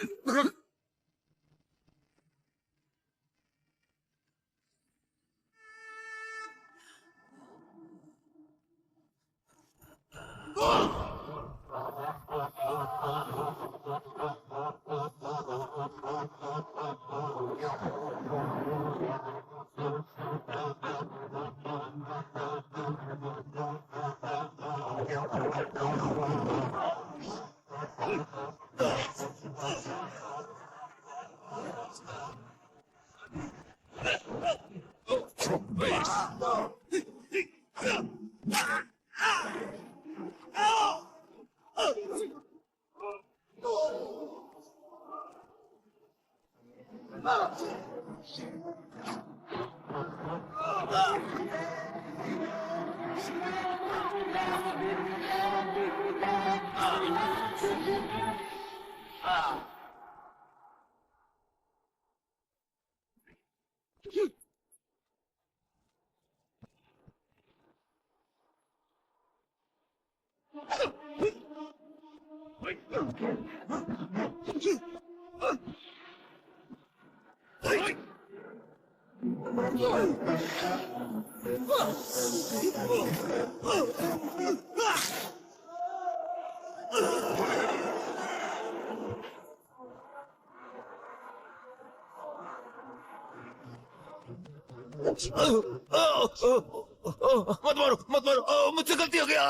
मत मारो, मत मारो, मुझसे गलती हो गया।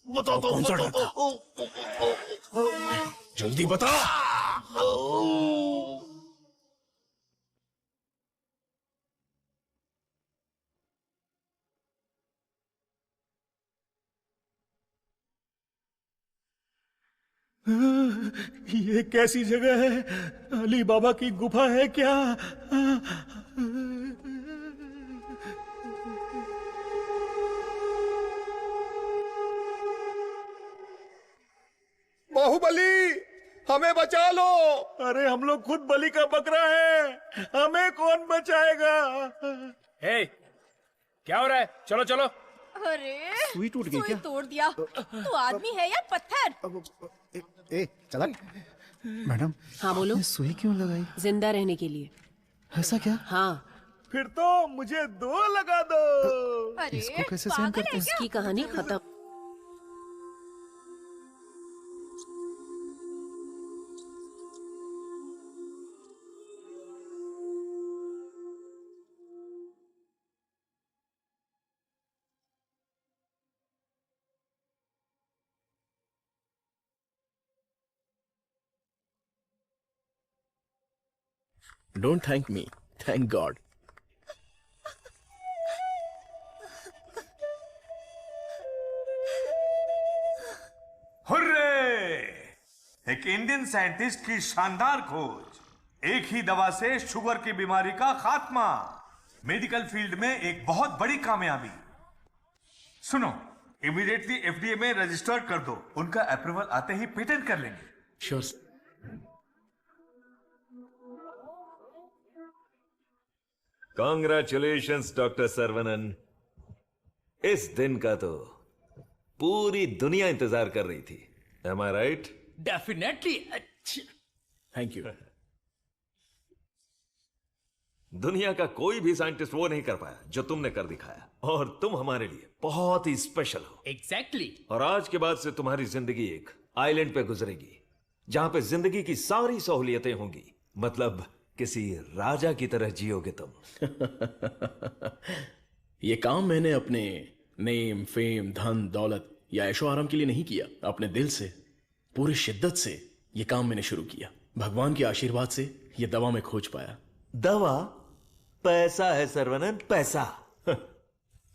बता दो, कौन सा डर था? जल्दी बता। ये कैसी जगह है? अली बाबा की गुफा है क्या? बाहुबली, हमें बचा लो। अरे हम लोग खुद बलि का बकरा है, हमें कौन बचाएगा? हे, क्या हो रहा है? चलो चलो। अरे सुई टूट गई क्या? तोड़ दिया। तू आदमी है या पत्थर? ए चला। मैडम, हाँ बोलो। ये सुई क्यों लगाई? जिंदा रहने के लिए। ऐसा क्या? हाँ। फिर तो मुझे 2 लगा दो। अरे इसको कैसे सहन करते हैं? इसकी कहानी खत्म। Don't thank me. Thank God. Hurray! एक इंडियन साइंटिस्ट की शानदार खोज, एक ही दवा से शुगर की बीमारी का खात्मा, मेडिकल फील्ड में एक बहुत बड़ी कामयाबी। सुनो, इमीडिएटली एफडीए में रजिस्टर कर दो, उनका अप्रूवल आते ही पेटेंट कर लेंगे। Sure. Congratulations doctor Saravanan. इस दिन का तो पूरी दुनिया इंतजार कर रही थी। Am I right? Definitely. Thank you. दुनिया का कोई भी साइंटिस्ट वो नहीं कर पाया जो तुमने कर दिखाया, और तुम हमारे लिए बहुत ही स्पेशल हो। एग्जैक्टली। और आज के बाद से तुम्हारी जिंदगी एक आइलैंड पे गुजरेगी, जहां पे जिंदगी की सारी सहूलियतें होंगी। मतलब किसी राजा की तरह जियोगे तुम। ये काम मैंने अपने नेम, फेम, धन, दौलत या ऐशो आराम के लिए नहीं किया। अपने दिल से, पूरी शिद्दत से ये काम मैंने शुरू किया। भगवान के आशीर्वाद से ये दवा मैं खोज पाया। दवा? पैसा है सर्वनंद, पैसा।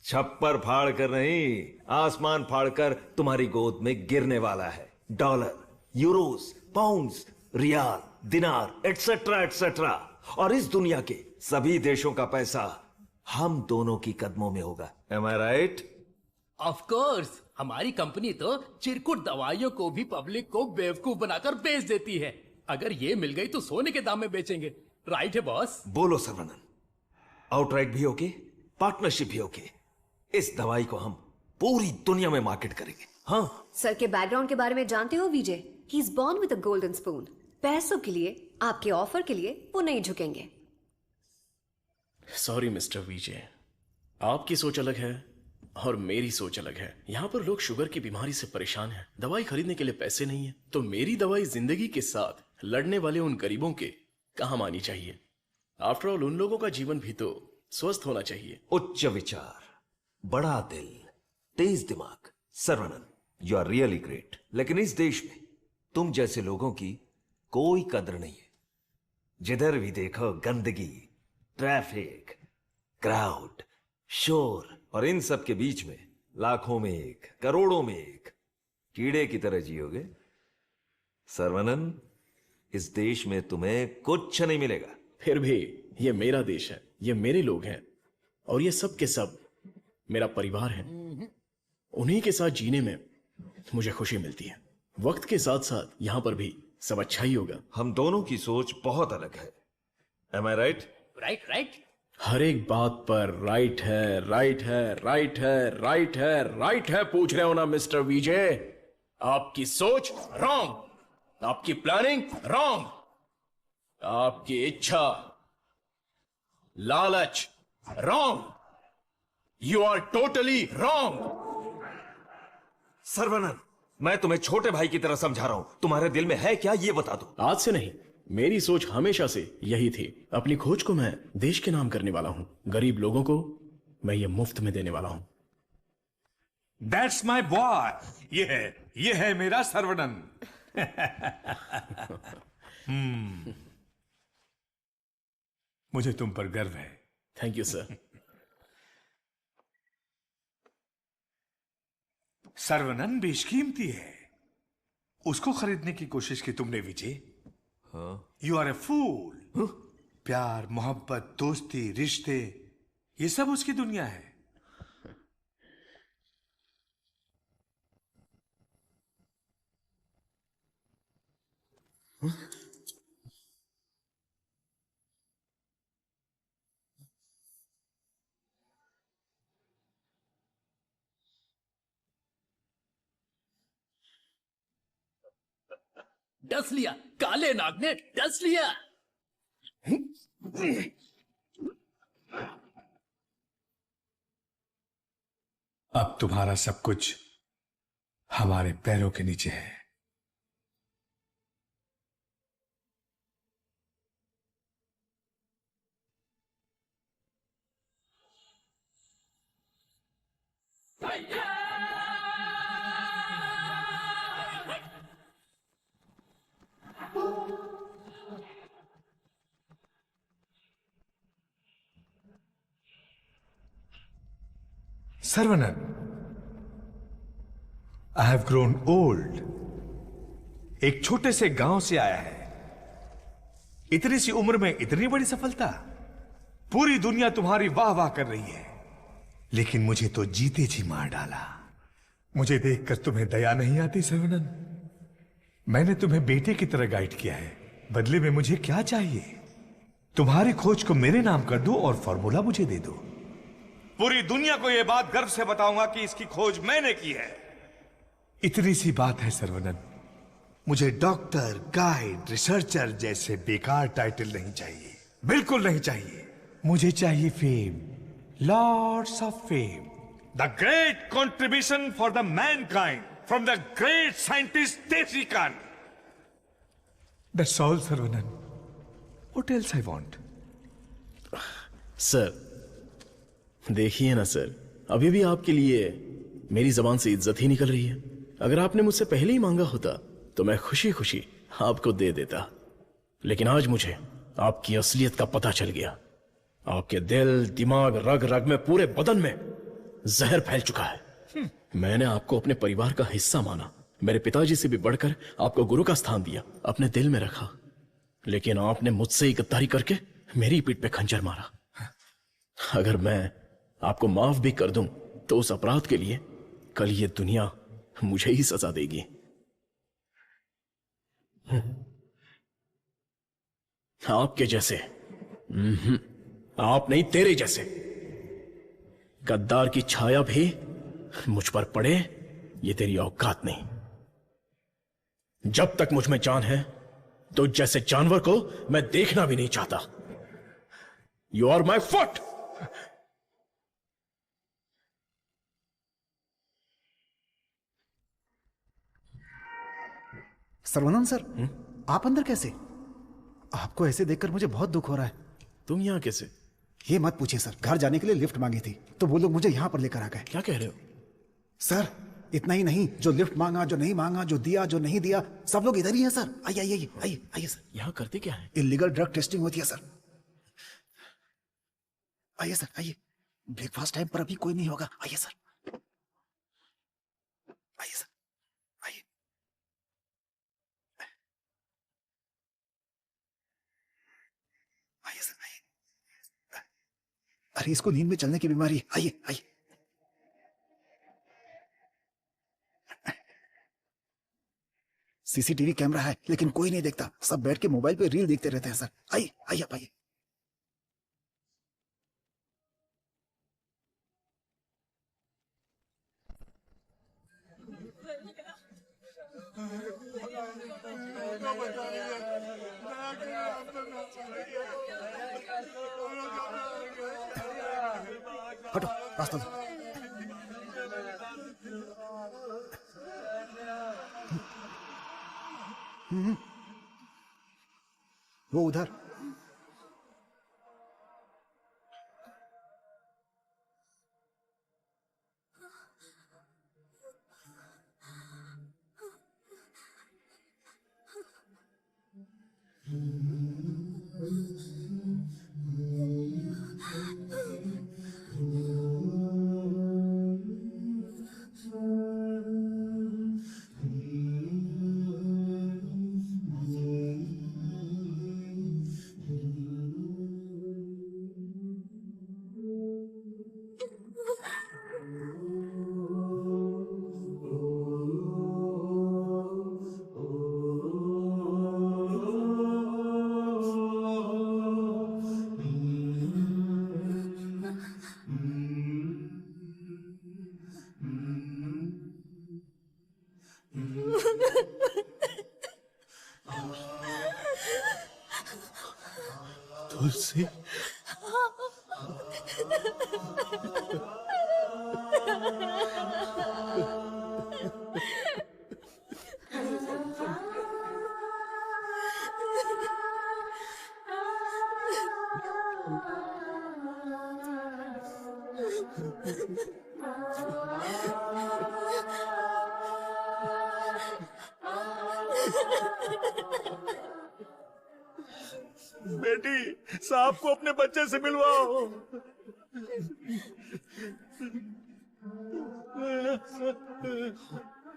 छप्पर फाड़ कर नहीं, आसमान फाड़ कर तुम्हारी गोद में गिरने वाला है। डॉलर, यूरोस, पाउंड्स, रियाल, दिनार, एटसेट्रा एटसेट्रा। और इस दुनिया के सभी देशों का पैसा हम दोनों की कदमों में होगा। Am I right? Of course. हमारी कंपनी तो चिरकुट दवाइयों को भी पब्लिक को बेवकूफ बनाकर बेच देती है। अगर ये मिल गई तो सोने के दाम में बेचेंगे। राइट है बॉस? बोलो सर्वनंद, आउटराइट भी होके, पार्टनरशिप भी होके, इस दवाई को हम पूरी दुनिया में मार्केट करेंगे। हाँ। सर के बैकग्राउंड के बारे में जानते हो Vijay? He is born with a golden spoon. पैसों के लिए, आपके ऑफर के लिए वो नहीं झुकेंगे। सॉरी मिस्टर विजय, आपकी सोच अलग है और मेरी सोच अलग है। यहाँ पर लोग शुगर की बीमारी से परेशान हैं, दवाई खरीदने के लिए पैसे नहीं है। तो मेरी दवाई जिंदगी के साथ लड़ने वाले उन गरीबों के काम आनी चाहिए। आफ्टर ऑल उन लोगों का जीवन भी तो स्वस्थ होना चाहिए। उच्च विचार, बड़ा दिल, तेज दिमाग। सर्वनंद, यू आर रियली ग्रेट। लेकिन इस देश में तुम जैसे लोगों की कोई कदर नहीं है। जिधर भी देखो गंदगी, ट्रैफिक, क्राउड, शोर, और इन सब के बीच में लाखों में एक, करोड़ों में एक कीड़े की तरह जियोगे। सर्वनंद, इस देश में तुम्हें कुछ नहीं मिलेगा। फिर भी ये मेरा देश है, ये मेरे लोग हैं, और ये सब के सब मेरा परिवार है। उन्हीं के साथ जीने में मुझे खुशी मिलती है। वक्त के साथ साथ यहां पर भी सब अच्छा ही होगा। हम दोनों की सोच बहुत अलग है। Am I right? Right right. हर एक बात पर राइट है, राइट है, राइट है, राइट है, राइट है पूछ रहे हो ना मिस्टर विजय? आपकी सोच रॉन्ग, आपकी प्लानिंग रॉन्ग, आपकी इच्छा, लालच wrong. You are totally wrong. Sarvanand, मैं तुम्हें छोटे भाई की तरह समझा रहा हूं। तुम्हारे दिल में है क्या, ये बता दो। आज से नहीं, मेरी सोच हमेशा से यही थी। अपनी खोज को मैं देश के नाम करने वाला हूं। गरीब लोगों को मैं ये मुफ्त में देने वाला हूं। That's my boy. ये है मेरा सर्वनंद। मुझे तुम पर गर्व है। Thank you sir. सर्वनंद बेशकीमती है। उसको खरीदने की कोशिश की तुमने विजय। यू आर ए फूल। प्यार, मोहब्बत, दोस्ती, रिश्ते, ये सब उसकी दुनिया है। डस लिया, काले नाग ने डस लिया। अब तुम्हारा सब कुछ हमारे पैरों के नीचे है। सर्वनंद, आई हैव ग्रोन ओल्ड। एक छोटे से गांव से आया है, इतनी सी उम्र में इतनी बड़ी सफलता। पूरी दुनिया तुम्हारी वाह वाह कर रही है, लेकिन मुझे तो जीते जी मार डाला। मुझे देखकर तुम्हें दया नहीं आती सर्वनंद? मैंने तुम्हें बेटे की तरह गाइड किया है, बदले में मुझे क्या चाहिए? तुम्हारी खोज को मेरे नाम कर दो और फॉर्मूला मुझे दे दो। पूरी दुनिया को यह बात गर्व से बताऊंगा कि इसकी खोज मैंने की है। इतनी सी बात है सर्वनन, मुझे डॉक्टर, गाइड, रिसर्चर जैसे बेकार टाइटल नहीं चाहिए, बिल्कुल नहीं चाहिए। मुझे चाहिए fame, lots of fame, the great contribution for the mankind from the great scientist Tetrikan. That's all Saravanan, what else I want? Sir देखिए ना सर, अभी भी आपके लिए मेरी जबान से इज्जत ही निकल रही है। अगर आपने मुझसे पहले ही मांगा होता तो मैं खुशी खुशी आपको दे देता, लेकिन आज मुझे आपकी असलियत का पता चल गया। आपके दिल, दिमाग, रग रग में, पूरे बदन में जहर फैल चुका है। मैंने आपको अपने परिवार का हिस्सा माना, मेरे पिताजी से भी बढ़कर आपको गुरु का स्थान दिया, अपने दिल में रखा, लेकिन आपने मुझसे ही गद्दारी करके मेरी पीठ पे खंजर मारा। अगर मैं आपको माफ भी कर दूं तो उस अपराध के लिए कल ये दुनिया मुझे ही सजा देगी। आपके जैसे आप नहीं, तेरे जैसे गद्दार की छाया भी मुझ पर पड़े, ये तेरी औकात नहीं। जब तक मुझ में जान है तो जैसे जानवर को मैं देखना भी नहीं चाहता। You are my foot. Sarvanand sir, आप अंदर कैसे? आपको ऐसे देखकर मुझे बहुत दुख हो रहा है। तुम यहां कैसे? ये मत पूछिए सर, घर जाने के लिए लिफ्ट मांगी थी तो वो लोग मुझे यहां पर लेकर आ गए। क्या कह रहे हो? सर इतना ही नहीं, जो लिफ्ट मांगा, जो नहीं मांगा, जो दिया, जो नहीं दिया, सब लोग इधर ही हैं सर। आइए आइए आइए आइए सर। यहां करते क्या है? इलीगल ड्रग टेस्टिंग होती है सर। आइए सर आइए, ब्रेकफास्ट टाइम पर अभी कोई नहीं होगा। आइए सर, आइए सर, आइए। आइए सर आइए। अरे इसको नींद में चलने की बीमारी है। आइए आइए। सीसीटीवी कैमरा है लेकिन कोई नहीं देखता, सब बैठ के मोबाइल पे रील देखते रहते हैं सर। आइए आइए आप आइए। हटो, रास्ता दो। वो उधर। तुलसी, बेटी, साहब को अपने बच्चे से मिलवाओ।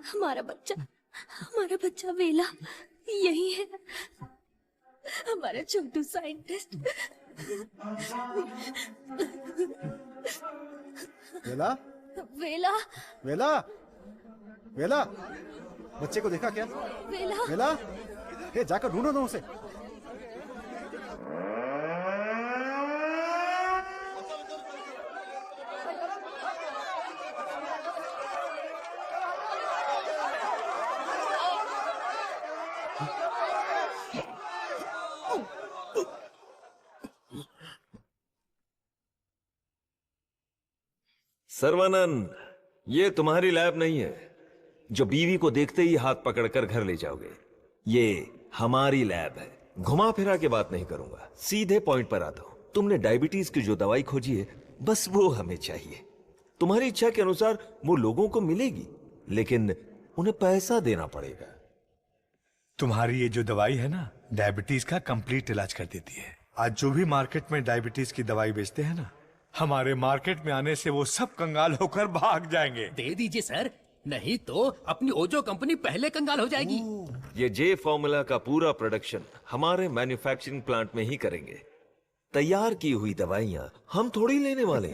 हमारा बच्चा वेला यही है, हमारा छोटू साइंटिस्ट। वेला, वेला, वेला, वेला, बच्चे को देखा क्या? वेला, वेला, ये जाकर ढूंढो ना उसे। सर्वानंद, ये तुम्हारी लैब नहीं है जो बीवी को देखते ही हाथ पकड़कर घर ले जाओगे। ये हमारी लैब है। घुमा फिरा के बात नहीं करूंगा, सीधे पॉइंट पर आता हूं। तुमने डायबिटीज की जो दवाई खोजी है, बस वो हमें चाहिए। तुम्हारी इच्छा के अनुसार वो लोगों को मिलेगी, लेकिन उन्हें पैसा देना पड़ेगा। तुम्हारी ये जो दवाई है ना, डायबिटीज का कंप्लीट इलाज कर देती है। आज जो भी मार्केट में डायबिटीज की दवाई बेचते हैं ना, हमारे मार्केट में आने से वो सब कंगाल होकर भाग जाएंगे। दे दीजिए सर, नहीं तो अपनी ओजो कंपनी पहले कंगाल हो जाएगी। ये जे फॉर्मूला का पूरा प्रोडक्शन हमारे मैन्युफैक्चरिंग प्लांट में ही करेंगे। तैयार की हुई दवाइयाँ हम थोड़ी लेने वाले।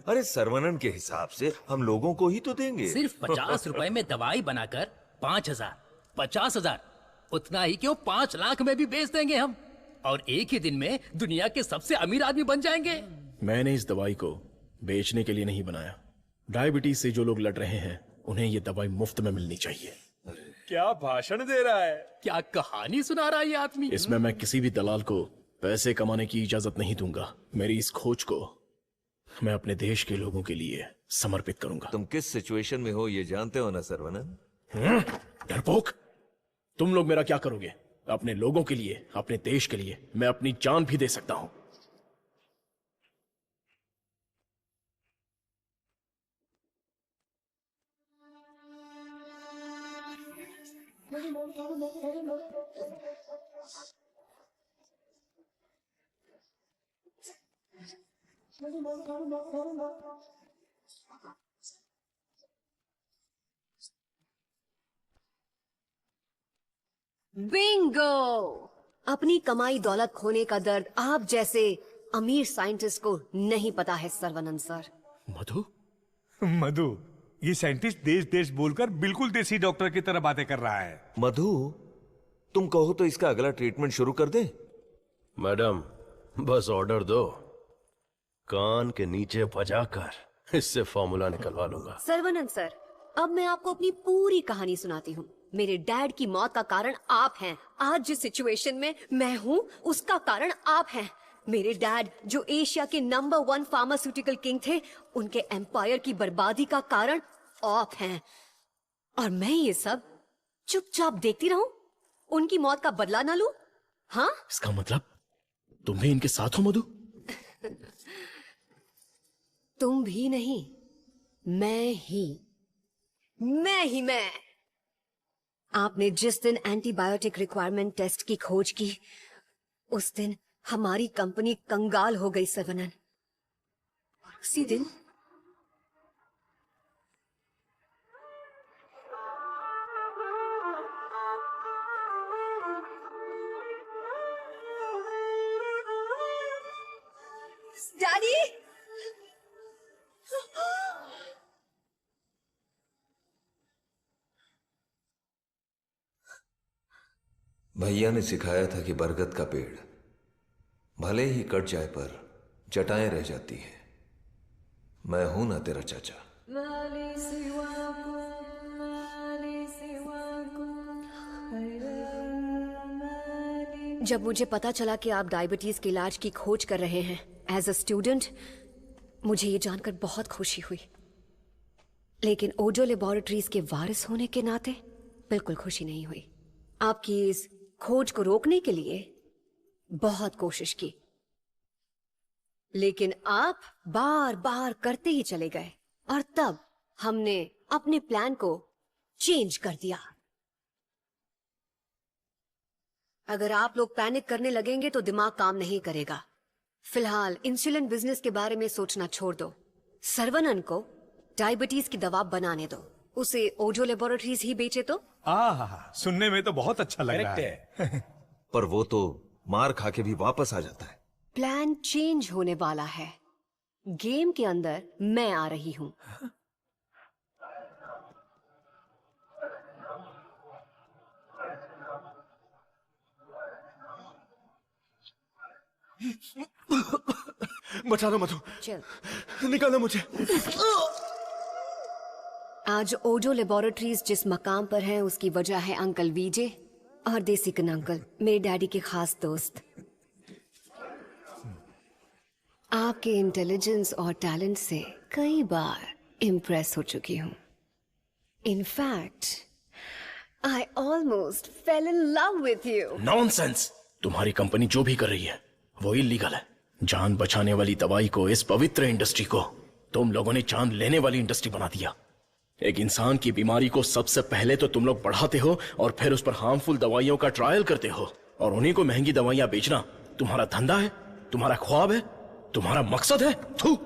अरे सर्वनन के हिसाब से हम लोगों को ही तो देंगे। सिर्फ 50 रुपए में दवाई बनाकर 5,000, 50,000, उतना ही क्यों 5 लाख में भी बेच देंगे हम, और एक ही दिन में दुनिया के सबसे अमीर आदमी बन जाएंगे। मैंने इस दवाई को बेचने के लिए नहीं बनाया। डायबिटीज से जो लोग लड़ रहे हैं, उन्हें ये दवाई मुफ्त में मिलनी चाहिए। क्या भाषण दे रहा है, क्या कहानी सुना रहा है ये आदमी। इसमें मैं किसी भी दलाल को पैसे कमाने की इजाजत नहीं दूंगा। मेरी इस खोज को मैं अपने देश के लोगों के लिए समर्पित करूंगा। तुम किस सिचुएशन में हो ये जानते हो ना सर्वनन? डरपोक, तुम लोग मेरा क्या करोगे? अपने लोगों के लिए, अपने देश के लिए मैं अपनी जान भी दे सकता हूं। बिंगो! अपनी कमाई दौलत खोने का दर्द आप जैसे अमीर साइंटिस्ट को नहीं पता है सर्वानंद सर। मधु? मधु, ये साइंटिस्ट देश देश बोलकर बिल्कुल देसी डॉक्टर की तरह बातें कर रहा है। मधु, तुम कहो तो इसका अगला ट्रीटमेंट शुरू कर दें? मैडम, बस ऑर्डर दो, कान के नीचे बजाकर इससे फॉर्मूला निकलवा लूंगा। सर्वानंद सर, अब मैं आपको अपनी पूरी कहानी सुनाती हूँ। मेरे डैड की मौत का कारण आप हैं। आज जिस सिचुएशन में मैं हूँ, उसका कारण आप हैं। मेरे डैड जो एशिया के नंबर 1 फार्मास्यूटिकल किंग थे, उनके एम्पायर की बर्बादी का कारण आप हैं। और मैं ये सब चुपचाप देखती रहूं? उनकी मौत का बदला ना लूं? हाँ? इसका मतलब तुम भी इनके साथ हो मधु? तुम भी नहीं, मैं ही मैं। आपने जिस दिन एंटीबायोटिक रिक्वायरमेंट टेस्ट की खोज की, उस दिन हमारी कंपनी कंगाल हो गई सर्वनन। उसी दिन डैडी! भैया ने सिखाया था कि बरगद का पेड़ भले ही कट जाए पर जटाएं रह जाती हैं। मैं हूं ना तेरा चाचा। जब मुझे पता चला कि आप डायबिटीज के इलाज की खोज कर रहे हैं एज अ स्टूडेंट, मुझे ये जानकर बहुत खुशी हुई। लेकिन ओजो लेबोरेटरीज के वारिस होने के नाते बिल्कुल खुशी नहीं हुई। आपकी इस खोज को रोकने के लिए बहुत कोशिश की, लेकिन आप बार बार करते ही चले गए, और तब हमने अपने प्लान को चेंज कर दिया। अगर आप लोग पैनिक करने लगेंगे तो दिमाग काम नहीं करेगा। फिलहाल इंसुलिन बिजनेस के बारे में सोचना छोड़ दो। सर्वनन को डायबिटीज की दवा बनाने दो, उसे ओजो लेबोरेटरीज ही बेचे तो। सुनने में तो बहुत अच्छा लग रहा है। पर वो तो मार खा के भी वापस आ जाता है। प्लान चेंज होने वाला है। गेम के अंदर मैं आ रही हूं। बचा लो मधु, चल निकालो मुझे। आज ओजो लेबोरेटरीज जिस मकाम पर है, उसकी वजह है अंकल वीजे और देसिकन अंकल, मेरे डैडी के खास दोस्त। आपके इंटेलिजेंस और टैलेंट से कई बार इम्प्रेस हो चुकी हूँ। In fact I almost fail in love with you. Nonsense! तुम्हारी कंपनी जो भी कर रही है वो इलीगल है। जान बचाने वाली दवाई को, इस पवित्र इंडस्ट्री को तुम लोगों ने जान लेने वाली इंडस्ट्री बना दिया। एक इंसान की बीमारी को सबसे पहले तो तुम लोग बढ़ाते हो और फिर उस पर हार्मफुल दवाइयों का ट्रायल करते हो, और उन्हीं को महंगी दवाइयां बेचना तुम्हारा धंधा है, तुम्हारा ख्वाब है, तुम्हारा मकसद है। थू!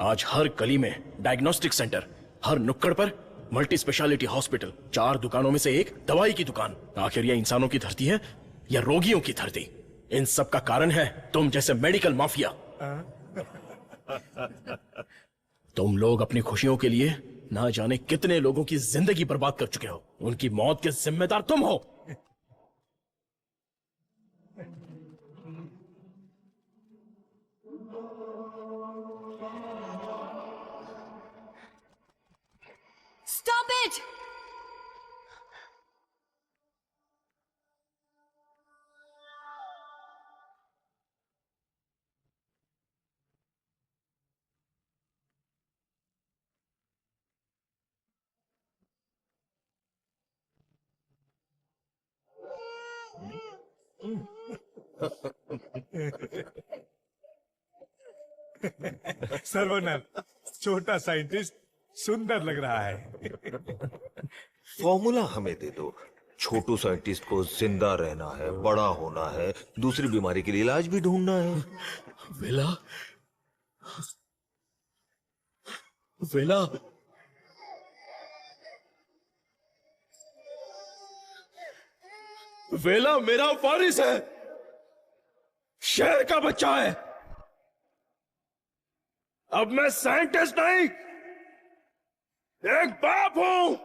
आज हर गली में डायग्नोस्टिक सेंटर, हर नुक्कड़ पर मल्टी स्पेशलिटी हॉस्पिटल, 4 दुकानों में से एक दवाई की दुकान। आखिर यह इंसानों की धरती है या रोगियों की धरती? इन सब का कारण है तुम जैसे मेडिकल माफिया। तुम लोग अपनी खुशियों के लिए ना जाने कितने लोगों की जिंदगी बर्बाद कर चुके हो। उनकी मौत के जिम्मेदार तुम हो। Stop it! सर्वनन, छोटा साइंटिस्ट सुंदर लग रहा है। फॉर्मूला हमें दे दो। छोटू साइंटिस्ट को जिंदा रहना है, बड़ा होना है, दूसरी बीमारी के लिए इलाज भी ढूंढना है। वेला, वेला, वेला मेरा वारिस है, शहर का बच्चा है। अब मैं साइंटिस्ट नहीं, एक बाप हूं।